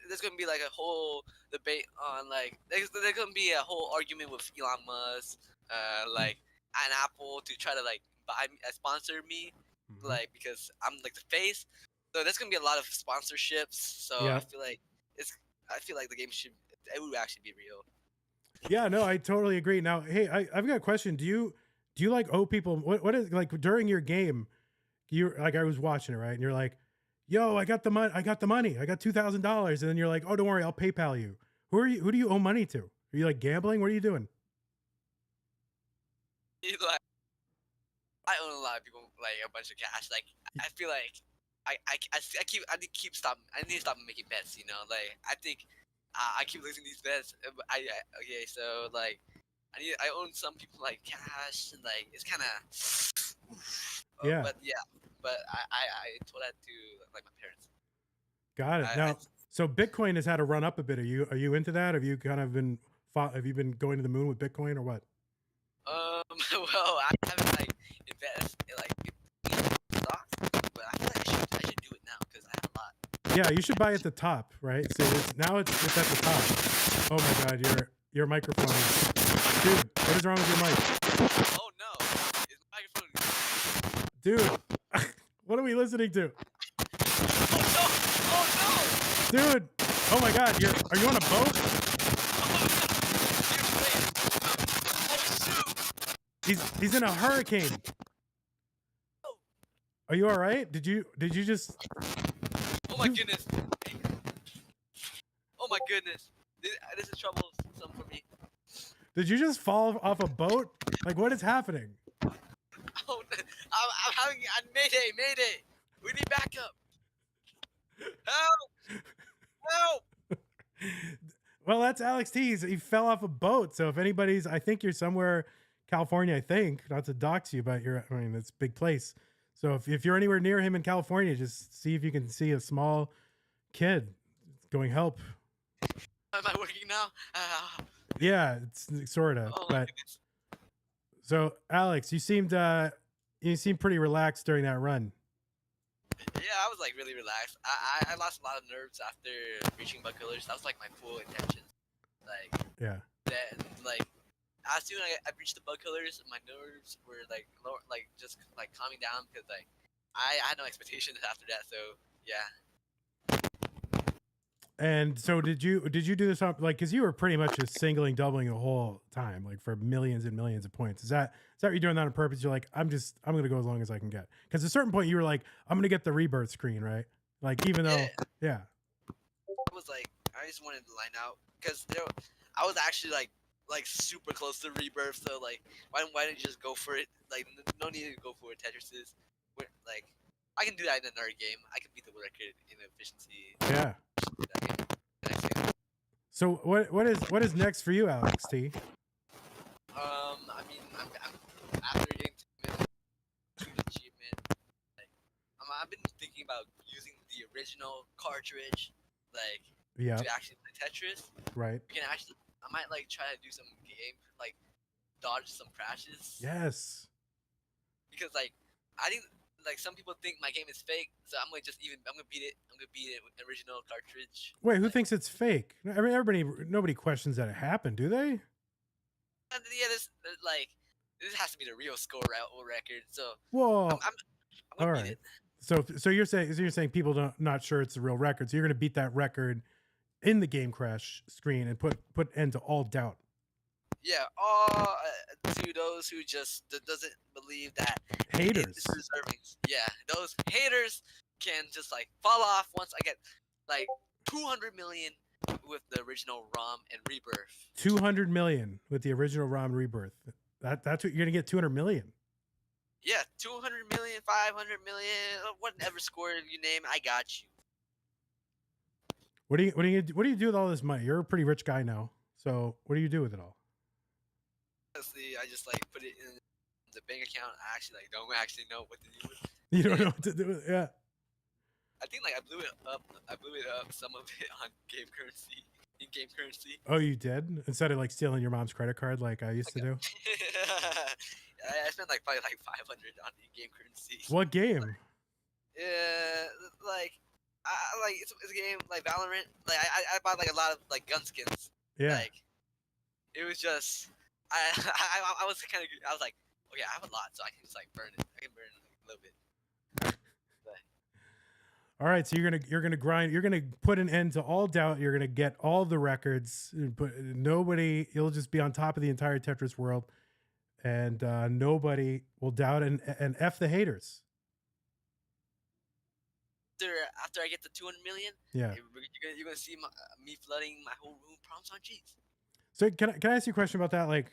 there's gonna be like a whole debate on like there's gonna be a whole argument with Elon Musk, like and Apple to try to like sponsor me, like because I'm like the face. So there's gonna be a lot of sponsorships. So I feel like the game it would actually be real. Yeah, no, I totally agree. Now, hey, I've got a question. Do you like owe people what is like during your game? You like I was watching it, right? And you're like, yo, I got the money. I got $2,000. And then you're like, oh, don't worry, I'll PayPal you. Who do you owe money to? Are you like gambling? What are you doing? Like, I own a lot of people like a bunch of cash. Like I feel like I need to stop making bets. Like I think I keep losing these bets. Okay, so like I own some people like cash and like it's kind of. Yeah. But yeah, but I told that to like my parents. Got it. Now, so Bitcoin has had a run up a bit. Are you into that? Have you kind of been have you been going to the moon with Bitcoin or what? Well, I haven't like invested like in stocks, but I feel like I should do it now because I have a lot. Yeah, you should buy at the top, right? So now it's at the top. Oh my God, your microphone, dude. What is wrong with your mic? Oh no, is my microphone? Dude, what are we listening to? Oh no! Dude, oh my God, are you on a boat? He's in a hurricane. Are you all right? Did you just? Oh my goodness! Oh my goodness! This is troublesome for me. Did you just fall off a boat? Like, what is happening? Oh, I'm having a mayday! We need backup. Help! Help! Well, that's Alex T. He fell off a boat. So if anybody's, I think you're somewhere, California. I think, not to dox you, but I mean, it's a big place. So if you're anywhere near him in California, just see if you can see a small kid going help. Am I working now? Yeah, it's sort of. Oh but so Alex, you seemed pretty relaxed during that run. Yeah, I was like really relaxed. I lost a lot of nerves after reaching bug killers. That was like my full intention. Like Yeah. that, like as soon as I reached the bug killers, my nerves were like lower, like just like calming down because like I had no expectations after that. So yeah. And so did you do this on, like, because you were pretty much just singling, doubling the whole time, like for millions and millions of points. Is that you're doing that on purpose? You're like, I'm gonna go as long as I can get. Because at a certain point you were like, I'm gonna get the rebirth screen, right? Like even though, yeah. I was like, I just wanted to line out because I was actually like super close to rebirth. So like, why didn't you just go for it? Like, no need to go for it. Tetris is, like, I can do that in another game. I can beat the record in efficiency. Yeah. So what is next for you, Alex T? I mean, I'm after getting to achievement, like, I've been thinking about using the original cartridge, like, Yeah. to actually play Tetris. Right. You can actually, I might like try to do some game, like, dodge some crashes. Yes. Because like, I think like some people think my game is fake, so I'm gonna beat it. I'm gonna beat it with the original cartridge. Wait, who thinks it's fake? I mean, nobody questions that it happened, do they? Yeah, this has to be the real score record. So Whoa. I'm all gonna beat right. it. So you're saying people not sure it's the real record. So you're gonna beat that record in the game crash screen and put end to all doubt. Yeah, all to those who just doesn't believe that haters. It's deserving. Yeah, those haters can just like fall off once I get like 200 million with the original ROM and Rebirth. 200 million with the original ROM Rebirth. That's what you're gonna get. 200 million. Yeah, 200 million, 500 million, whatever score you name, I got you. What do you do with all this money? You're a pretty rich guy now. So what do you do with it all? Honestly, I just like put it in the bank account. I actually like don't actually know what to do with it. You don't know what to do with it. Yeah. I think like I blew it up some of it on in-game currency. Oh, you did? Instead of like stealing your mom's credit card like I used to do? I spent like probably like 500 on in-game currency. What game? Like it's a game like Valorant. Like I bought like a lot of like gun skins. Yeah. Like it was just I was kind of, I was like, okay, I have a lot, so I can just like burn it. I can burn it like, a little bit. All right, so you're gonna grind. You're gonna put an end to all doubt. You're gonna get all the records. But you'll just be on top of the entire Tetris world, and nobody will doubt. And F the haters. After I get the 200 million, yeah, you're gonna see me flooding my whole room prompts on cheats. So can I ask you a question about that? Like,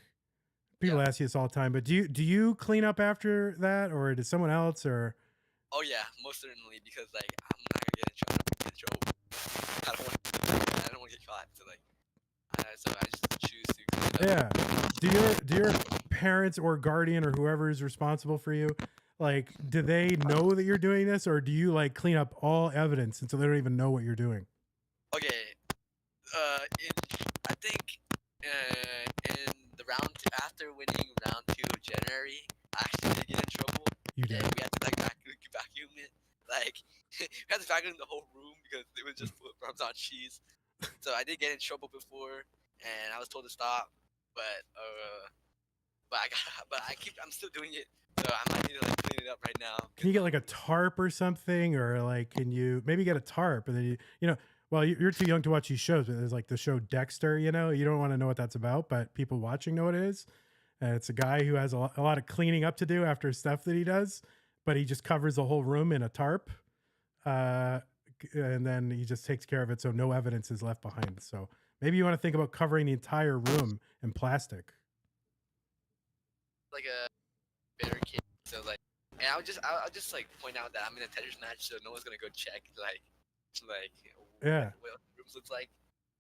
people ask you this all the time, but do you clean up after that, or does someone else, or? Oh yeah, most certainly, because like I'm not gonna get in trouble. I don't want to get caught. So like, I so I just choose to clean it up. Yeah. Do your parents or guardian or whoever is responsible for you, like, do they know that you're doing this, or do you like clean up all evidence and so they don't even know what you're doing? Okay. I think in the round two, after winning round 2 of January, I actually did get in trouble. You did. And we had to like vacuum it. Like we had to vacuum the whole room because it was just full of Parmesan cheese. So I did get in trouble before, and I was told to stop. But I'm still doing it. So I might need to like clean it up right now. Can you get like a tarp or something, or like can you maybe get a tarp and then you know? Well, you're too young to watch these shows, but there's like the show Dexter. You know, you don't want to know what that's about, but people watching know what it is. And it's a guy who has a lot of cleaning up to do after stuff that he does, but he just covers the whole room in a tarp, and then he just takes care of it so no evidence is left behind. So maybe you want to think about covering the entire room in plastic. Like a barricade. So like, and I'll just like point out that I'm in a Tetris match, so no one's gonna go check Yeah. what the rooms looks like.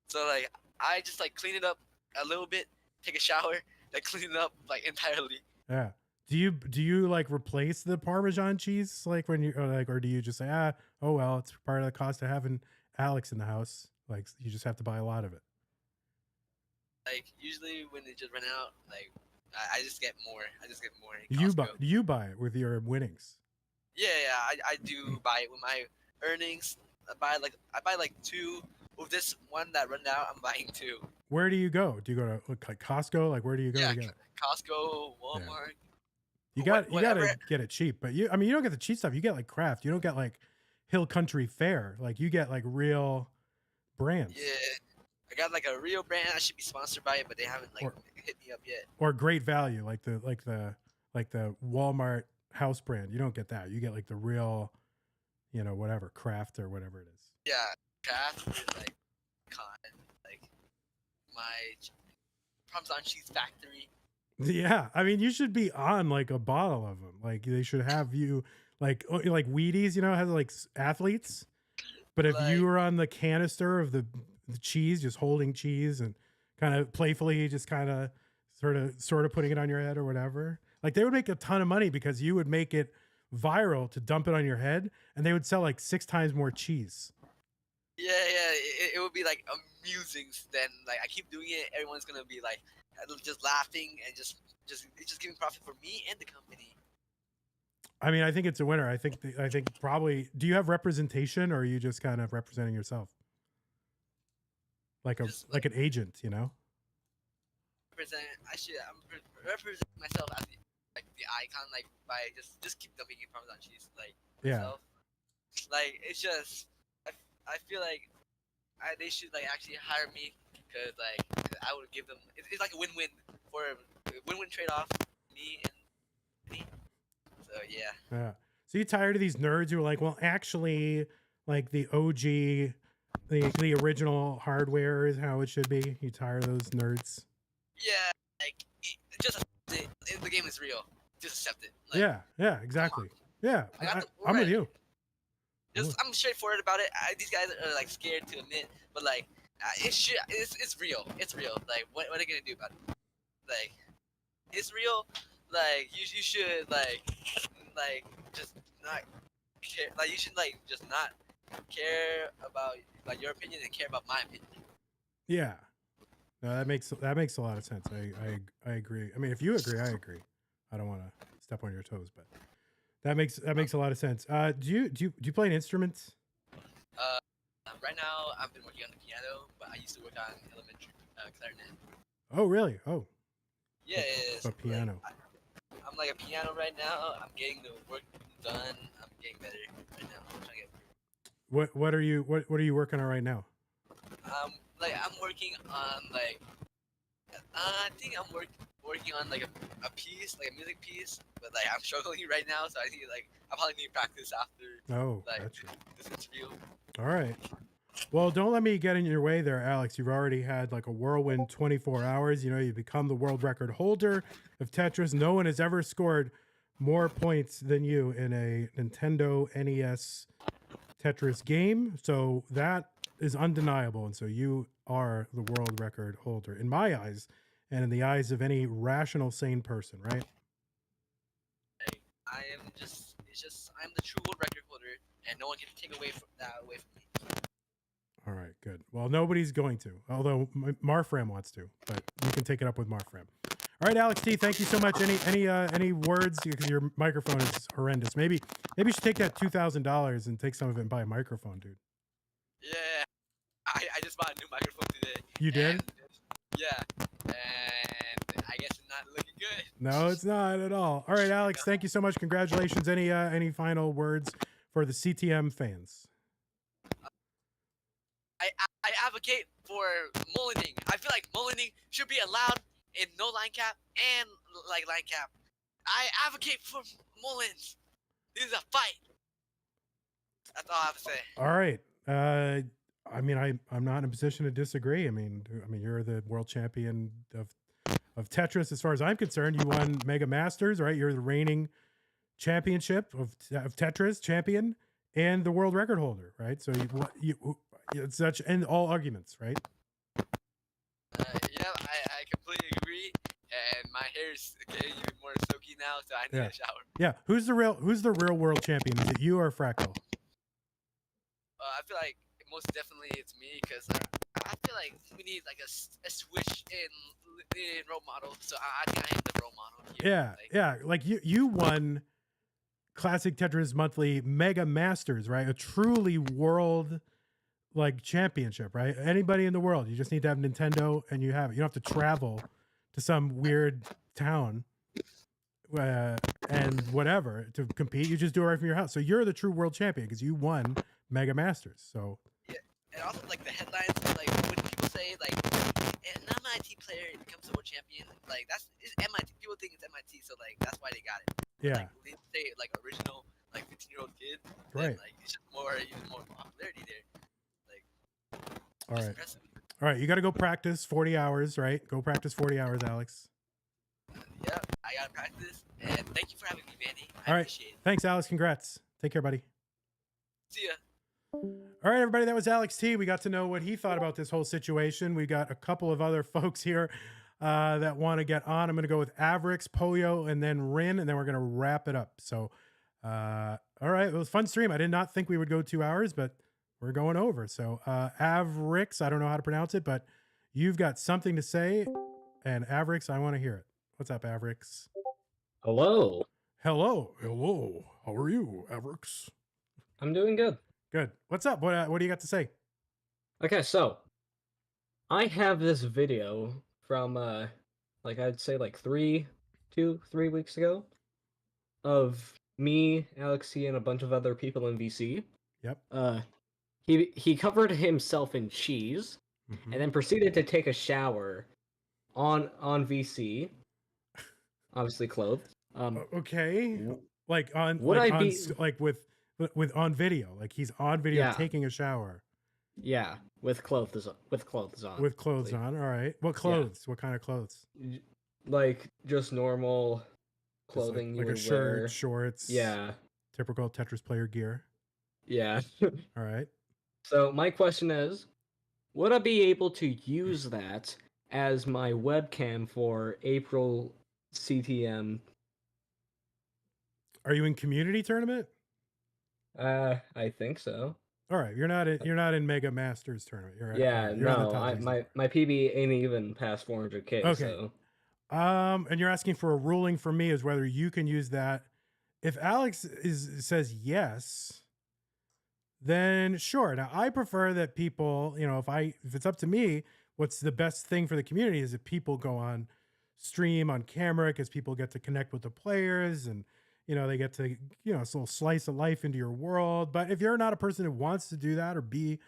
So like, I just like clean it up a little bit, take a shower, then clean it up like entirely. Yeah. Do you like replace the Parmesan cheese like when you or do you just say oh well, it's part of the cost of having Alex in the house, like you just have to buy a lot of it? Like usually when they just run out, like I just get more. I just get more. You buy it with your winnings? Yeah, I do buy it with my earnings. I buy like 2 with this one that run out. I'm buying 2. Where do you go? Do you go to like Costco? Like where do you go to get it? Costco, Walmart. You gotta get it cheap, but you don't get the cheap stuff. You get like Kraft. You don't get like Hill Country Fare. Like you get like real brands. Yeah, I got like a real brand. I should be sponsored by it, but they haven't like hit me up yet. Or Great Value, like the Walmart house brand. You don't get that. You get like the real, whatever Kraft or whatever it is. Yeah, Kraft is like my Parmesan cheese factory. Yeah, I mean, you should be on like a bottle of them. Like they should have you like Wheaties, has like athletes. But if you were on the canister of the cheese, just holding cheese and kind of playfully, just kind of sort of putting it on your head or whatever, like they would make a ton of money because you would make it viral to dump it on your head, and they would sell like 6 times more cheese. Yeah, it would be like amusing. Then like I keep doing it, everyone's gonna be like just laughing and just giving profit for me and the company. I mean, I think it's a winner. I think probably. Do you have representation, or are you just kind of representing yourself, like an agent? I'm representing myself as the icon, like by just keep dumping in Parmesan cheese, like myself. Like it's just I feel like they should like actually hire me because like I would give them. It's like a win-win trade-off, me and me. So yeah. Yeah. So you tired of these nerds who are like, well, actually, like the OG, the original hardware is how it should be. You tired of those nerds? Yeah, like the game is real. Just accept it. Like, yeah, exactly. Yeah, I'm with you. I'm straightforward about it. These guys are like scared to admit, but like it's real. It's real. Like what are they gonna do about it? Like it's real. Like you should like just not care. Like you should like just not care about like your opinion and care about my opinion. Yeah. No, that makes a lot of sense. I agree. I mean, if you agree, I agree. I don't want to step on your toes, but that makes a lot of sense. Do you play an instrument? Right now I've been working on the piano, but I used to work on elementary clarinet. Oh, really? Oh. Yeah, A piano. Like, I'm like a piano right now. I'm getting the work done. I'm getting better right now. I'm trying to get. What are you working on right now? I'm working on like I think I'm working on like a piece, like a music piece, but like I'm struggling right now, so I probably need practice after. Oh, like gotcha. this interview. All right. Well, don't let me get in your way there, Alex. You've already had like a whirlwind 24 hours. You become the world record holder of Tetris. No one has ever scored more points than you in a Nintendo NES Tetris game. So that is undeniable, and so you are the world record holder in my eyes, and in the eyes of any rational, sane person, right? I am just, it's just, I'm the true world record holder, and no one can take away from that away from me. All right, good. Well, nobody's going to, although Marfram wants to, but you can take it up with Marfram. All right, Alex T, thank you so much. Any words? Because your microphone is horrendous. Maybe you should take that $2,000 and take some of it and buy a microphone, dude. Yeah, I just bought a new microphone today. You did? And, yeah, and I guess it's not looking good. No, it's not at all. All right, Alex, thank you so much. Congratulations. Any final words for the CTM fans? I advocate for mullening. I feel like mullening should be allowed in no line cap and like line cap. I advocate for mullins. This is a fight. That's all I have to say. All right. I mean, I'm not in a position to disagree. I mean, you're the world champion of Tetris, as far as I'm concerned. You won Mega Masters, right? You're the reigning championship of Tetris champion and the world record holder, right? So it's such in all arguments, right? Yeah, I completely agree. And my hair is getting even more silky now, so I need a shower. Yeah. Who's the real world champion? Is it you or Fractal? I feel like most definitely it's me, because I feel like we need like a switch in role model. So I think I am the role model here. Yeah. Like you won Classic Tetris Monthly Mega Masters, right? A truly world like championship, right? Anybody in the world, you just need to have Nintendo and you have it. You don't have to travel to some weird town and whatever to compete. You just do it right from your house. So you're the true world champion because you won Mega Masters. So yeah, and also like the headlines, like when people say like an MIT player becomes a world champion, like it's MIT. People think it's MIT, so like that's why they got it. Yeah. Like, they say like original like 15-year-old kid. Right. Then, like it's just even more popularity there. All right. Impressive. All right. You got to go practice 40 hours, right? Go practice 40 hours, Alex. Yeah, I got to practice. And thank you for having me, Vandy. All right. Appreciate it. Thanks, Alex. Congrats. Take care, buddy. See ya. All right, everybody. That was Alex T. We got to know what he thought about this whole situation. We got a couple of other folks here that want to get on. I'm going to go with Avrix, Poyo, and then Rin, and then we're going to wrap it up. So, all right. It was a fun stream. I did not think we would go 2 hours, but we're going over. So Avrix, I don't know how to pronounce it, but you've got something to say. And Avrix, I want to hear it. What's up, Avrix? Hello. Hello. How are you, Avrix? I'm doing good. Good. What's up? What do you got to say? Okay, so I have this video from like I'd say like 3 weeks ago of me, Alexi, and a bunch of other people in VC. Yep. He covered himself in cheese and then proceeded to take a shower on VC, obviously clothed. Okay. Like on would like I on, be like with on video, like he's on video taking a shower. Yeah, with clothes on. With clothes on. With clothes on. All right. What clothes? What kind of clothes? Like just normal clothing, like you a would shirt, wear. shorts. Yeah. Typical Tetris player gear. Yeah. All right. So my question is, would I be able to use that as my webcam for April CTM? Are you in community tournament? I think so. All right, you're not in Mega Masters tournament. You're Yeah, you're in the no, top my PB ain't even past 400K. Okay. So. And you're asking for a ruling from me as whether you can use that. If Alex says yes, then sure. Now I prefer that people, if it's up to me, what's the best thing for the community is if people go on stream on camera because people get to connect with the players and they get to, it's a little slice of life into your world. But if you're not a person who wants to do that or be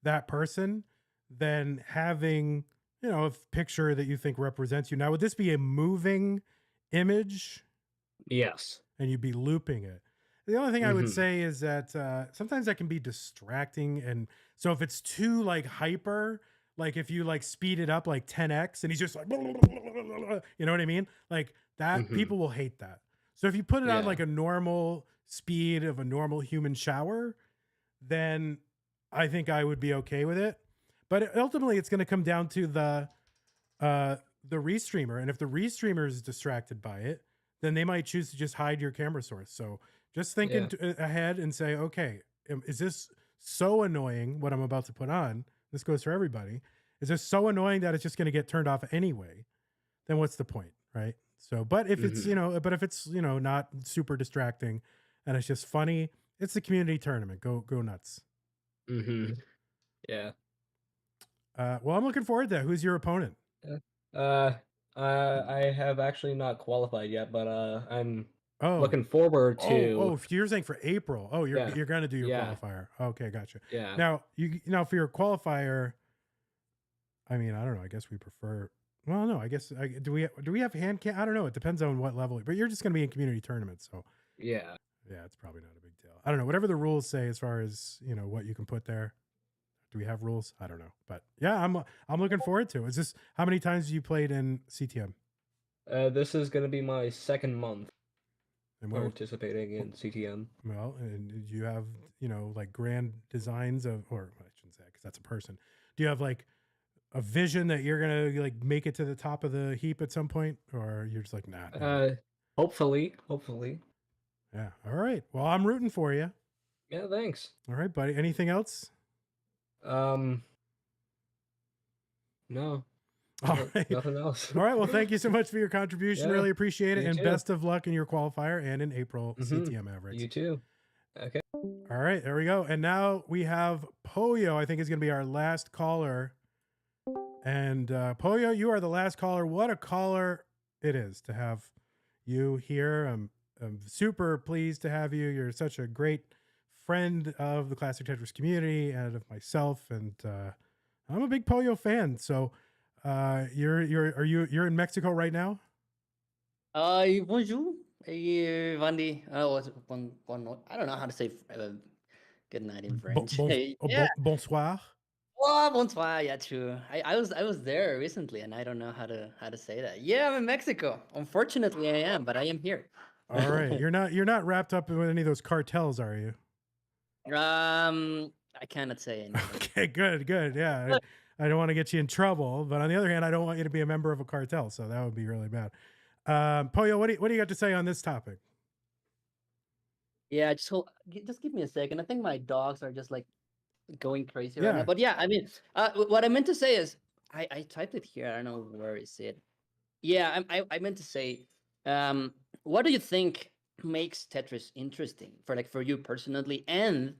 that person, then having, a picture that you think represents you. Now, would this be a moving image? Yes. And you'd be looping it. The only thing I would say is that sometimes that can be distracting. And so if it's too hyper, like if you speed it up 10x and he's just like, you know what I mean? Like that, people will hate that. So if you put it on a normal speed of a normal human shower, then I think I would be okay with it. But ultimately, it's going to come down to the restreamer, and if the restreamer is distracted by it, then they might choose to just hide your camera source. So just think ahead and say, okay, is this so annoying what I'm about to put on? This goes for everybody. Is this so annoying that it's just going to get turned off anyway? Then what's the point, right? So, but if it's not super distracting, and it's just funny, it's a community tournament. Go nuts. Yeah. Well, I'm looking forward to that. Who's your opponent? I have actually not qualified yet, but I'm Oh, looking forward to. Oh, you're saying for April. Oh, you're going to do your qualifier. Okay, gotcha. Yeah. Now for your qualifier, I mean, I don't know. I guess we prefer. Well, no, I guess do we have hand cam? I don't know. It depends on what level. But you're just going to be in community tournaments, so yeah, it's probably not a big deal. I don't know. Whatever the rules say as far as what you can put there. Do we have rules? I don't know, but yeah, I'm looking forward to it. Is this how many times have you played in CTM? This is going to be my second month and participating in CTM. Well, and do you have like grand designs of, or I shouldn't say because that's a person. Do you have like a vision that you're gonna like make it to the top of the heap at some point, or you're just like nah? Hopefully. Yeah. All right. Well, I'm rooting for you. Yeah. Thanks. All right, buddy. Anything else? No. All right. Nothing else. All right. Well, thank you so much for your contribution. Yeah, really appreciate it. And too. best of luck in your qualifier and in April CTM average. You too. Okay. All right. There we go. And now we have Poyo, I think is going to be our last caller. And Poyo, you are the last caller. What a caller it is to have you here. I'm super pleased to have you. You're such a great friend of the Classic Tetris community and of myself, and I'm a big Poyo fan. So, you're in Mexico right now? Bonjour, vandy. I don't know how to say good night in French. Bonsoir. Oh, bonsoir. Yeah, true. I was there recently, and I don't know how to say that. Yeah, I'm in Mexico. Unfortunately, I am, but I am here. All right, you're not wrapped up in any of those cartels, are you? I cannot say anything. Okay, good. Yeah, I don't want to get you in trouble, but on the other hand, I don't want you to be a member of a cartel, so that would be really bad. Poyo, what do you got to say on this topic? Yeah, just give me a second. I think my dogs are just like going crazy right now. But yeah, I mean, what I meant to say is, I typed it here. I don't know where is it. Yeah, I meant to say, what do you think makes Tetris interesting for you personally, and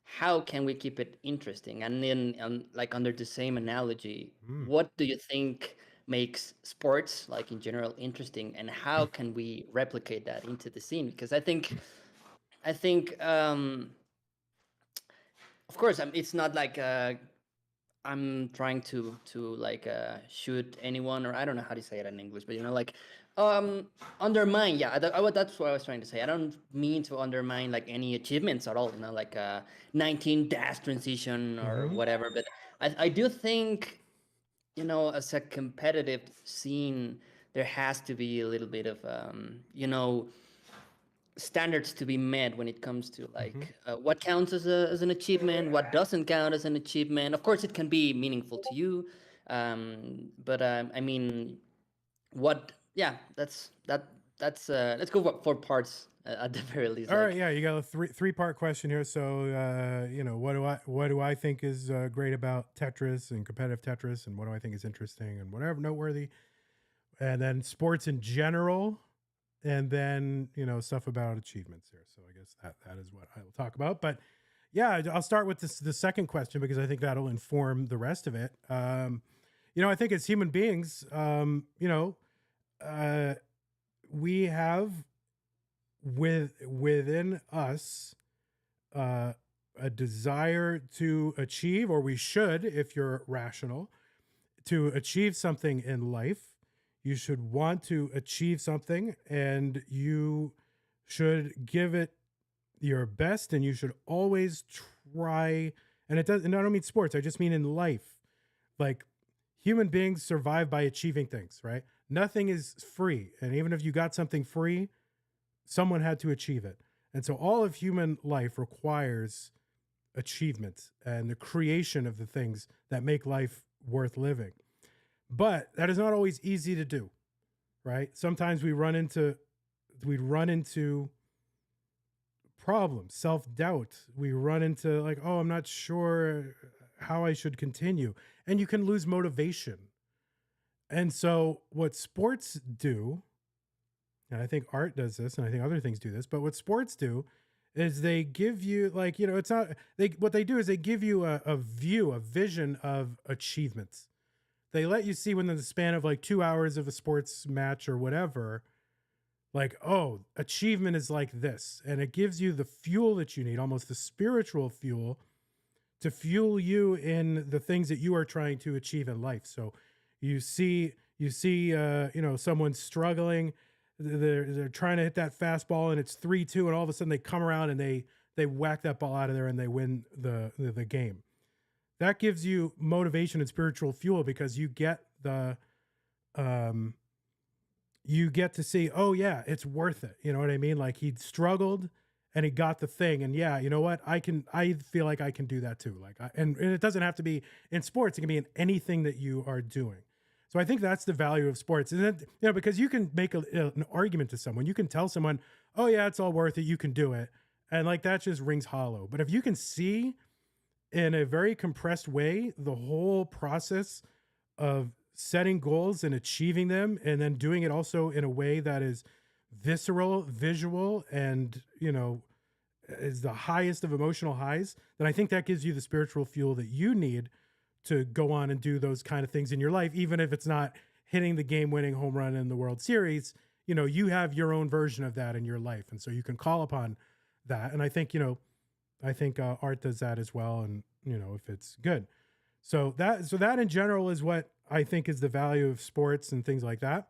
how can we keep it interesting? And then, like under the same analogy, what do you think makes sports, like in general, interesting, and how can we replicate that into the scene? Because I think, of course, it's not like I'm trying to like shoot anyone, or I don't know how to say it in English, but like undermine. Yeah, that's what I was trying to say. I don't mean to undermine like any achievements at all, like 19 dash transition or whatever, but I do think, as a competitive scene, there has to be a little bit of standards to be met when it comes to like what counts as an achievement, what doesn't count as an achievement. Of course, it can be meaningful to you, but I mean, what? Yeah, let's go for parts at the very least. All right, yeah, you got a three-part question here. So, what do I think is great about Tetris and competitive Tetris, and what do I think is interesting and whatever noteworthy, and then sports in general. And then, stuff about achievements here. So I guess that is what I will talk about. But yeah, I'll start with the second question because I think that'll inform the rest of it. I think as human beings, we have within us a desire to achieve, or we should, if you're rational, to achieve something in life. You should want to achieve something, and you should give it your best, and you should always try. And I don't mean sports. I just mean in life. Like, human beings survive by achieving things, right? Nothing is free. And even if you got something free, someone had to achieve it. And so all of human life requires achievement and the creation of the things that make life worth living. But that is not always easy to do, right? Sometimes we run into problems, self-doubt. We run into like, oh, I'm not sure how I should continue. And you can lose motivation. And so what sports do, and I think art does this, and I think other things do this, but what sports do is they give you like, it's not, what they do is they give you a vision of achievements. They let you see within the span of like 2 hours of a sports match or whatever, like, oh, achievement is like this. And it gives you the fuel that you need, almost the spiritual fuel, to fuel you in the things that you are trying to achieve in life. So you see, someone struggling, they're trying to hit that fastball and it's 3-2, and all of a sudden they come around and they whack that ball out of there and they win the game. That gives you motivation and spiritual fuel, because you get to see, oh yeah, it's worth it. You know what I mean? Like, he struggled and he got the thing, and yeah, you know what? I feel like I can do that too. Like, and it doesn't have to be in sports. It can be in anything that you are doing. So I think that's the value of sports. And then, because you can make an argument to someone, you can tell someone, oh yeah, it's all worth it. You can do it. And like, that just rings hollow. But if you can see in a very compressed way the whole process of setting goals and achieving them, and then doing it also in a way that is visceral, visual, and, is the highest of emotional highs, then I think that gives you the spiritual fuel that you need to go on and do those kind of things in your life, even if it's not hitting the game-winning home run in the World Series. You have your own version of that in your life, and so you can call upon that. And I think, art does that as well, and if it's good. So that in general is what I think is the value of sports and things like that.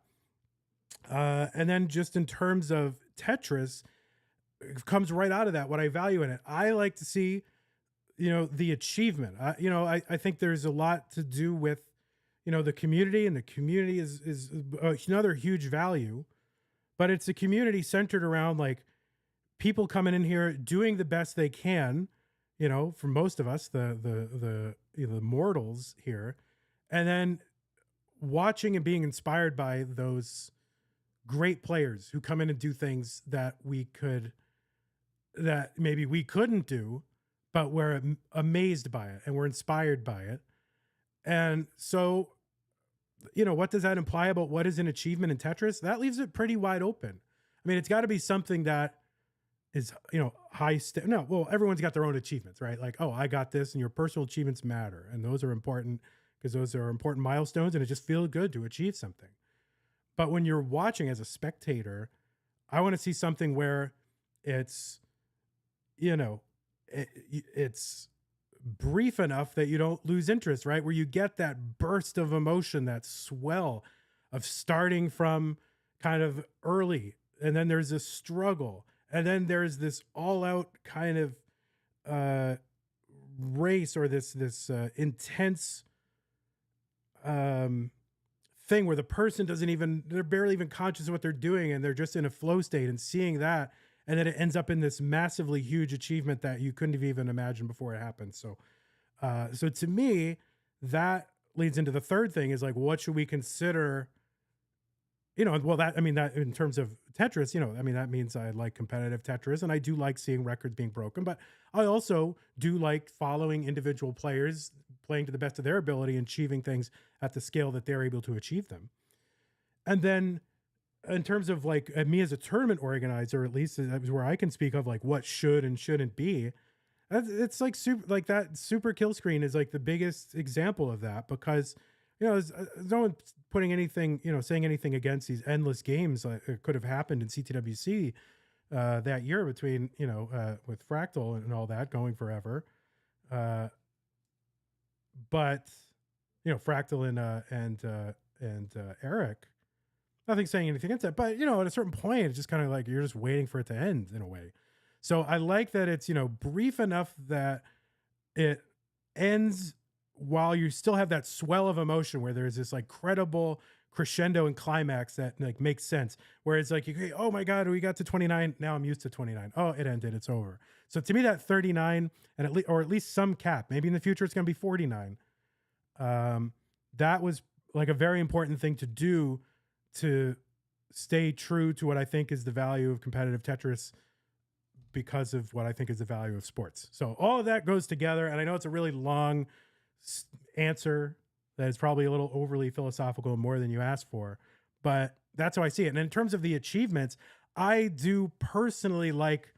And then just in terms of Tetris, it comes right out of that, what I value in it. I like to see, the achievement. I think there's a lot to do with, the community, and the community is another huge value, but it's a community centered around like people coming in here doing the best they can, for most of us, the mortals here, and then watching and being inspired by those great players who come in and do things that maybe we couldn't do, but we're amazed by it and we're inspired by it. And so, what does that imply about what is an achievement in Tetris? That leaves it pretty wide open. I mean, it's got to be something that is, everyone's got their own achievements, right? Like, oh, I got this, and your personal achievements matter. And those are important because those are important milestones, and it just feels good to achieve something. But when you're watching as a spectator, I want to see something where it's, it's brief enough that you don't lose interest, right? Where you get that burst of emotion, that swell of starting from kind of early, and then there's this struggle, and then there's this all-out kind of race, or this intense thing where the person they're barely even conscious of what they're doing, and they're just in a flow state, and seeing that, and then it ends up in this massively huge achievement that you couldn't have even imagined before it happened. So to me, that leads into the third thing, is like, what should we consider? That in terms of Tetris, that means I like competitive Tetris, and I do like seeing records being broken, but I also do like following individual players playing to the best of their ability and achieving things at the scale that they're able to achieve them. And then in terms of like me as a tournament organizer, at least that was where I can speak of like what should and shouldn't be. It's like super kill screen is like the biggest example of that, because there's no one putting anything, saying anything against these endless games that could have happened in CTWC that year between, with Fractal and all that going forever. But, Fractal and Eric, nothing saying anything against that. But, at a certain point, it's just kind of like you're just waiting for it to end in a way. So I like that it's, brief enough that it ends while you still have that swell of emotion where there's this like credible crescendo and climax that like makes sense. Whereas like, oh my God, we got to 29. Now I'm used to 29. Oh, it ended. It's over. So to me, that 39 and at least some cap, maybe in the future, it's going to be 49. That was like a very important thing to do to stay true to what I think is the value of competitive Tetris because of what I think is the value of sports. So all of that goes together. And I know it's a really long answer that is probably a little overly philosophical, more than you asked for, but that's how I see it. And in terms of the achievements, I do personally like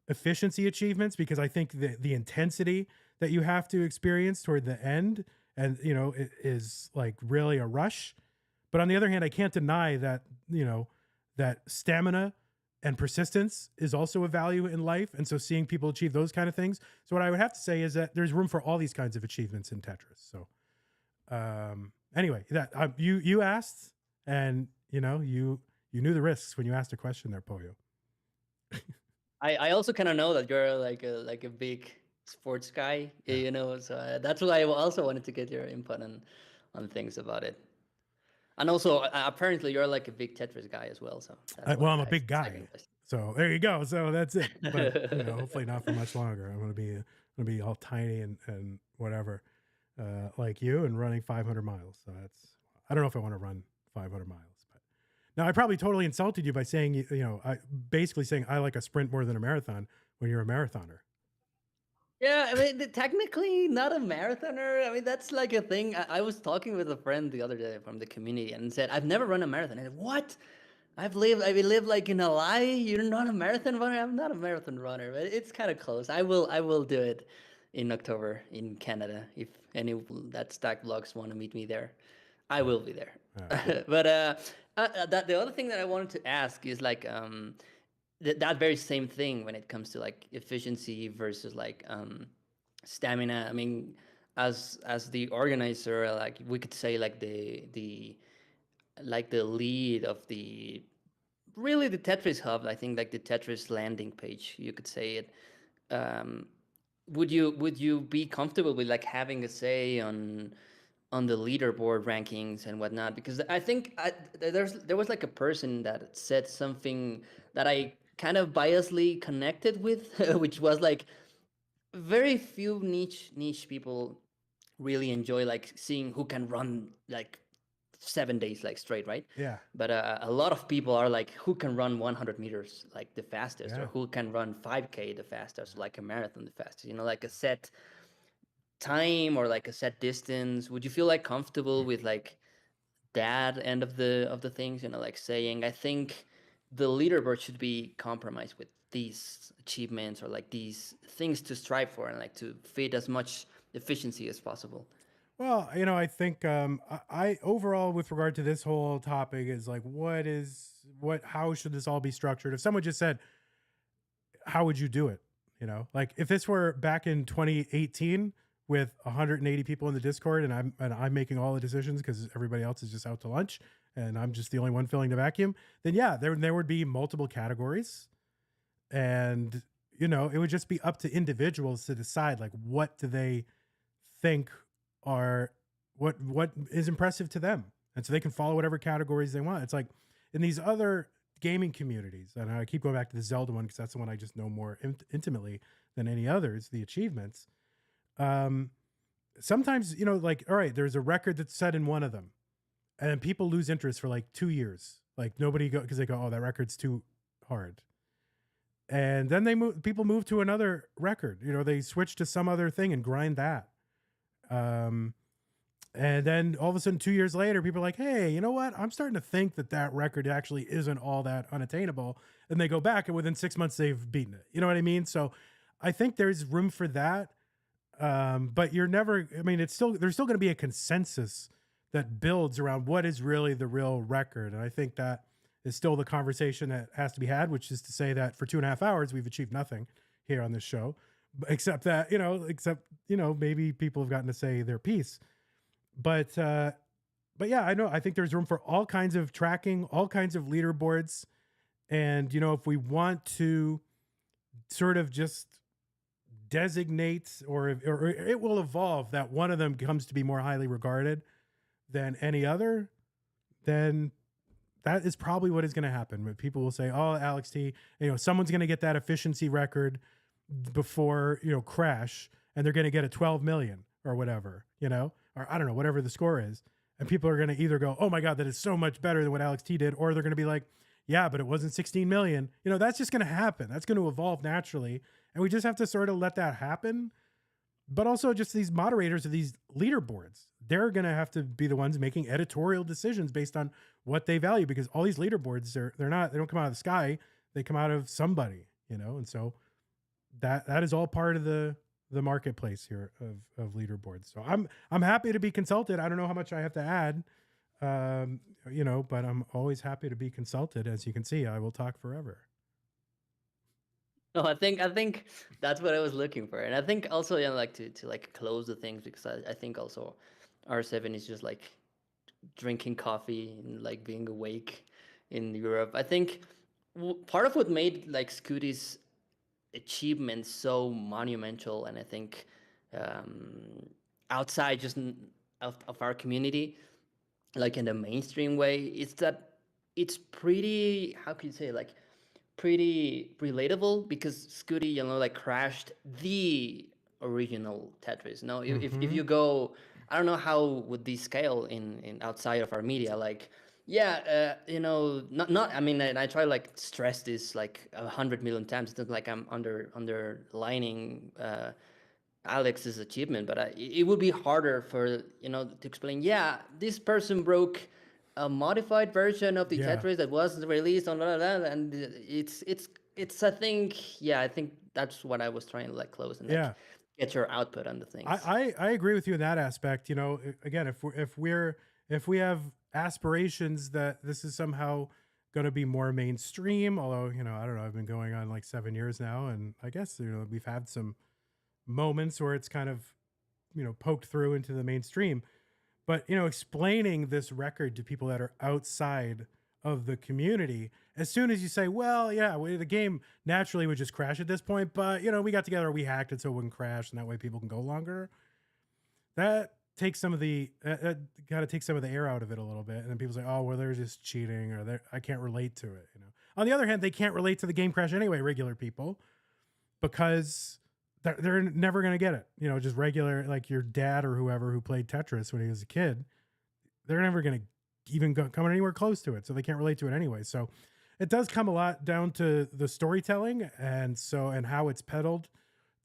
efficiency achievements because I think the intensity that you have to experience toward the end, and it is like really a rush. But on the other hand, I can't deny that that stamina and persistence is also a value in life. And so seeing people achieve those kind of things. So what I would have to say is that there's room for all these kinds of achievements in Tetris. So anyway, that you asked, and you knew the risks when you asked a question there, Poyo. I also kind of know that you're like a big sports guy, so that's why I also wanted to get your input on things about it. And also, apparently, you're like a big Tetris guy as well. So well, I'm a big guy, so there you go. So that's it. But hopefully not for much longer. I'm gonna be all tiny and whatever, like you, and running 500 miles. So I don't know if I want to run 500 miles. Now, I probably totally insulted you by saying, I basically saying I like a sprint more than a marathon when you're a marathoner. Yeah, I mean, technically not a marathoner. I mean, that's like a thing. I was talking with a friend the other day from the community and said, I've never run a marathon. I said, what? I lived like in a lie. You're not a marathon runner? I'm not a marathon runner, but it's kind of close. I will do it in October in Canada. If any that Stack Vlogs want to meet me there, I will be there. But the other thing that I wanted to ask is like that very same thing when it comes to like efficiency versus like stamina. I mean, as the organizer, like we could say like the lead of the Tetris hub. I think like the Tetris landing page, you could say it. Would you be comfortable with like having a say on the leaderboard rankings and whatnot? Because I think there was like a person that said something that I kind of biasly connected with, which was like very few niche people really enjoy like seeing who can run like 7 days like straight, right? Yeah. But a lot of people are like, who can run 100 meters like the fastest, Yeah. or who can run 5K the fastest, like a marathon the fastest, like a set time or like a set distance. Would you feel like comfortable with like that end of the things, like saying, I think the leaderboard should be compromised with these achievements or like these things to strive for, and like to fit as much efficiency as possible? Well, I think I overall, with regard to this whole topic, is like, how should this all be structured? If someone just said, how would you do it? Like if this were back in 2018 with 180 people in the Discord, and I'm making all the decisions because everybody else is just out to lunch and I'm just the only one filling the vacuum, then yeah, there would be multiple categories, and it would just be up to individuals to decide like what do they think are what is impressive to them, and so they can follow whatever categories they want. It's like in these other gaming communities, and I keep going back to the Zelda one because that's the one I just know more intimately than any others, the achievements. Sometimes like, all right, there's a record that's set in one of them, and people lose interest for like 2 years, like nobody because they go, oh, that record's too hard, and then people move to another record, they switch to some other thing and grind that. And then all of a sudden 2 years later, people are like, hey, you know what? I'm starting to think that record actually isn't all that unattainable. And they go back, and within 6 months, they've beaten it. You know what I mean? So I think there's room for that. But there's still going to be a consensus that builds around what is really the real record. And I think that is still the conversation that has to be had, which is to say that for 2.5 hours, we've achieved nothing here on this show, except that, maybe people have gotten to say their piece. But yeah, I think there's room for all kinds of tracking, all kinds of leaderboards. And, if we want to sort of just designate, or it will evolve that one of them comes to be more highly regarded, than any other, then that is probably what is going to happen. But people will say, "Oh, Alex T, someone's going to get that efficiency record before Crash, and they're going to get a 12 million or whatever, or I don't know, whatever the score is." And people are going to either go, "Oh my God, that is so much better than what Alex T did," or they're going to be like, "Yeah, but it wasn't 16 million." That's just going to happen. That's going to evolve naturally, and we just have to sort of let that happen. But also, just these moderators of these leaderboards, they're going to have to be the ones making editorial decisions based on what they value, because all these leaderboards they don't come out of the sky, they come out of somebody, and so that is all part of the marketplace here of leaderboards. So I'm happy to be consulted. I don't know how much I have to add, but I'm always happy to be consulted. As you can see, I will talk forever. No, I think that's what I was looking for, and I think also like to like close the things, because I think also R7 is just like drinking coffee and like being awake in Europe. I think part of what made like Scooty's achievement so monumental, and I think outside just of our community, like in the mainstream way, is that it's pretty, how can you say, like pretty relatable, because Scooty, like crashed the original Tetris. No, if you go, I don't know how would this scale in outside of our media, like not I mean, and I try to like stress this like 100 million times. It's not like I'm underlining Alex's achievement, but it would be harder for to explain. Yeah, this person broke a modified version of the Tetris that wasn't released on and it's I think that's what I was trying to like close and like, get your output on the things. I agree with you in that aspect. Again, if we have aspirations that this is somehow going to be more mainstream, although I don't know, I've been going on like 7 years now, and I guess we've had some moments where it's kind of poked through into the mainstream. But explaining this record to people that are outside of the community, as soon as you say, well, the game naturally would just crash at this point, but we got together, we hacked it so it wouldn't crash, and that way people can go longer. That takes some of the take some of the air out of it a little bit, and then people say, oh, well, they're just cheating, or I can't relate to it. On the other hand, they can't relate to the game crash anyway, regular people, because they're never going to get it. Just regular, like your dad or whoever who played Tetris when he was a kid, they're never going to even come anywhere close to it. So they can't relate to it anyway. So it does come a lot down to the storytelling and how it's peddled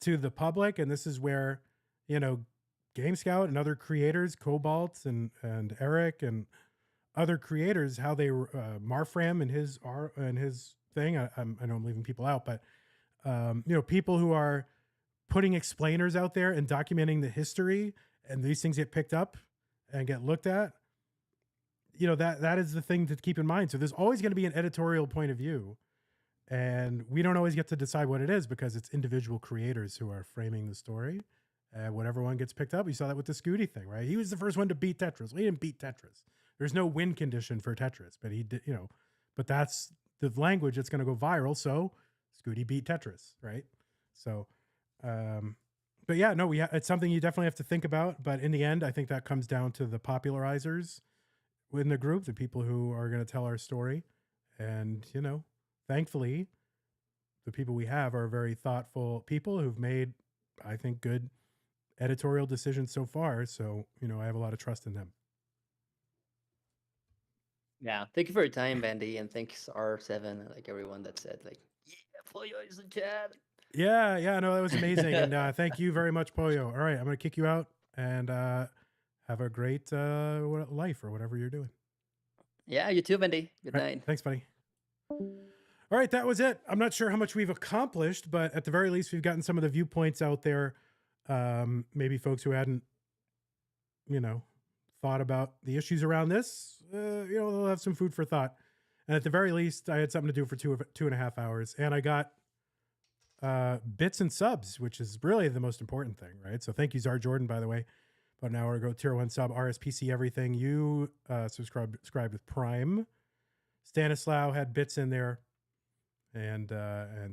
to the public. And this is where, Game Scout and other creators, Cobalt and Eric and other creators, how they Marfram and his thing. I know I'm leaving people out, but people who are putting explainers out there and documenting the history, and these things get picked up and get looked at, that is the thing to keep in mind. So there's always going to be an editorial point of view, and we don't always get to decide what it is, because it's individual creators who are framing the story, and whatever one gets picked up. You saw that with the Scooty thing, right? He was the first one to beat Tetris. We didn't beat Tetris. There's no win condition for Tetris, but he did, but that's the language that's going to go viral. So Scooty beat Tetris, right? So but yeah, no, it's something you definitely have to think about. But in the end, I think that comes down to the popularizers in the group, the people who are going to tell our story. And, thankfully, the people we have are very thoughtful people who've made, I think, good editorial decisions so far. So, I have a lot of trust in them. Yeah. Thank you for your time, Vandy. And thanks R7, like everyone that said, like, Pollo is in chat. Yeah, no, that was amazing. And thank you very much, Pollo. All right, I'm going to kick you out, and have a great life or whatever you're doing. Yeah, you too, Vandy. Good night. Thanks, buddy. All right, that was it. I'm not sure how much we've accomplished, but at the very least, we've gotten some of the viewpoints out there. Maybe folks who hadn't, thought about the issues around this, they'll have some food for thought. And at the very least, I had something to do for 2.5 hours, and I got bits and subs, which is really the most important thing, right? So thank you, Czar Jordan, by the way. About an hour ago, tier 1 sub, RSPC everything. You subscribed with Prime. Stanislaw had bits in there, and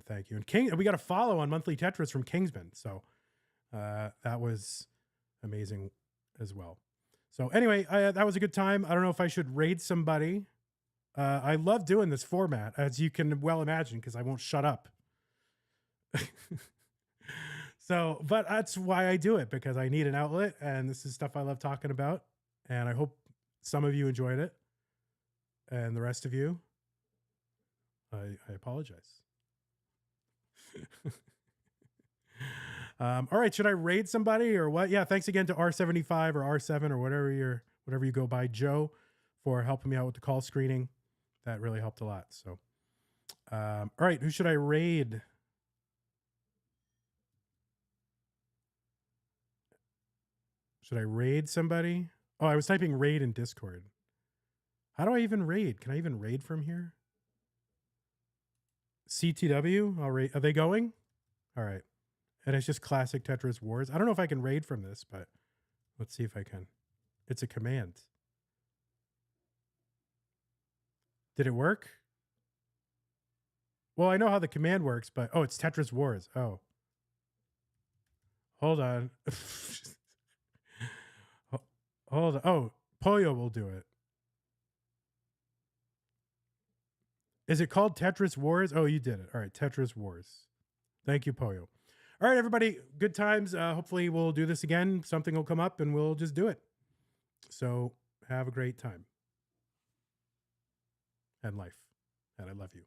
thank you. And we got a follow on Monthly Tetris from Kingsman, so that was amazing as well. So anyway, that was a good time. I don't know if I should raid somebody. I love doing this format, as you can well imagine, because I won't shut up. So, but that's why I do it, because I need an outlet, and this is stuff I love talking about. And I hope some of you enjoyed it, and the rest of you, I apologize. All right, should I raid somebody or what? Yeah, thanks again to R75 or R7 or whatever you go by, Joe, for helping me out with the call screening. That really helped a lot. So, all right, who should I raid? Should I raid somebody? Oh, I was typing raid in Discord. How do I even raid? Can I even raid from here? CTW? I'll raid. Are they going? All right. And it's just classic Tetris Wars. I don't know if I can raid from this, but let's see if I can. It's a command. Did it work? Well, I know how the command works, but oh, it's Tetris Wars. Oh. Hold on. Hold on. Oh, Poyo will do it. Is it called Tetris Wars? Oh, you did it. All right, Tetris Wars. Thank you, Poyo. All right, everybody, good times. Hopefully we'll do this again. Something will come up and we'll just do it. So have a great time and life. And I love you.